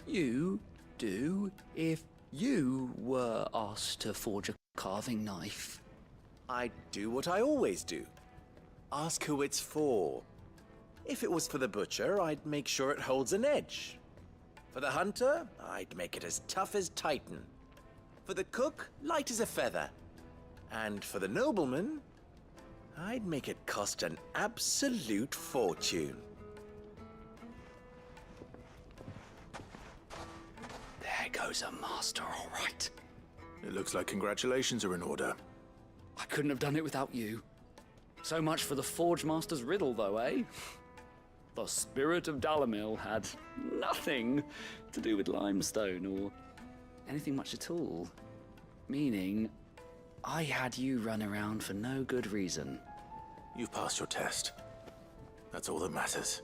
you do if you were asked to forge a carving knife? I'd do what I always do. Ask who it's for. If it was for the butcher, I'd make sure it holds an edge. For the hunter, I'd make it as tough as Titan. For the cook, light as a feather. And for the nobleman, I'd make it cost an absolute fortune. There goes a master, all right. It looks like congratulations are in order. I couldn't have done it without you. So much for the Forge Master's riddle, though, eh? The spirit of Dalimil had nothing to do with limestone or anything much at all. Meaning, I had you run around for no good reason. You've passed your test. That's all that matters.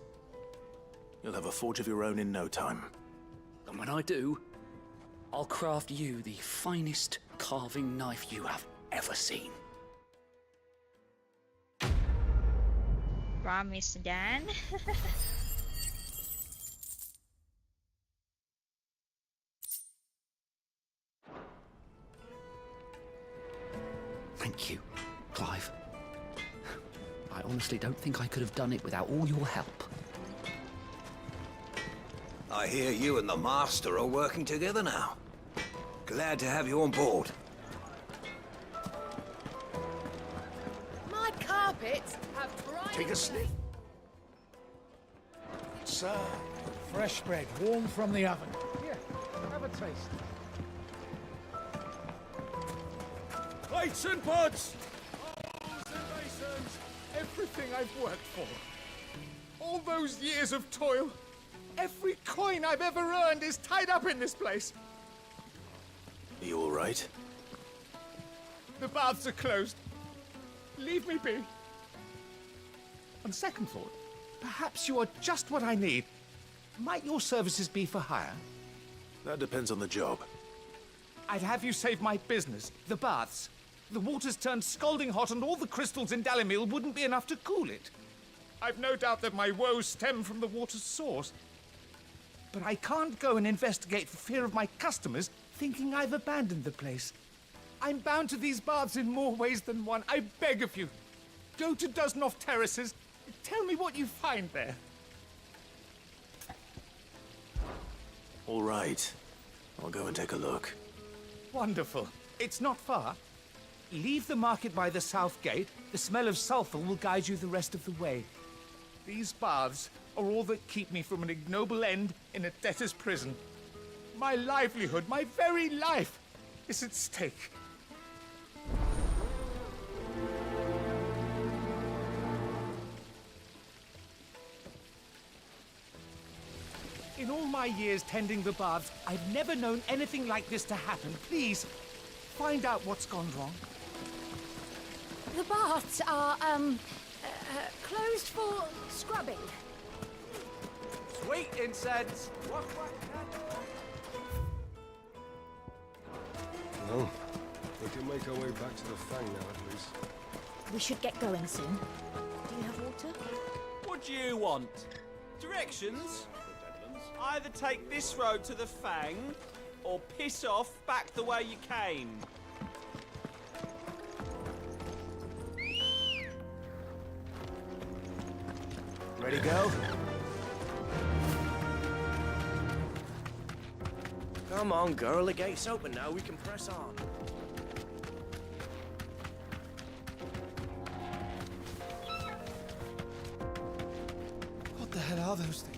You'll have a forge of your own in no time. And when I do, I'll craft you the finest carving knife you have ever seen. Promise, Dan. Thank you, Clive. I honestly don't think I could have done it without all your help. I hear you and the Master are working together now. Glad to have you on board. My carpets have bright... Take a sniff. Sir, fresh bread, warm from the oven. Here, have a taste. Plates and pots! Bowls and basins! Everything I've worked for. All those years of toil. Every coin I've ever earned is tied up in this place. Are you all right? The baths are closed. Leave me be. On second thought, perhaps you are just what I need. Might your services be for hire? That depends on the job. I'd have you save my business, the baths. The water's turned scalding hot and all the crystals in Dalimil wouldn't be enough to cool it. I've no doubt that my woes stem from the water's source. But I can't go and investigate for fear of my customers thinking I've abandoned the place. I'm bound to these baths in more ways than one. I beg of you, go to Dusnoff Terraces. Tell me what you find there. All right. I'll go and take a look. Wonderful. It's not far. Leave the market by the south gate. The smell of sulfur will guide you the rest of the way. These baths are all that keep me from an ignoble end in a debtor's prison. My livelihood, my very life, is at stake. In all my years tending the baths, I've never known anything like this to happen. Please, find out what's gone wrong. The baths are, closed for scrubbing. Sweet incense! No. We can make our way back to the Fang now, at least. We should get going soon. Do you have water? What do you want? Directions? Either take this road to the Fang, or piss off back the way you came. Ready, go? Come on, girl, the gate's open now, we can press on. What the hell are those things?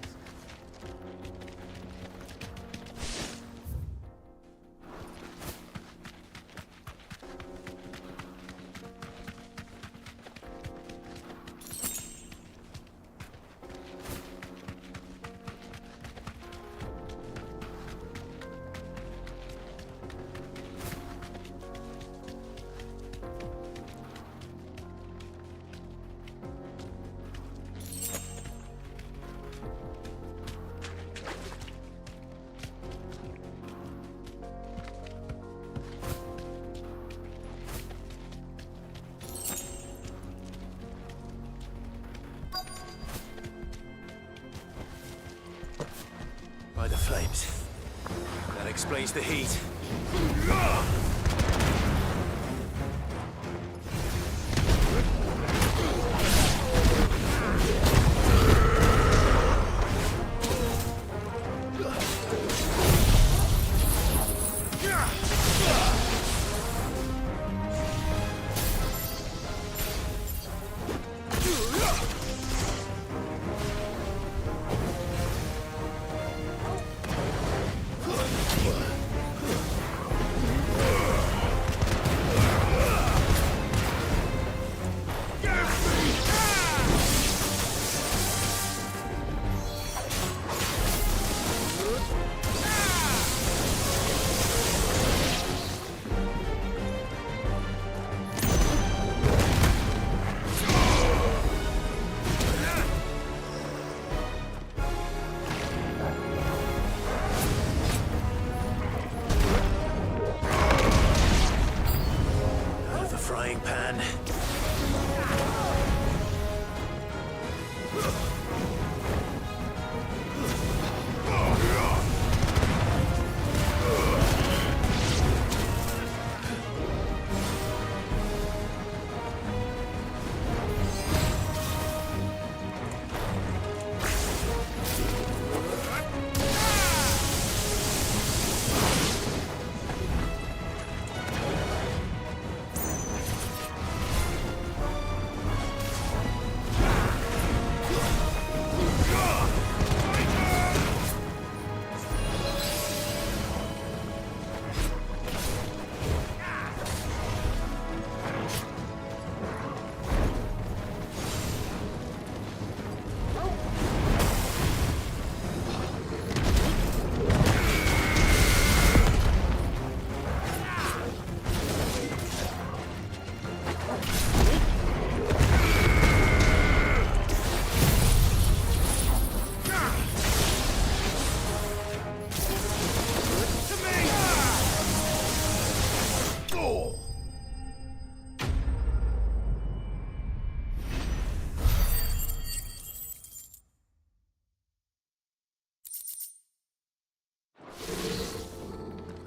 By the flames. That explains the heat.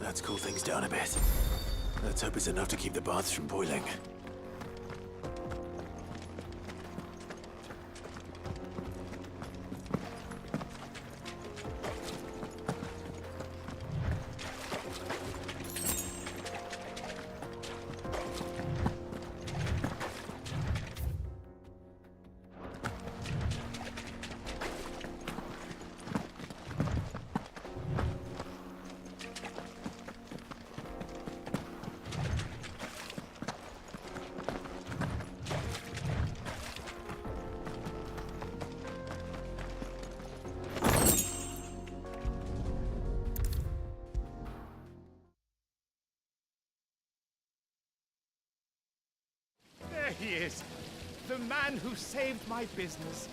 Let's cool things down a bit. Let's hope it's enough to keep the baths from boiling. There he is, the man who saved my business.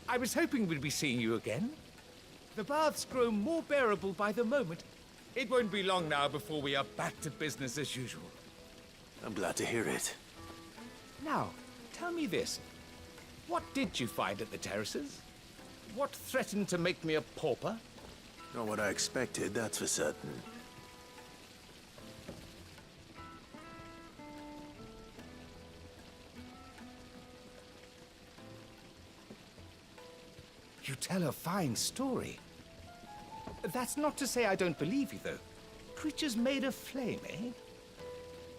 I was hoping we'd be seeing you again. The baths grow more bearable by the moment. It won't be long now before we are back to business as usual. I'm glad to hear it. Now, tell me this. What did you find at the terraces? What threatened to make me a pauper? Not what I expected, that's for certain. You tell a fine story. That's not to say I don't believe you, though. Creatures made of flame, eh?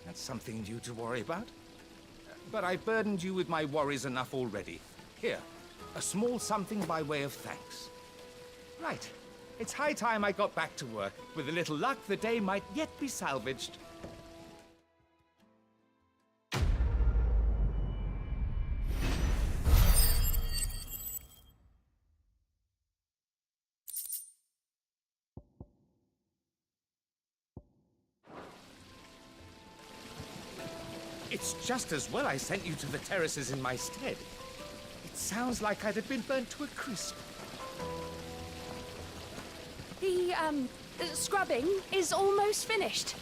That's something you to worry about. But I burdened you with my worries enough already. Here, a small something by way of thanks. Right. It's high time I got back to work. With a little luck, the day might yet be salvaged. It's just as well I sent you to the terraces in my stead. It sounds like I'd have been burnt to a crisp. The, scrubbing is almost finished.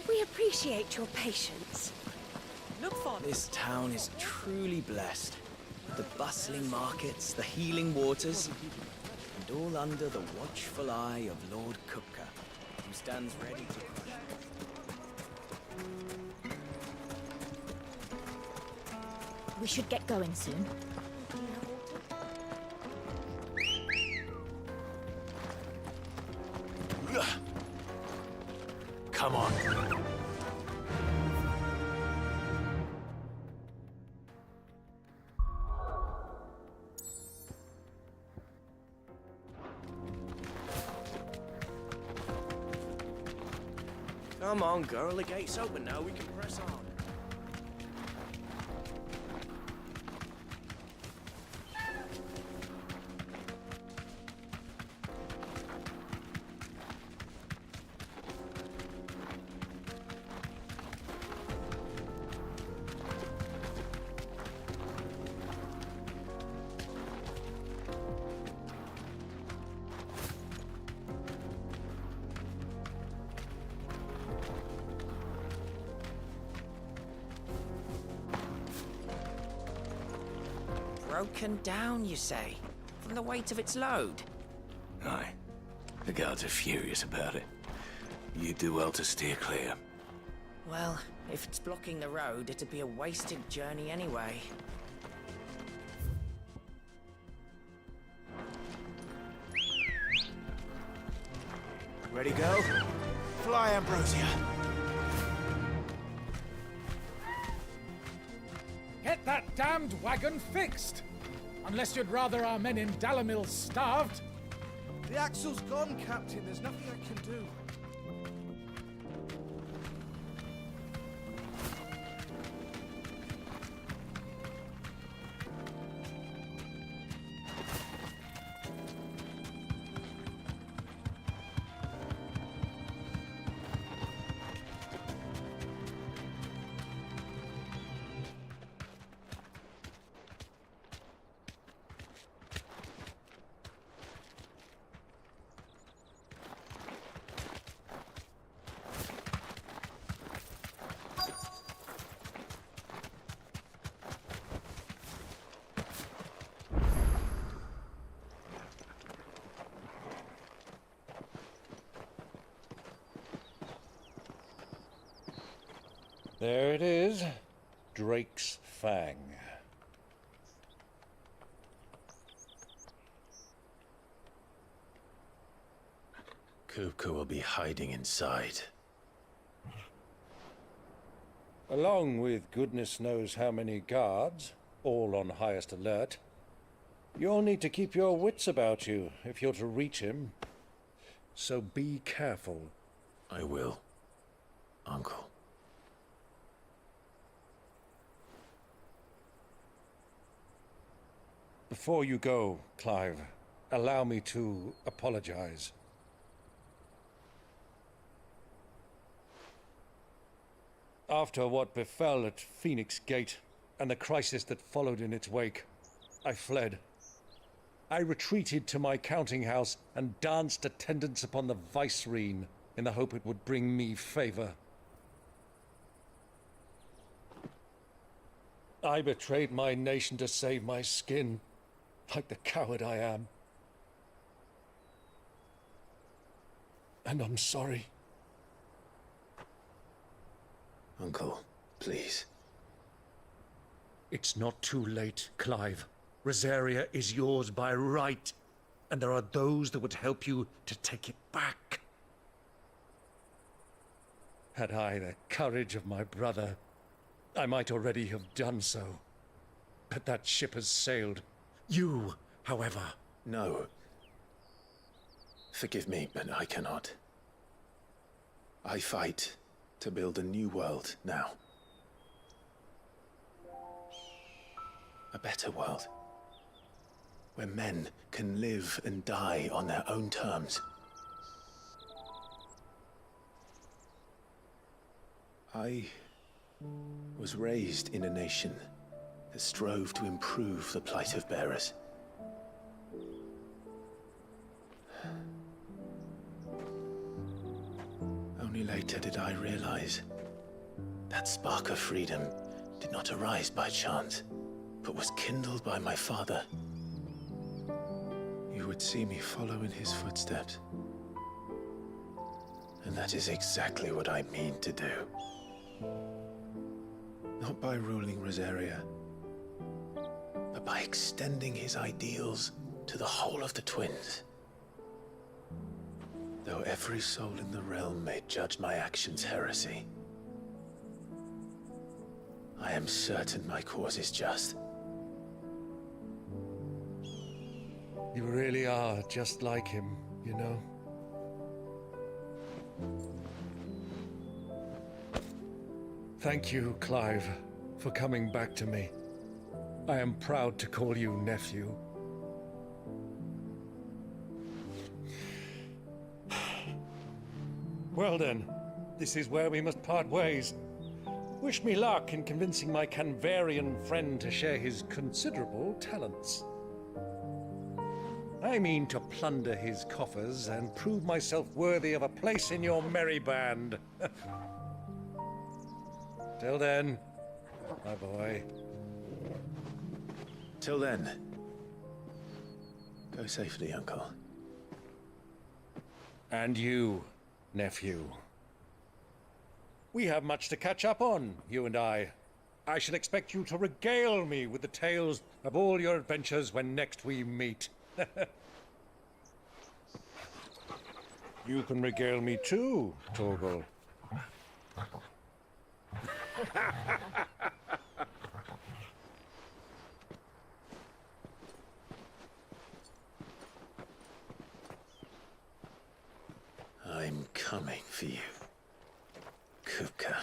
We appreciate your patience. Look for this town is truly blessed. The bustling markets, the healing waters, and all under the watchful eye of Lord Kupka, who stands ready to crush. We should get going soon. Come on. Come on, girl, the gate's open now, we can press on. Broken down, you say? From the weight of its load? Aye. The guards are furious about it. You do well to steer clear. Well, if it's blocking the road, it'd be a wasted journey anyway. Ready, go? Fly, Ambrosia. Get that damned wagon fixed! Unless you'd rather our men in Dalamil starved. The axle's gone, Captain. There's nothing I can do. There it is. Drake's Fang. Kupka will be hiding inside. Along with goodness knows how many guards, all on highest alert. You'll need to keep your wits about you if you're to reach him. So be careful. I will, Uncle. Before you go, Clive, allow me to apologize. After what befell at Phoenix Gate and the crisis that followed in its wake, I fled. I retreated to my counting house and danced attendance upon the vicereine in the hope it would bring me favor. I betrayed my nation to save my skin, like the coward I am. And I'm sorry. Uncle, please. It's not too late, Clive. Rosaria is yours by right, and there are those that would help you to take it Had I the courage of my brother, I might already have done so. But that ship has sailed. You, however... No. Forgive me, but I cannot. I fight to build a new world now. A better world. Where men can live and die on their own terms. I was raised in a nation that strove to improve the plight of bearers. Only later did I realize that spark of freedom did not arise by chance, but was kindled by my father. You would see me follow in his footsteps. And that is exactly what I mean to do. Not by ruling Rosaria, but by extending his ideals to the whole of the twins. Though every soul in the realm may judge my actions heresy, I am certain my cause is just. You really are just like him, you know? Thank you, Clive, for coming back to me. I am proud to call you nephew. Well then, this is where we must part ways. Wish me luck in convincing my Canvarian friend to share his considerable talents. I mean to plunder his coffers and prove myself worthy of a place in your merry band. Till then, my boy. Till then, go safely, Uncle. And you, nephew. We have much to catch up on, you and I. I shall expect you to regale me with the tales of all your adventures when next we meet. You can regale me too, Torgal. I'm coming for you, Kupka.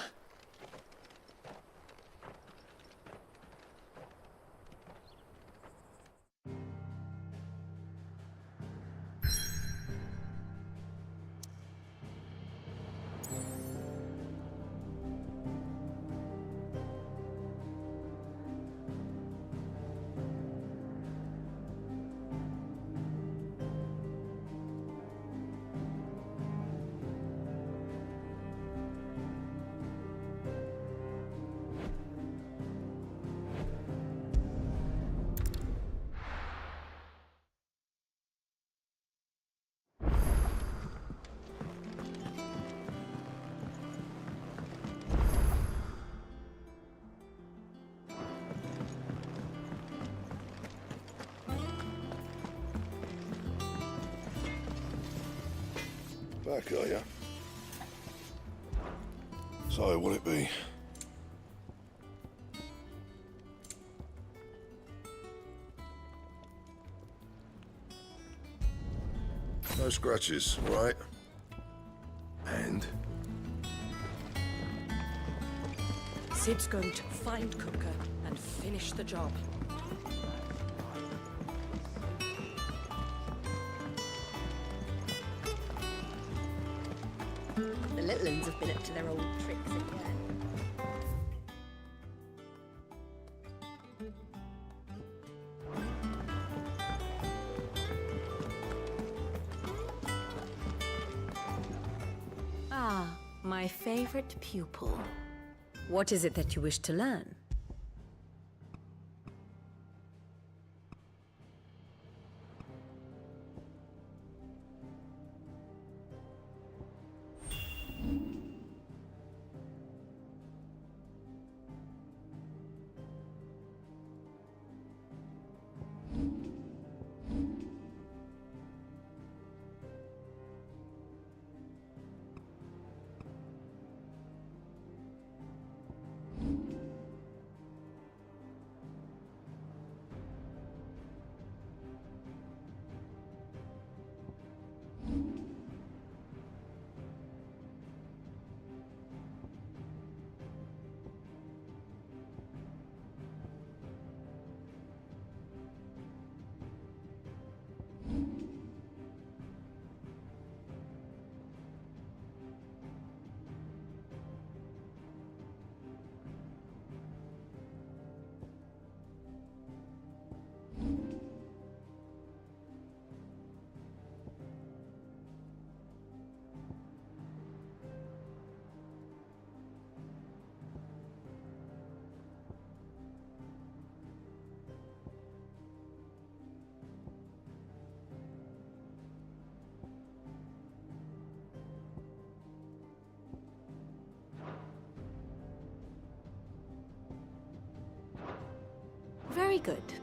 Back, are ya? So, what'll it be? No scratches, right? And? Sid's going to find Kupka and finish the job. The little uns have been up to their old tricks again. Ah, my favorite pupil. What is it that you wish to learn? good.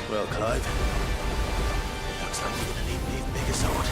Well, Clive, it looks like you're gonna need an even bigger sword.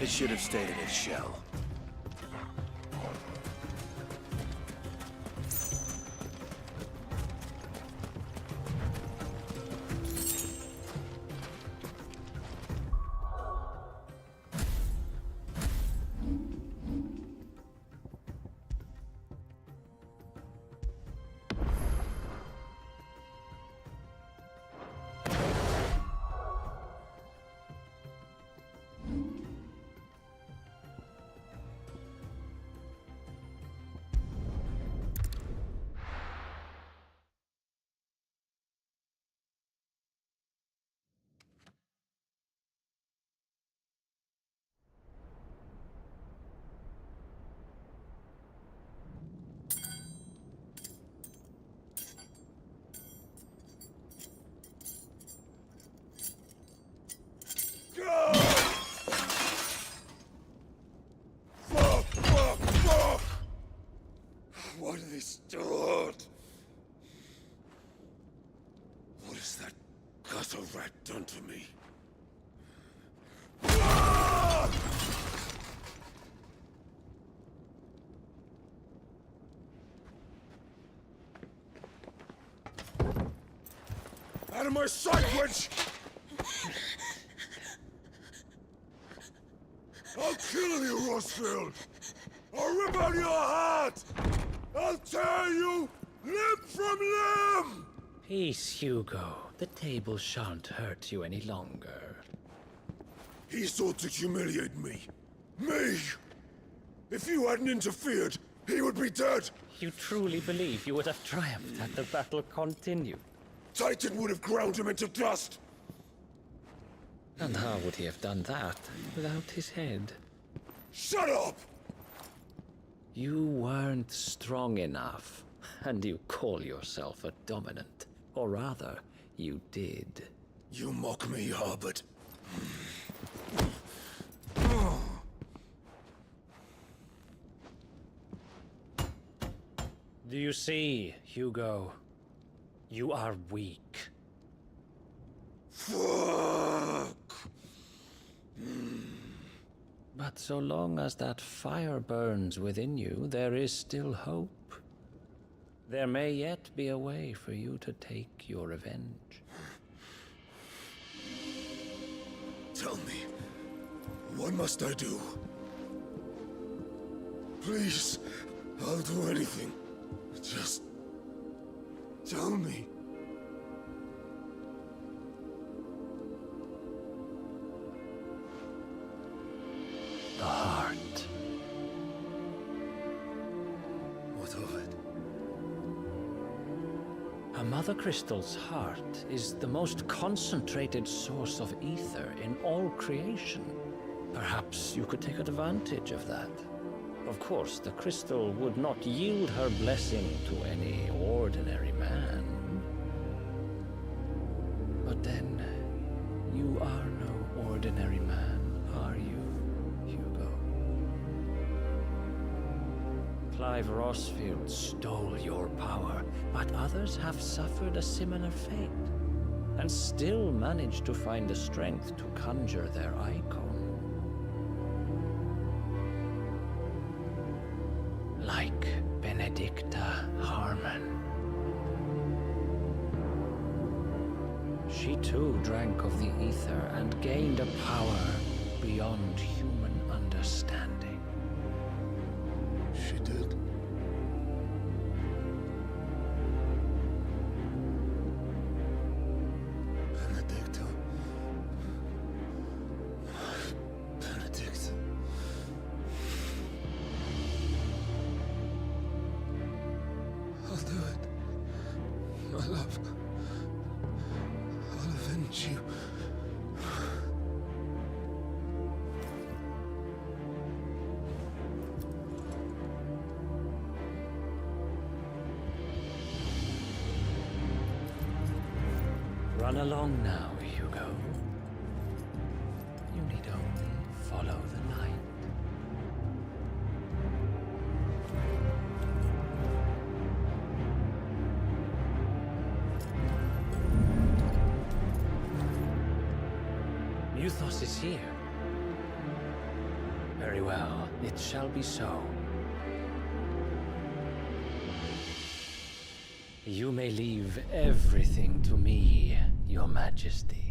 It should have stayed in its shell. Fuck! What have they stored? What has that gutter rat done to me? Out of my sight, witch! I'll kill you, Rosfield! I'll rip out your heart! I'll tear you limb from limb! Peace, Hugo. The table shan't hurt you any longer. He sought to humiliate me. Me! If you hadn't interfered, he would be dead! You truly believe you would have triumphed had the battle continued? Titan would have ground him into dust! And how would he have done that without his head? Shut up! You weren't strong enough, and you call yourself a dominant. Or rather, you did. You mock me, Harbert. Do you see, Hugo? You are weak. Fuck! But so long as that fire burns within you, there is still hope. There may yet be a way for you to take your revenge. Tell me, what must I do? Please, I'll do anything. Just tell me. The heart. What of it? A Mother Crystal's heart is the most concentrated source of ether in all creation. Perhaps you could take advantage of that. Of course, the crystal would not yield her blessing to any ordinary man. But then, you are no ordinary man, are you, Hugo? Clive Rosfield stole your power, but others have suffered a similar fate, and still managed to find the strength to conjure their icon. Like Benedicta Harmon. She too drank of the ether and gained a power beyond human understanding. She did. Benedicta. Benedicta. I'll do it. My love. I'll avenge you. Run along now, Hugo. You need only follow the light. Muthos is here. well. It shall be so. You may leave everything to me, Your Majesty.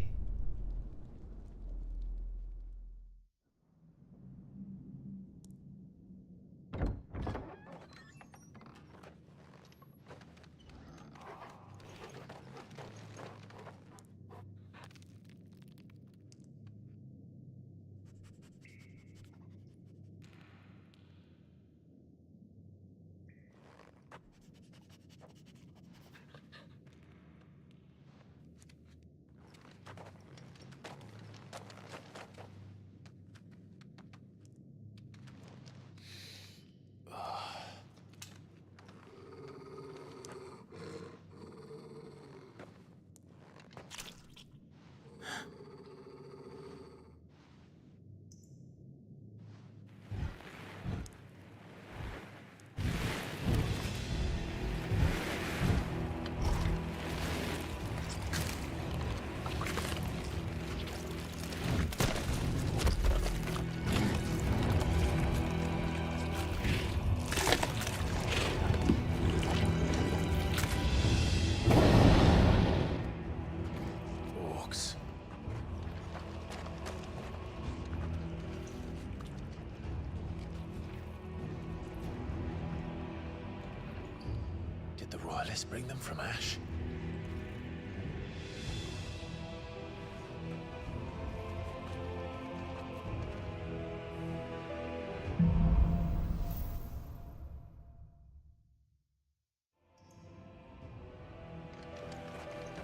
Did the Royalists bring them from Ash?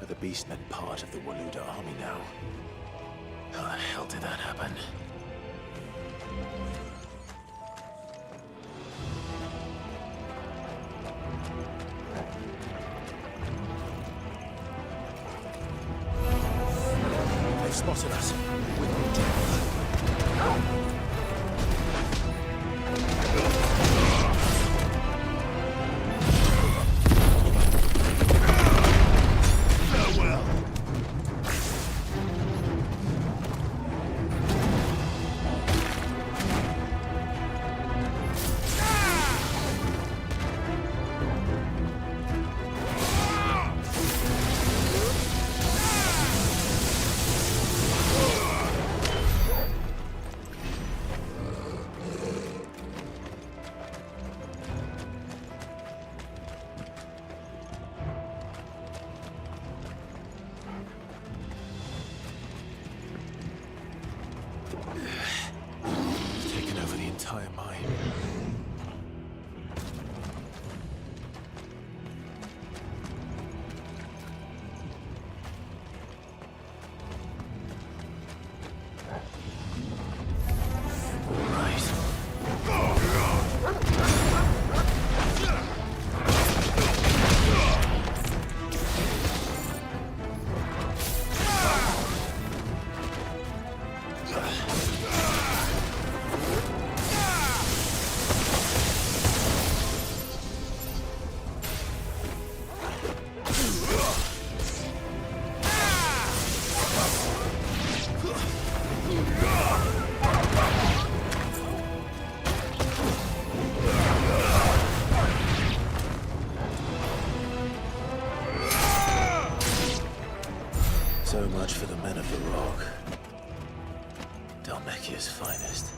Are the Beastmen part of the Waluda army now? How the hell did that happen? They've spotted us. We need to... Taken over the entire mine. So much for the men of the Rock. Dalmekia's finest.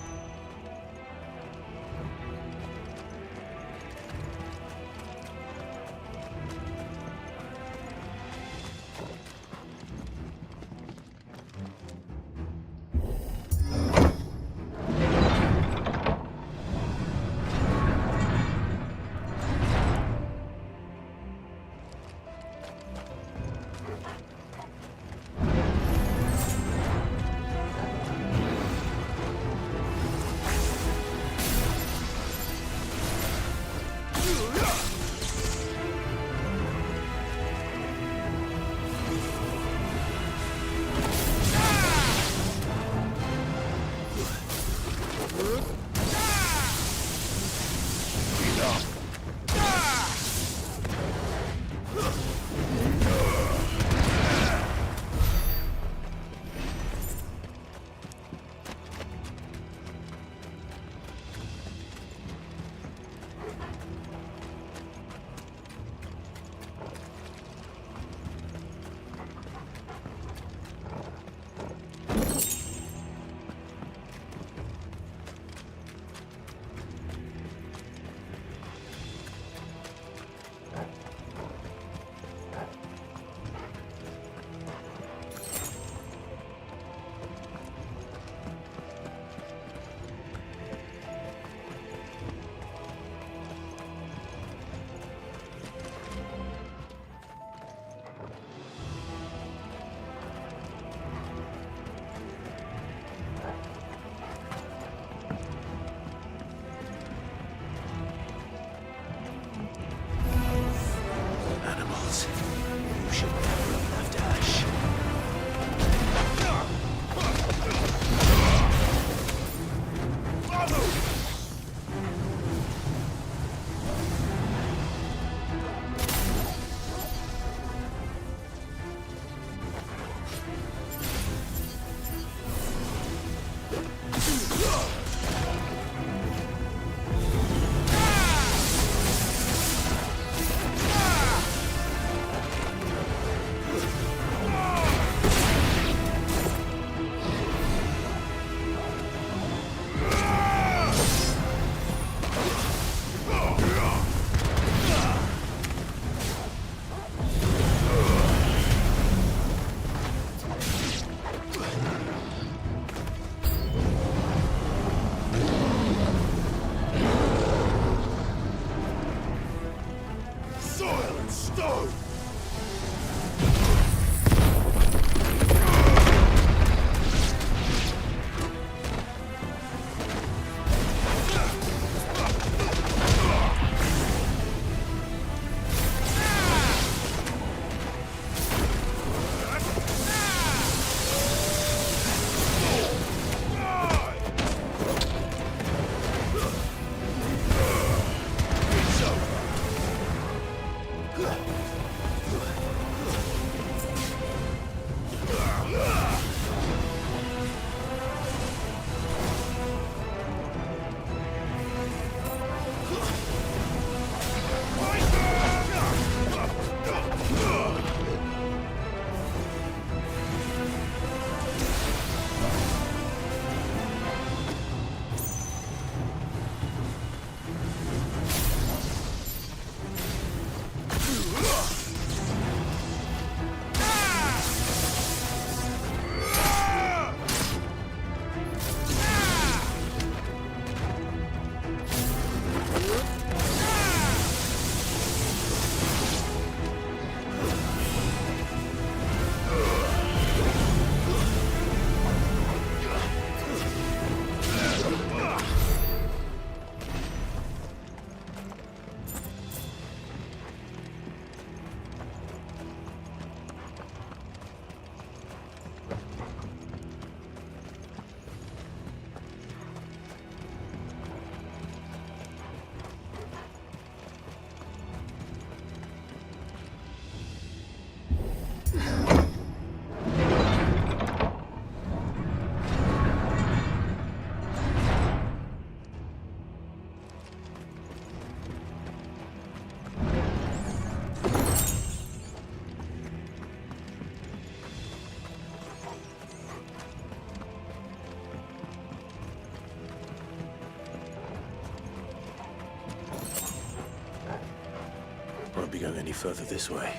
going any further this way.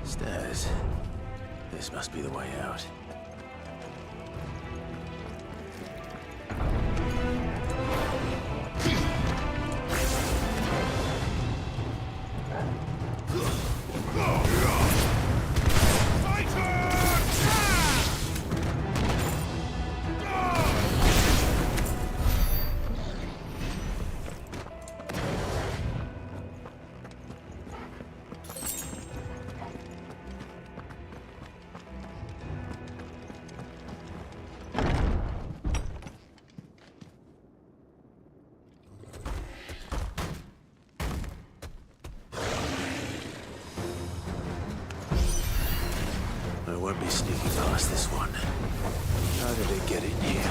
Stairs. This must be the way out. I won't be sneaking past this one. How did it get in here?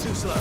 Too slow.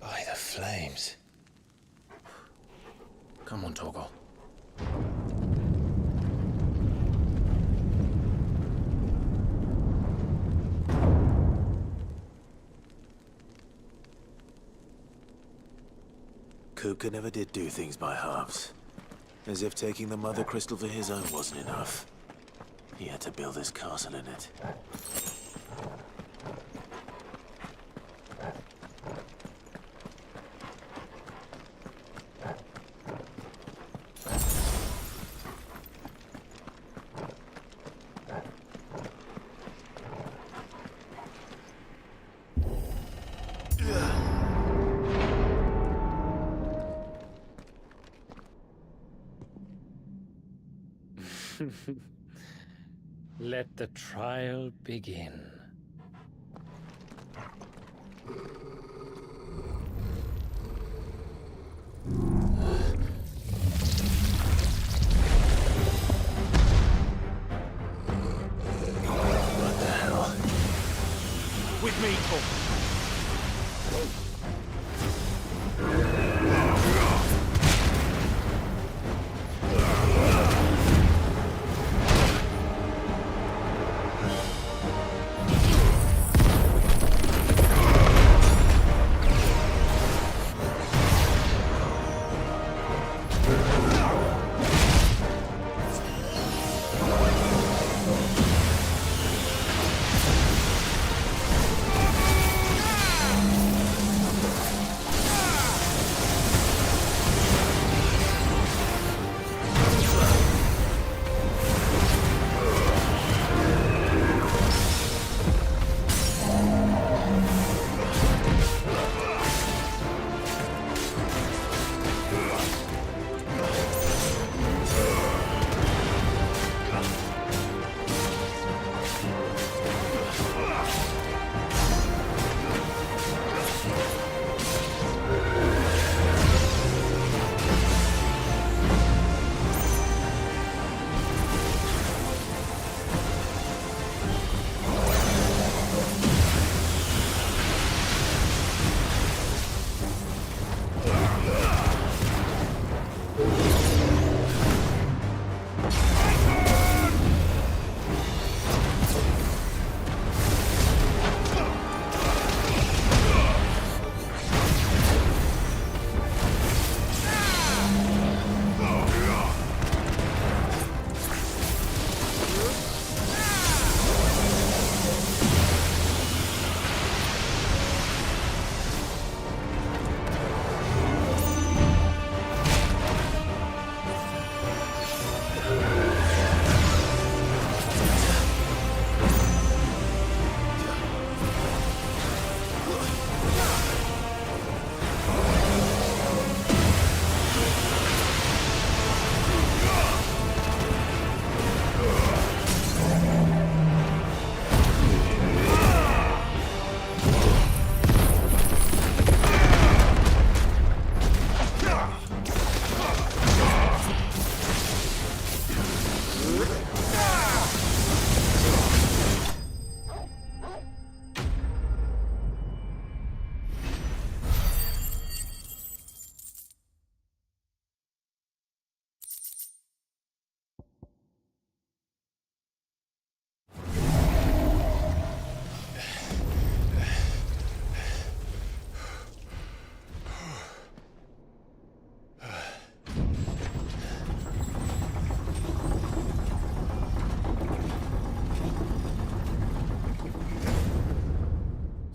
By the flames. Come on, Torgal. Kupka never did do things by halves. As if taking the Mother Crystal for his own wasn't enough. He had to build his castle in it. Let the trial begin. people.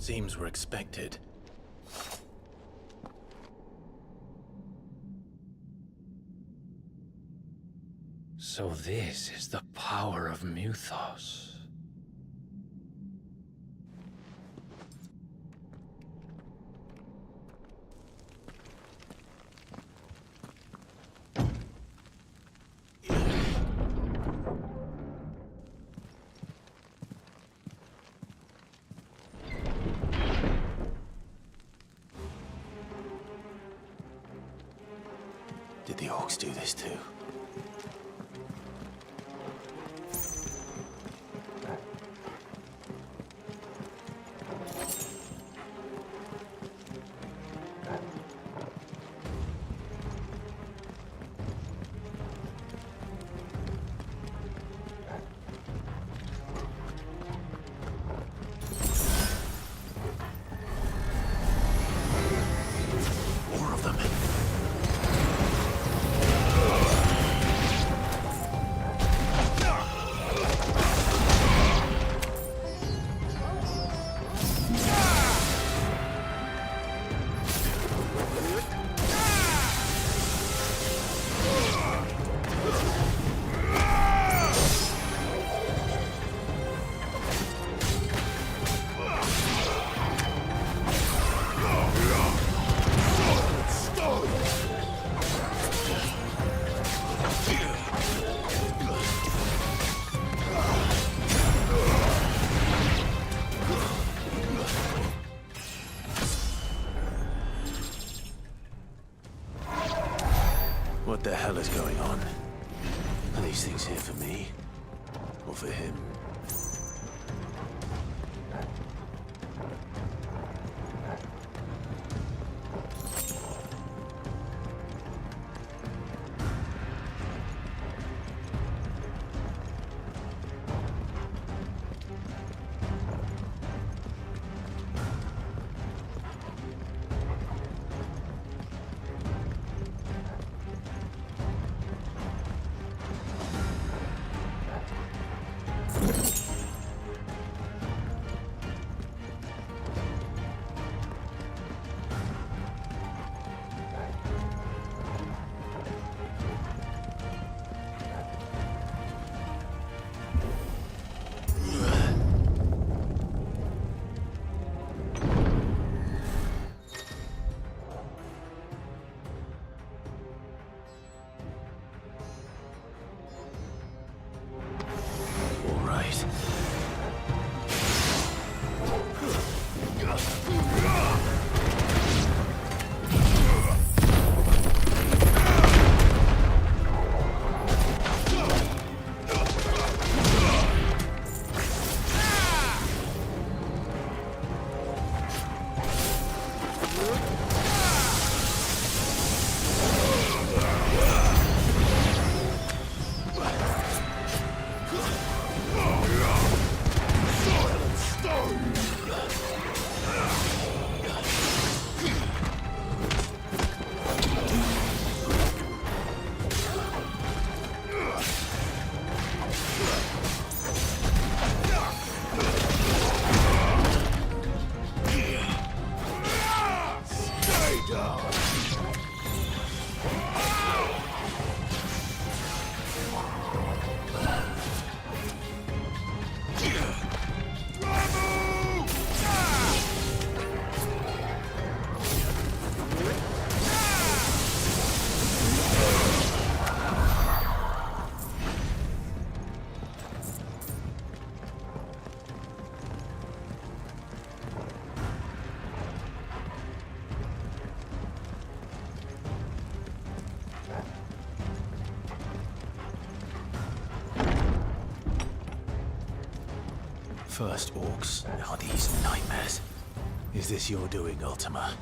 Seems we're expected. So this is the power of Muthos. Did the orcs do this too? More of them. What the hell is going on? Are these things here for me? Or for him? First orcs, now these nightmares. Is this your doing, Ultima?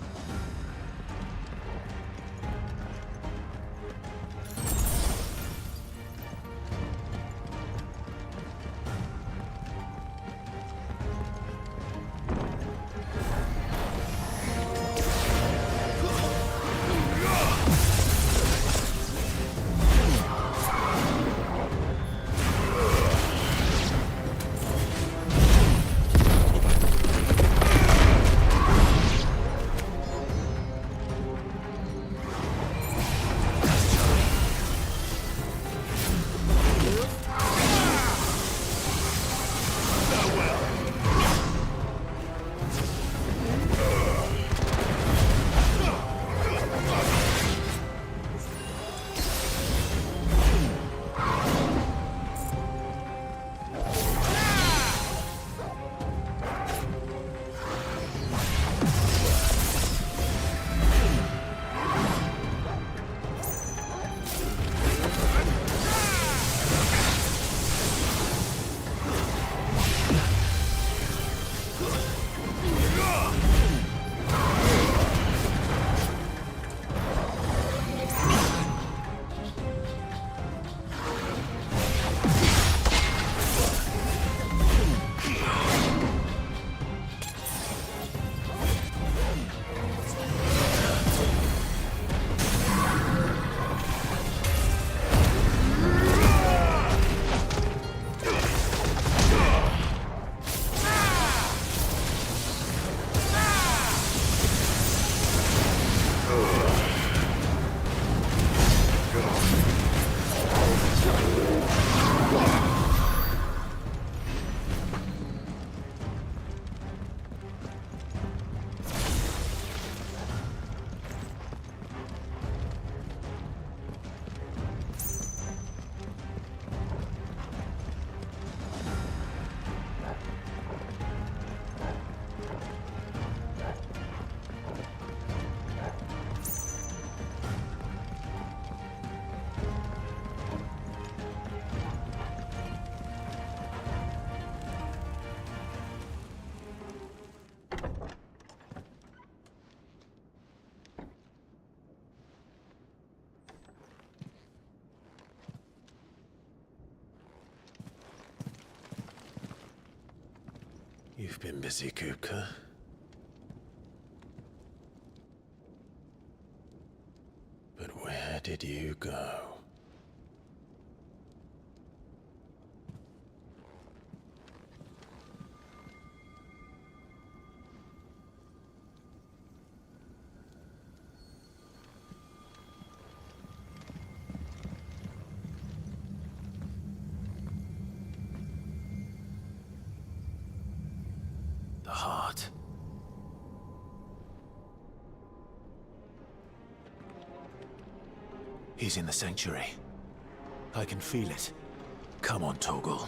You've been busy, Kupka. But where did you go? The heart. He's in the sanctuary. I can feel it. Come on, Torgal.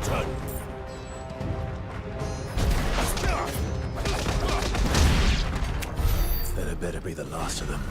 turn. That had better be the last of them.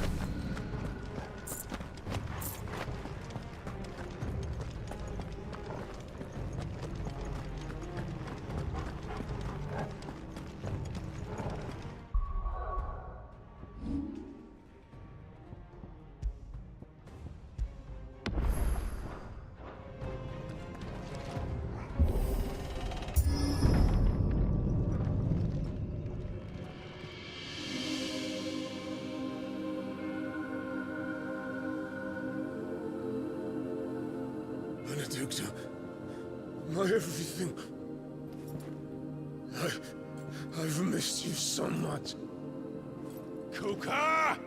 Benedicta, my everything. I've missed you so much. Kuka!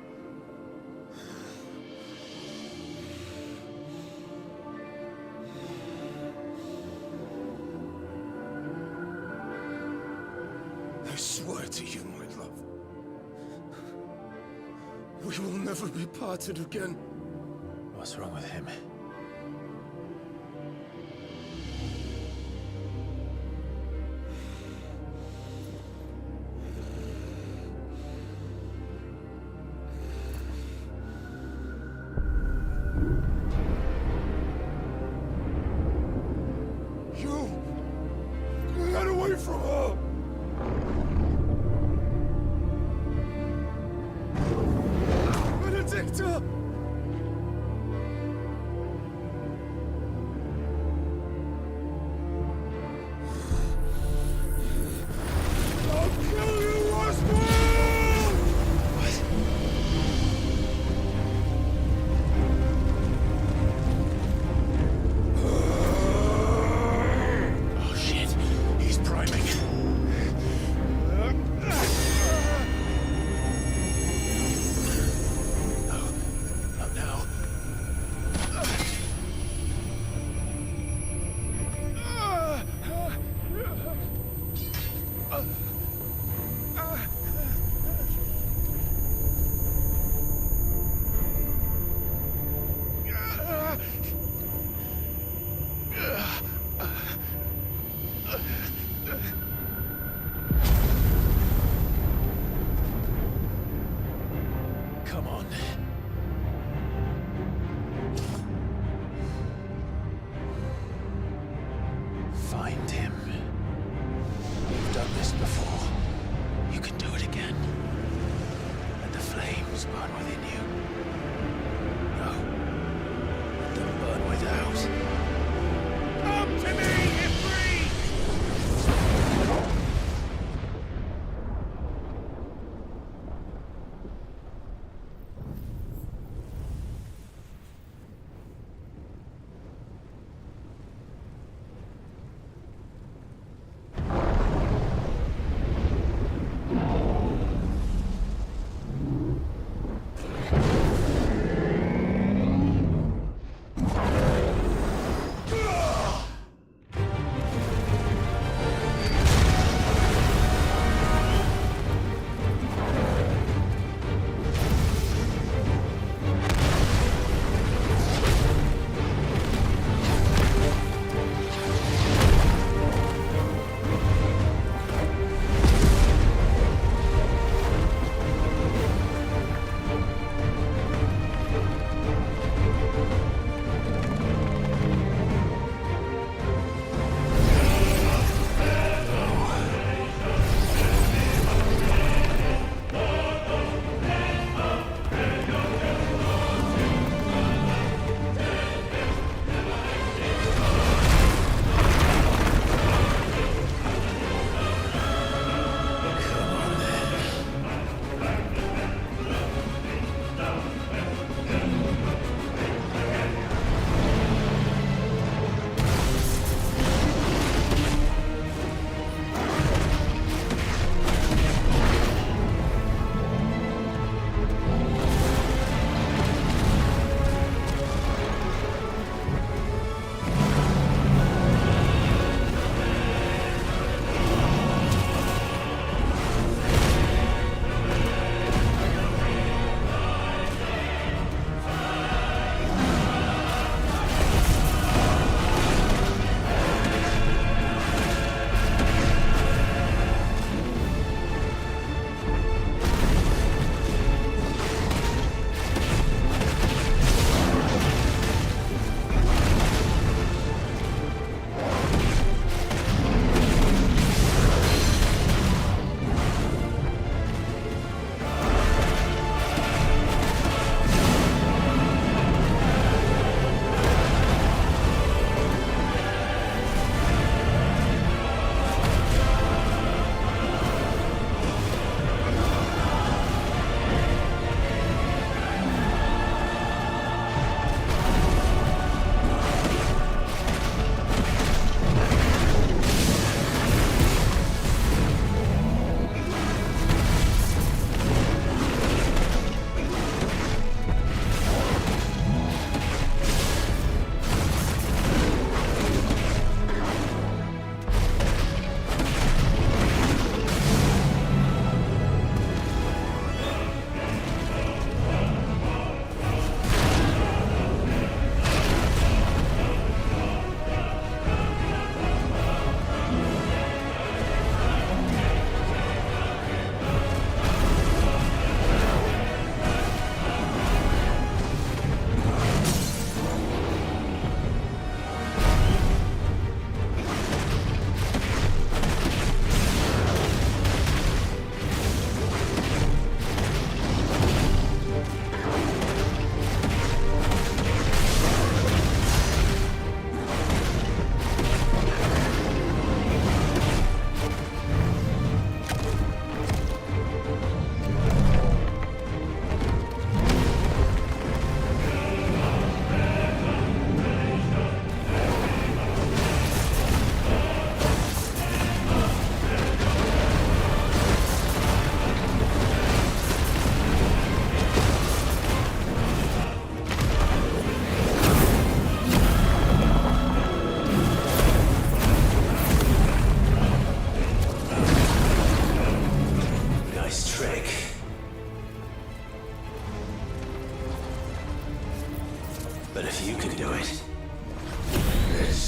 I swear to you, my love, we will never be parted again. What's wrong with him? Get away from her! Benedicta! I'll kill you, Roswell! What? Oh shit, he's priming.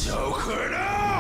So could I!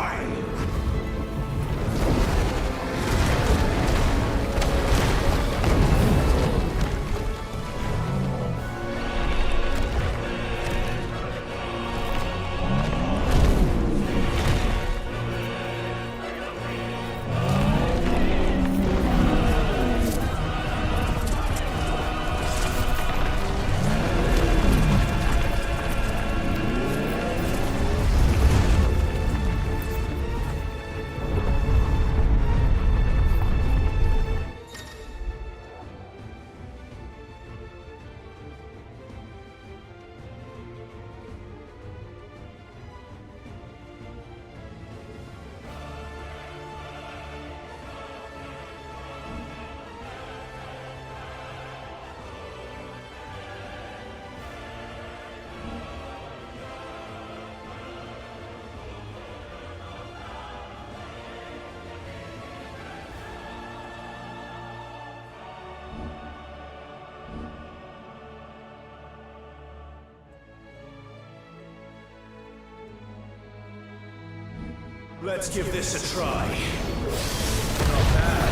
Let's give this a try. Not bad.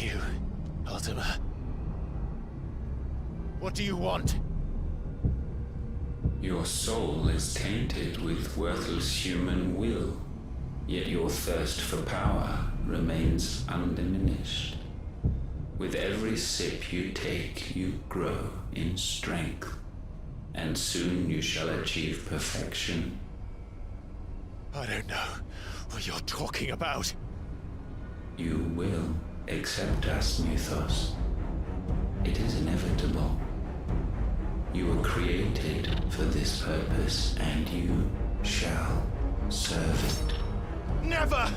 you, Ultima. What do you want? Your soul is tainted with worthless human will, yet your thirst for power remains undiminished. With every sip you take, you grow in strength, and soon you shall achieve perfection. I don't know what you're talking about. You will accept us, Mythos. It is inevitable. You were created for this purpose, and you shall serve it. Never!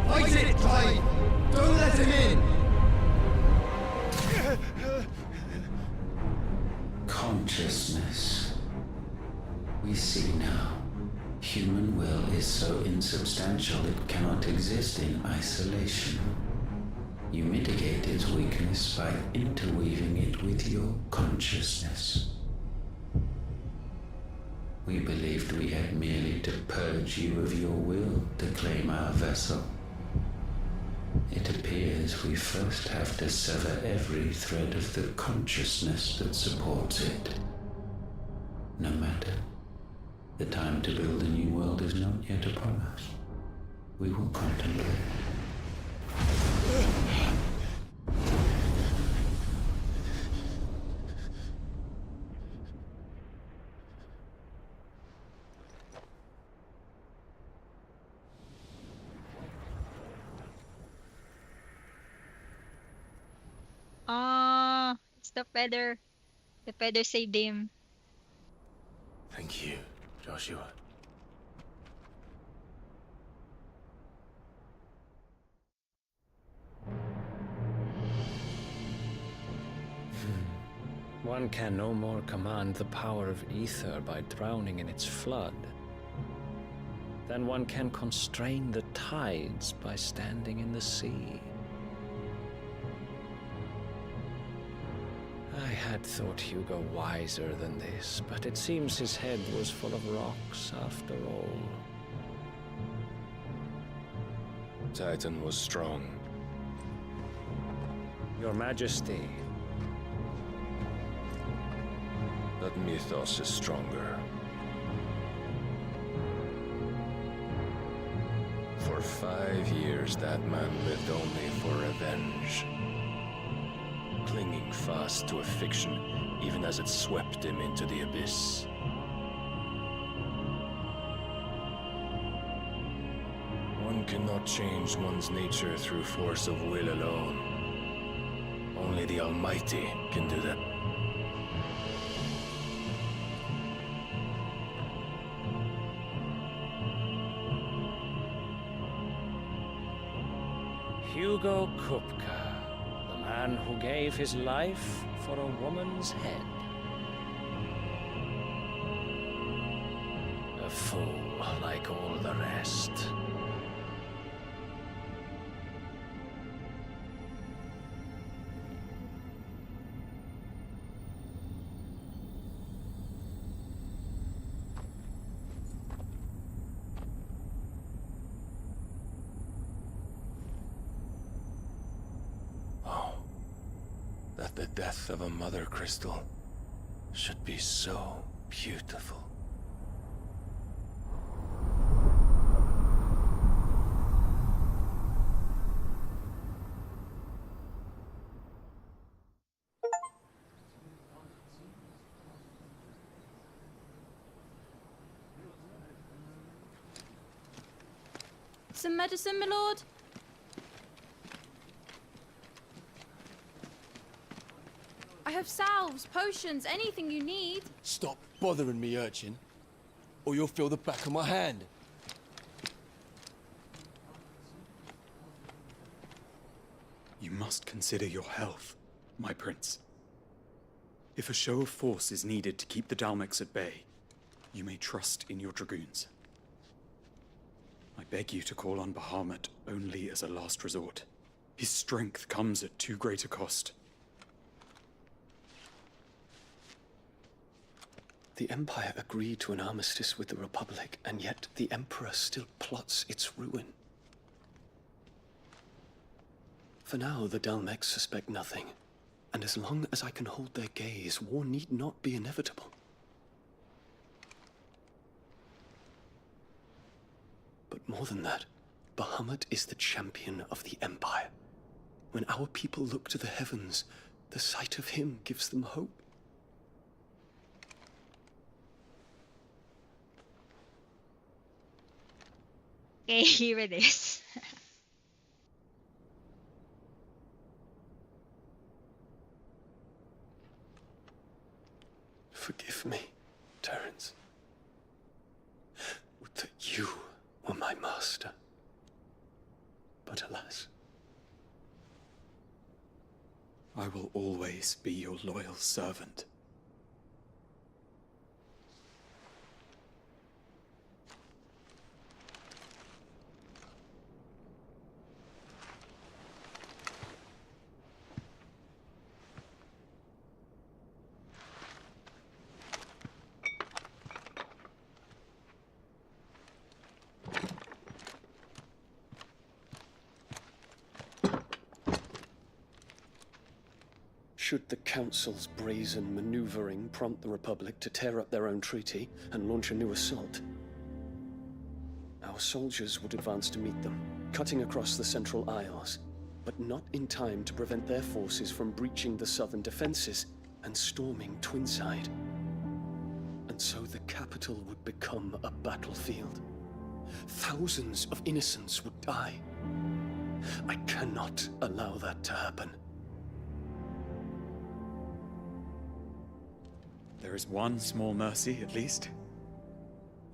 Fight it, Clive! Don't let him in! Consciousness. We see now. Human will is so insubstantial it cannot exist in isolation. You mitigate its weakness by interweaving it with your consciousness. We believed we had merely to purge you of your will to claim our vessel. It appears we first have to sever every thread of the consciousness that supports it. No matter. The time to build a new world is not yet upon us. We will contemplate. It's the feather. The feather saved him. Thank you, Joshua. One can no more command the power of ether by drowning in its flood than one can constrain the tides by standing in the sea. I had thought Hugo wiser than this, but it seems his head was full of rocks after all. Titan was strong. Your Majesty. But Mythos is stronger. For 5 years, that man lived only for revenge. Clinging fast to a fiction, even as it swept him into the abyss. One cannot change one's nature through force of will alone. Only the Almighty can do that. Hugo Kupka, the man who gave his life for a woman's head. A fool like all the rest. That the death of a mother crystal should be so beautiful. Some medicine, my lord? I have salves, potions, anything you need. Stop bothering me, urchin, or you'll feel the back of my hand. You must consider your health, my prince. If a show of force is needed to keep the Dalmex at bay, you may trust in your dragoons. I beg you to call on Bahamut only as a last resort. His strength comes at too great a cost. The Empire agreed to an armistice with the Republic, and yet the Emperor still plots its ruin. For now, the Dalmex suspect nothing, and as long as I can hold their gaze, war need not be inevitable. But more than that, Bahamut is the champion of the Empire. When our people look to the heavens, the sight of him gives them hope. Okay, here it is. Forgive me, Terence. Would that you were my master. But alas. I will always be your loyal servant. Should the Council's brazen maneuvering prompt the Republic to tear up their own treaty and launch a new assault, our soldiers would advance to meet them, cutting across the Central Isles, but not in time to prevent their forces from breaching the southern defenses and storming Twinside. And so the capital would become a battlefield. Thousands of innocents would die. I cannot allow that to happen. There is one small mercy, at least.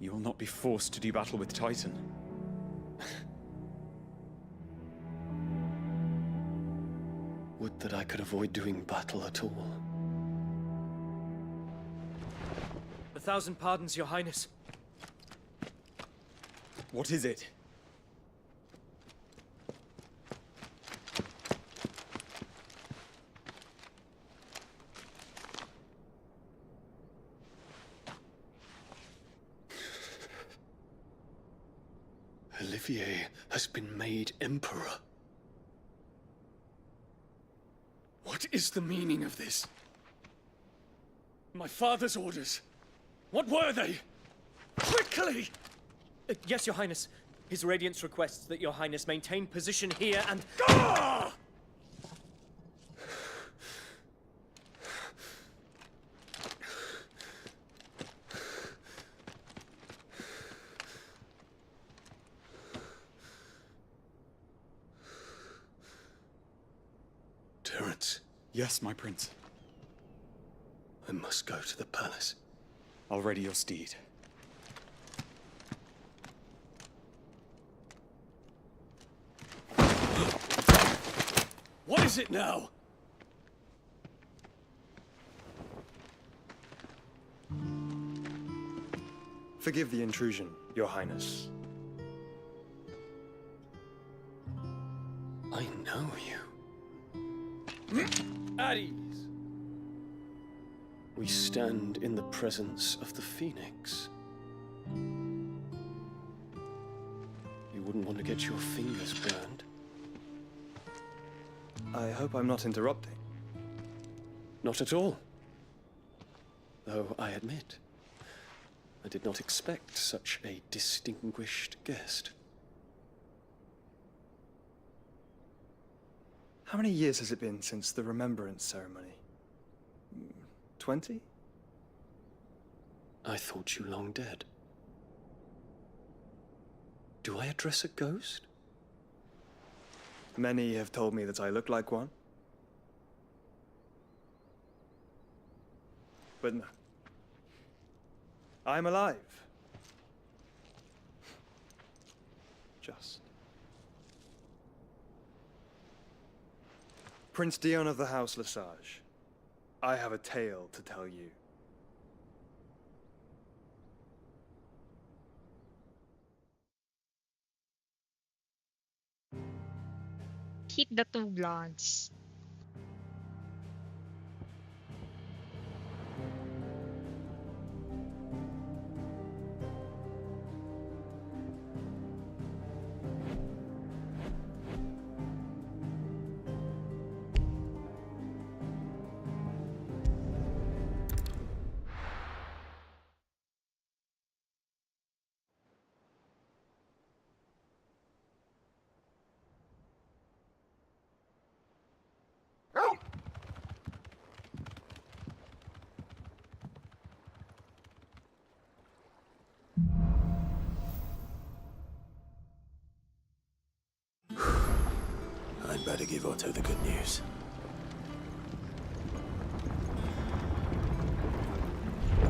You will not be forced to do battle with Titan. Would that I could avoid doing battle at all. 1,000 pardons, Your Highness. What is it? Olivier has been made Emperor. What is the meaning of this? My father's orders. What were they? Quickly! Yes, Your Highness. His Radiance requests that Your Highness maintain position here and... Ah! Terence. Yes, my prince. I must go to the palace. I'll ready your steed. What is it now? Forgive the intrusion, Your Highness. I know you. At ease. We stand in the presence of the Phoenix. You wouldn't want to get your fingers burned. I hope I'm not interrupting. Not at all. Though I admit, I did not expect such a distinguished guest. How many years has it been since the Remembrance ceremony? 20? I thought you long dead. Do I address a ghost? Many have told me that I look like one. But no. I'm alive. Just. Prince Dion of the House Lesage, I have a tale to tell you. Hit the two blondes. I'd better give Otto the good news.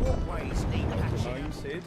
Walkways need patching. Time, Sid.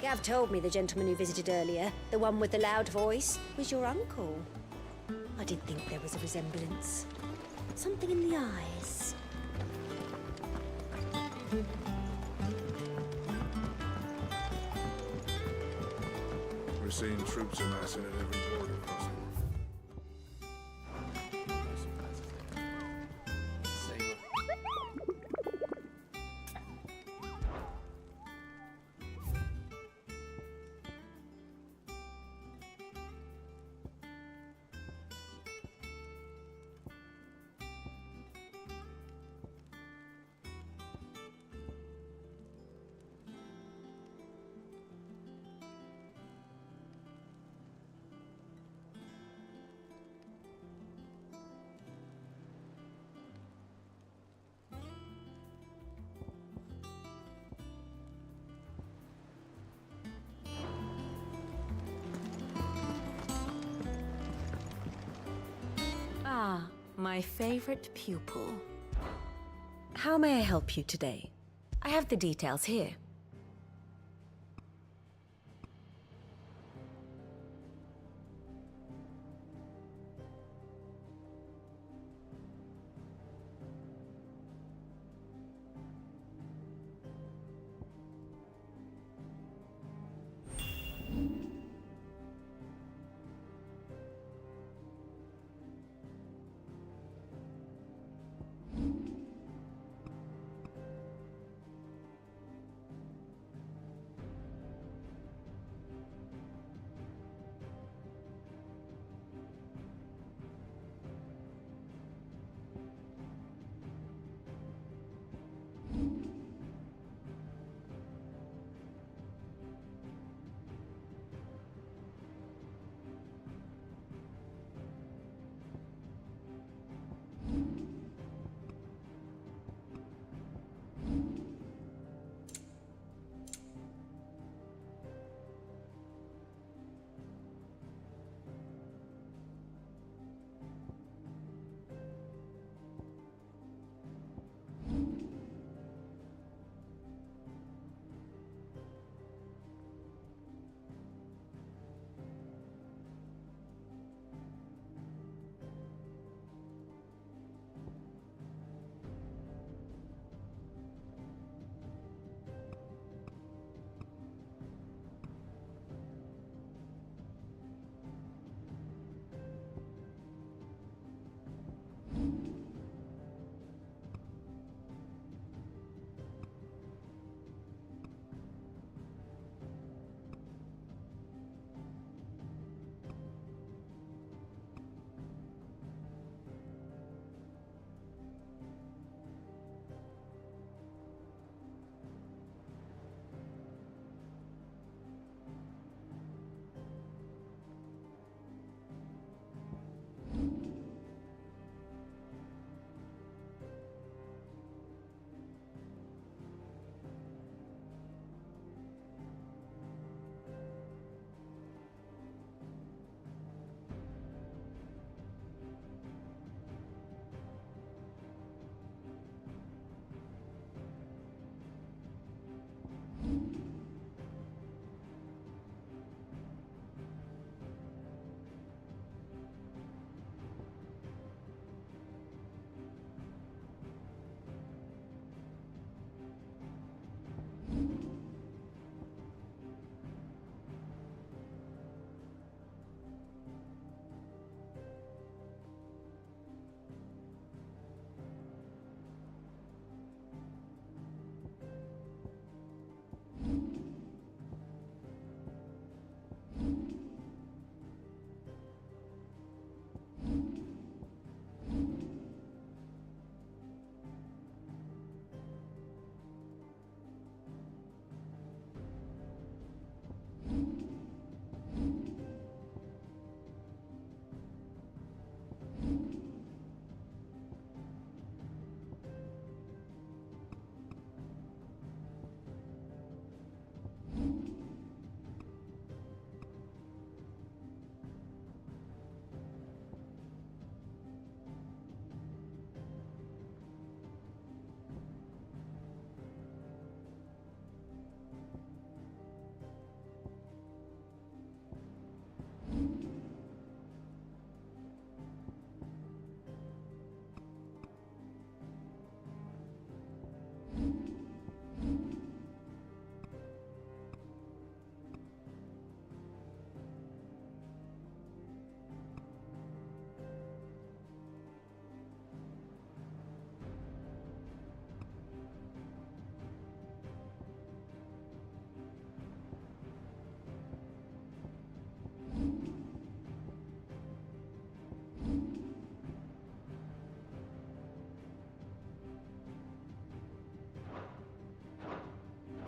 Gav told me the gentleman who visited earlier, the one with the loud voice, was your uncle. I did think there was a resemblance. Something in the eyes. We're seeing troops amassing at every border crossing. Ah, my favorite pupil. How may I help you today? I have the details here.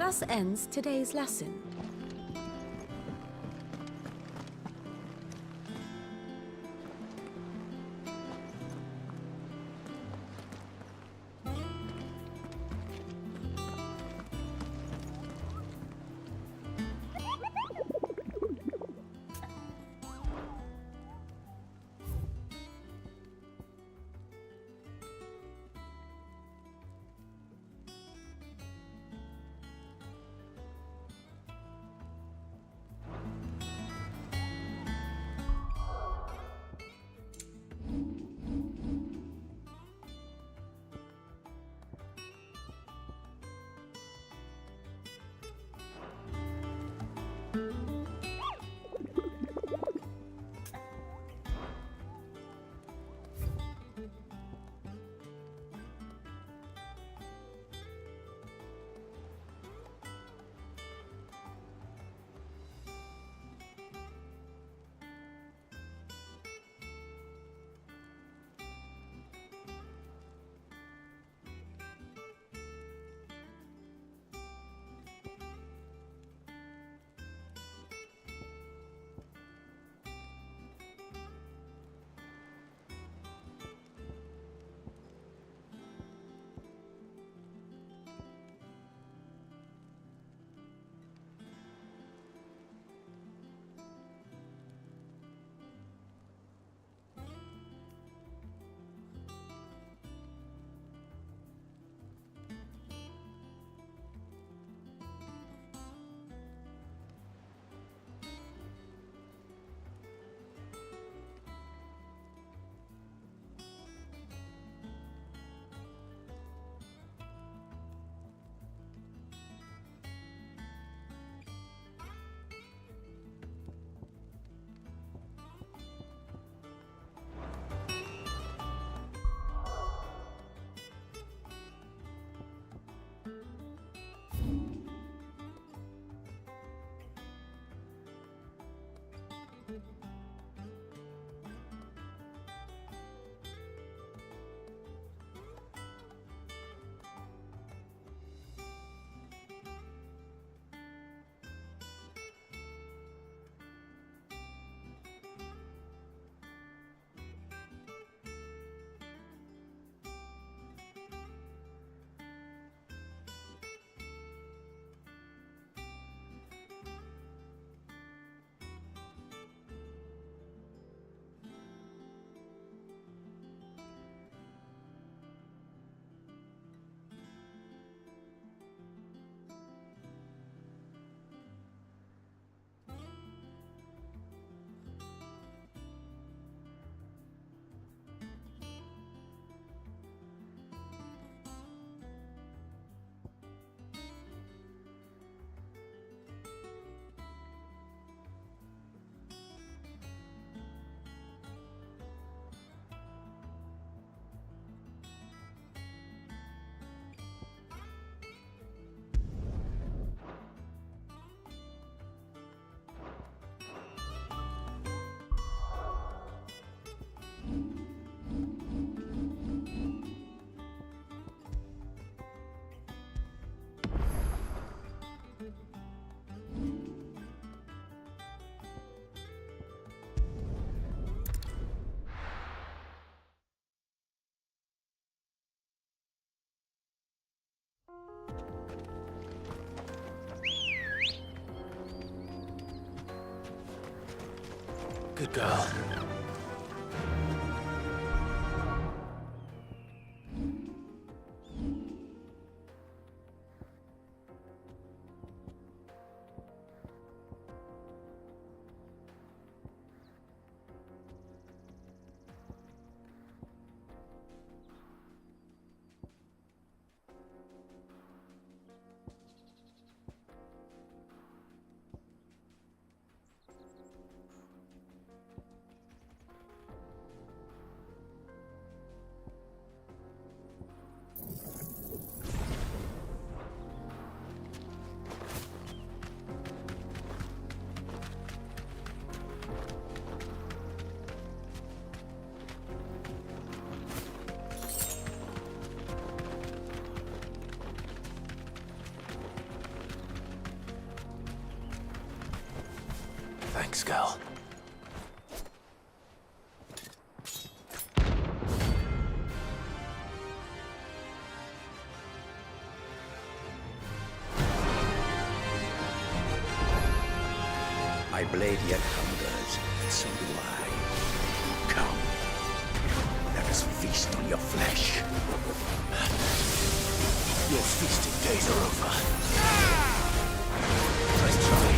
Thus ends today's lesson. Good girl. Thanks, girl. My blade yet hungers, so do I. Come, let us feast on your flesh. Your feasting days are over. Let's try.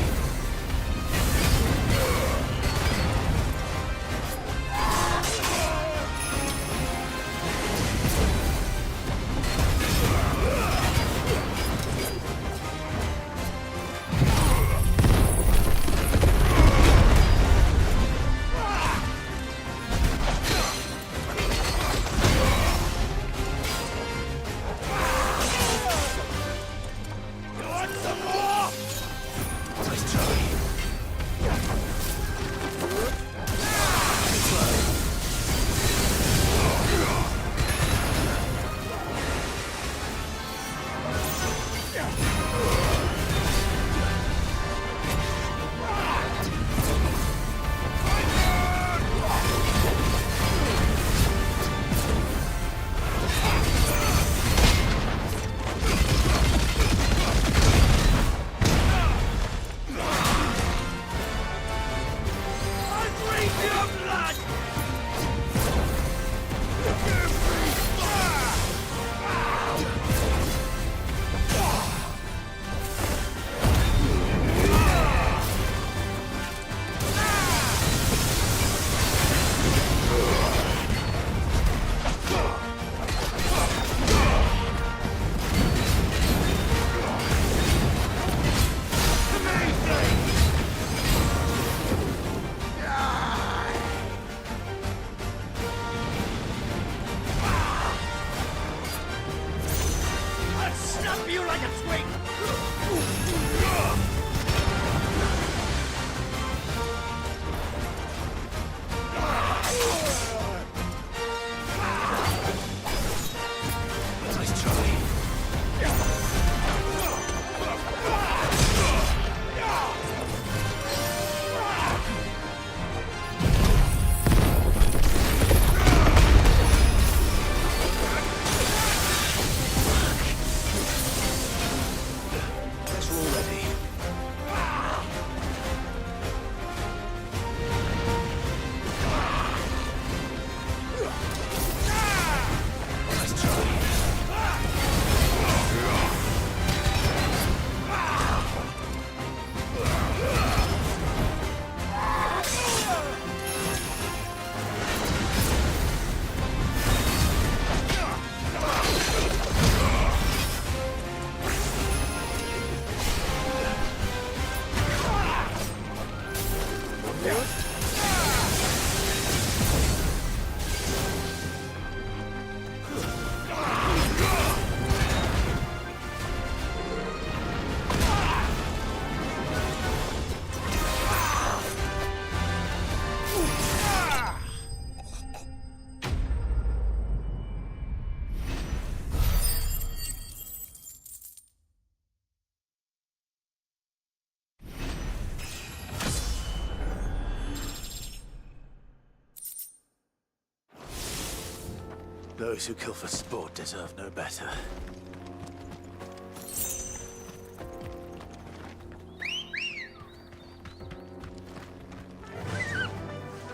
Those who kill for sport deserve no better.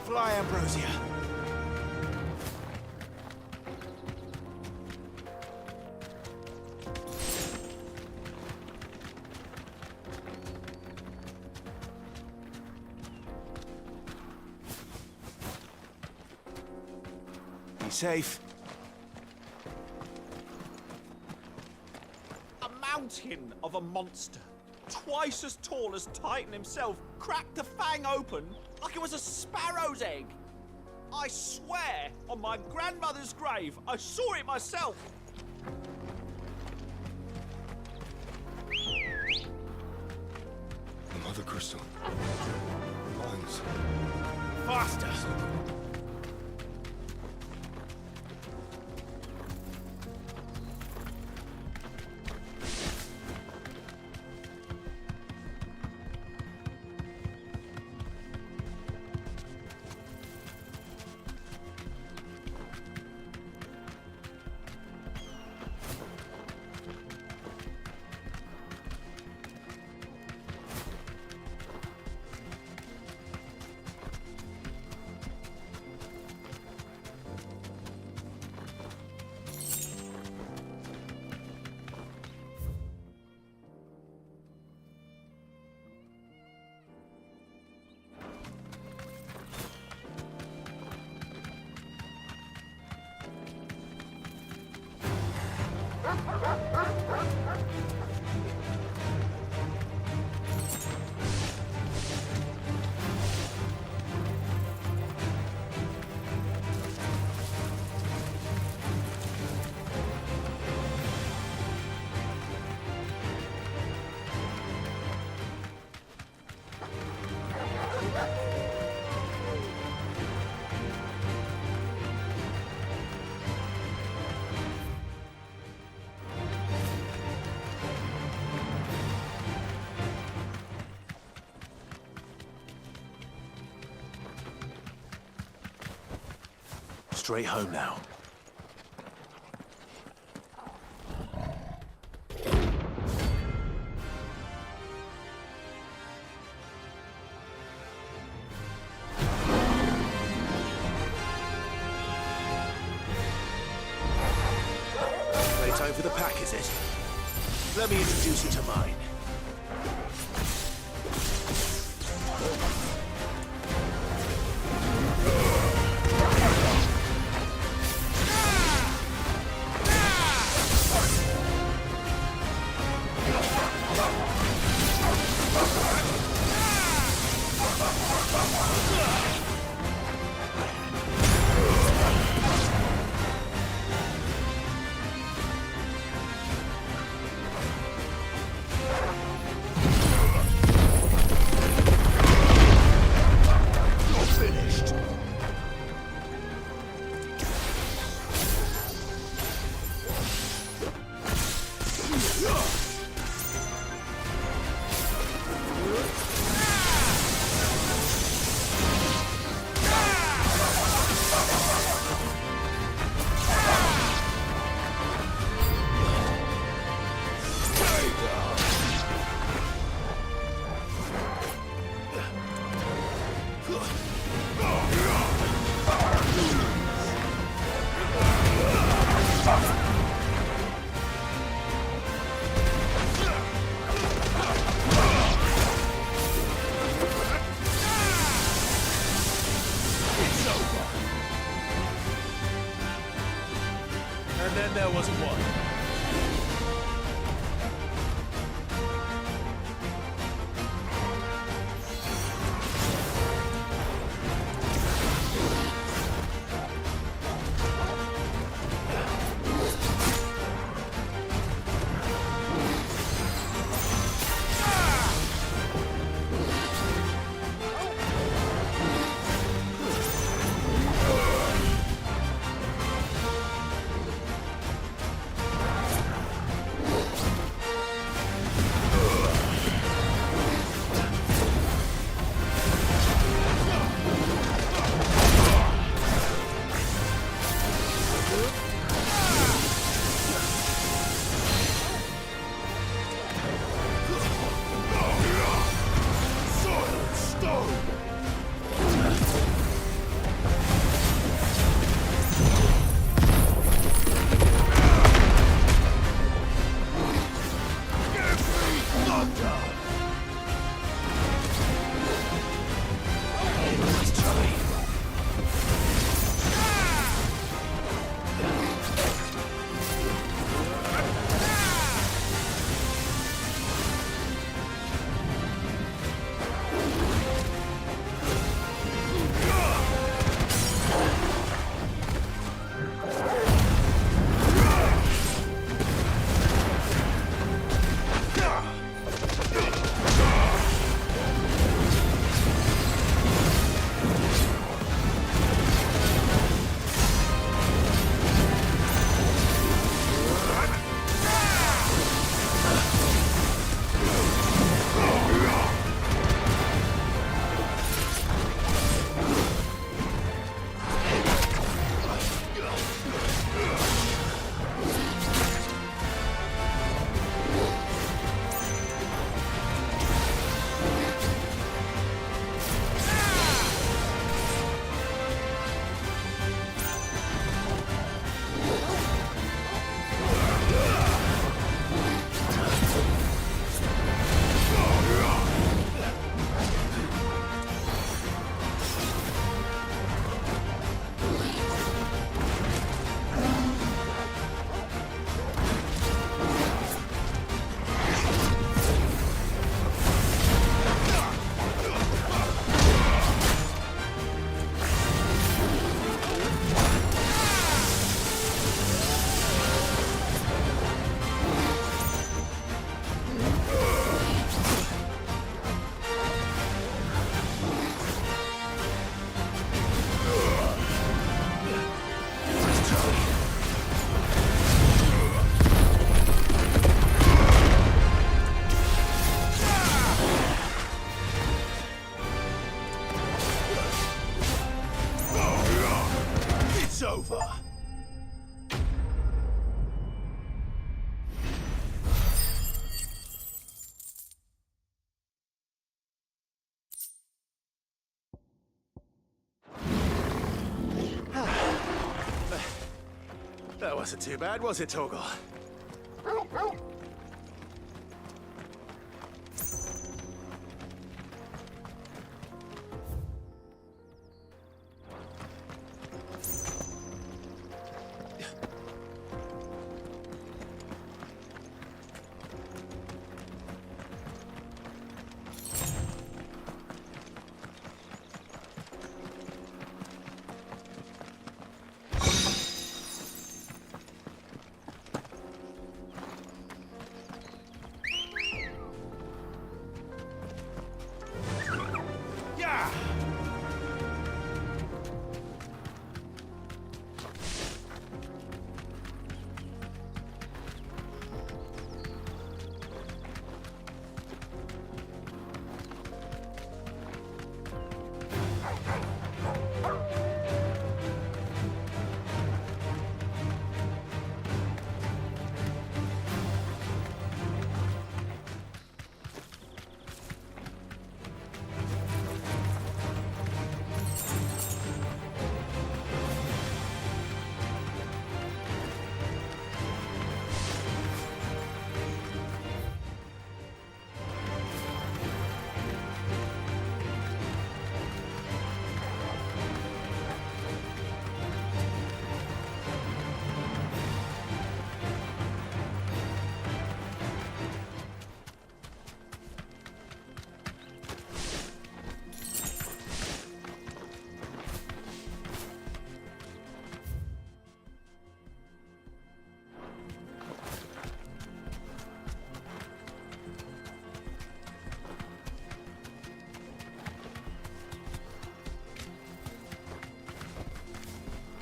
Fly, Ambrosia. Be safe. A mountain of a monster, twice as tall as Titan himself, cracked a fang open like it was a sparrow's egg. I swear, on my grandmother's grave, I saw it myself. Mother Crystal. Lines. Faster! straight home now. Playtime for the pack, is it? Let me introduce you to mine. And then there was one. over. That wasn't too bad, was it, Torgal?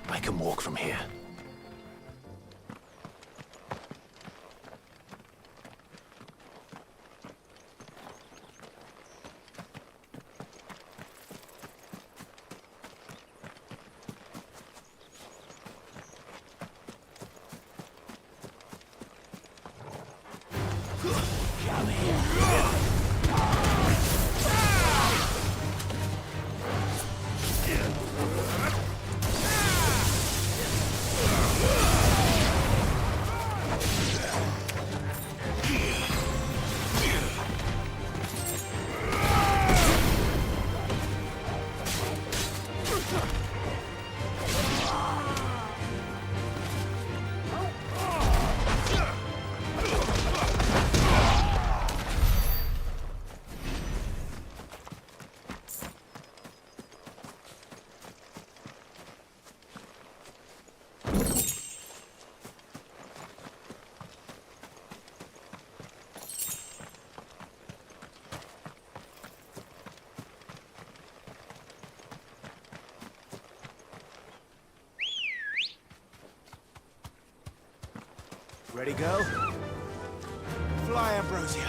I can walk from here. Come here. Ready, go? Fly, Ambrosia.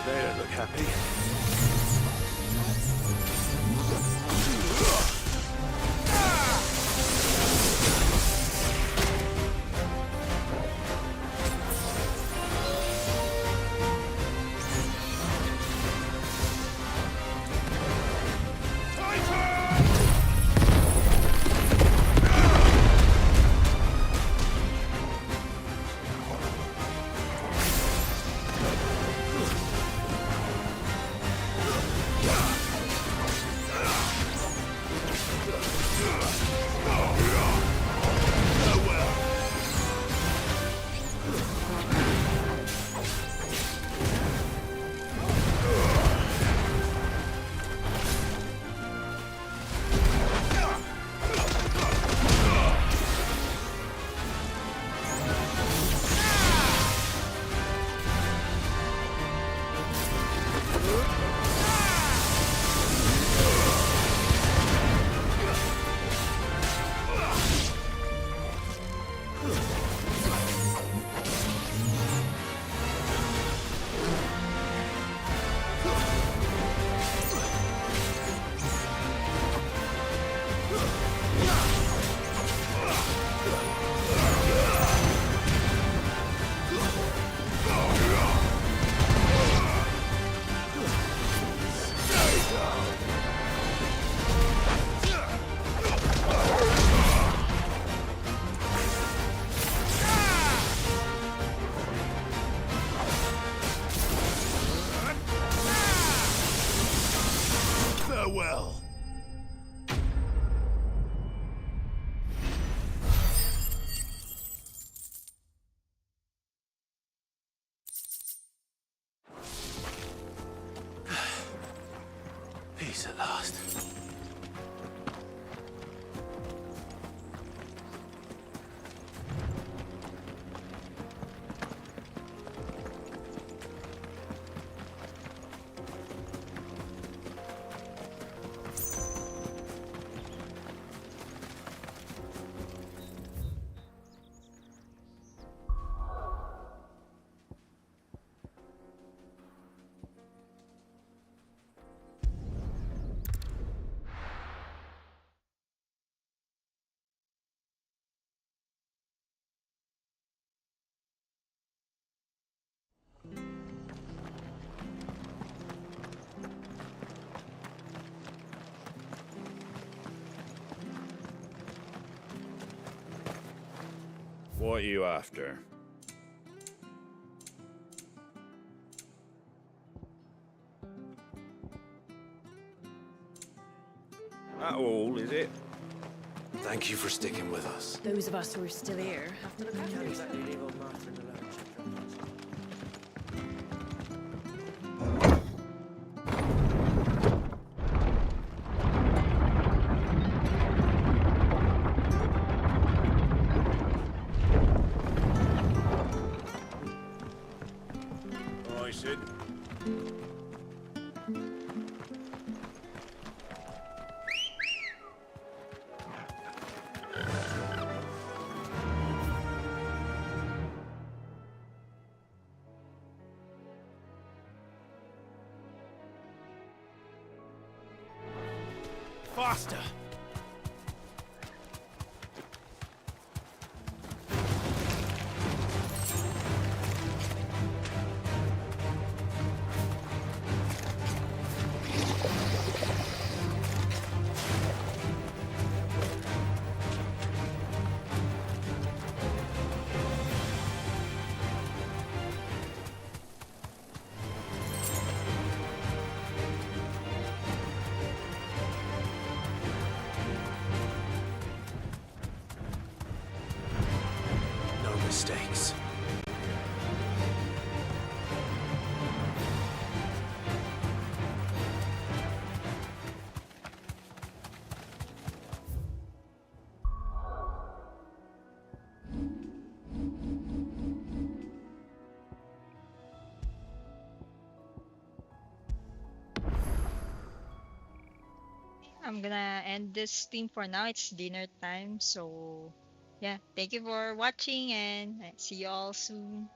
They don't look happy. Farewell. Peace at last. What are you after? That all, is it? Thank you for sticking with us. Those of us who are still here have to look after each other. I said. Faster! No mistakes. I'm gonna end this stream for now. It's dinner time. So, yeah. Thank you for watching and see you all soon.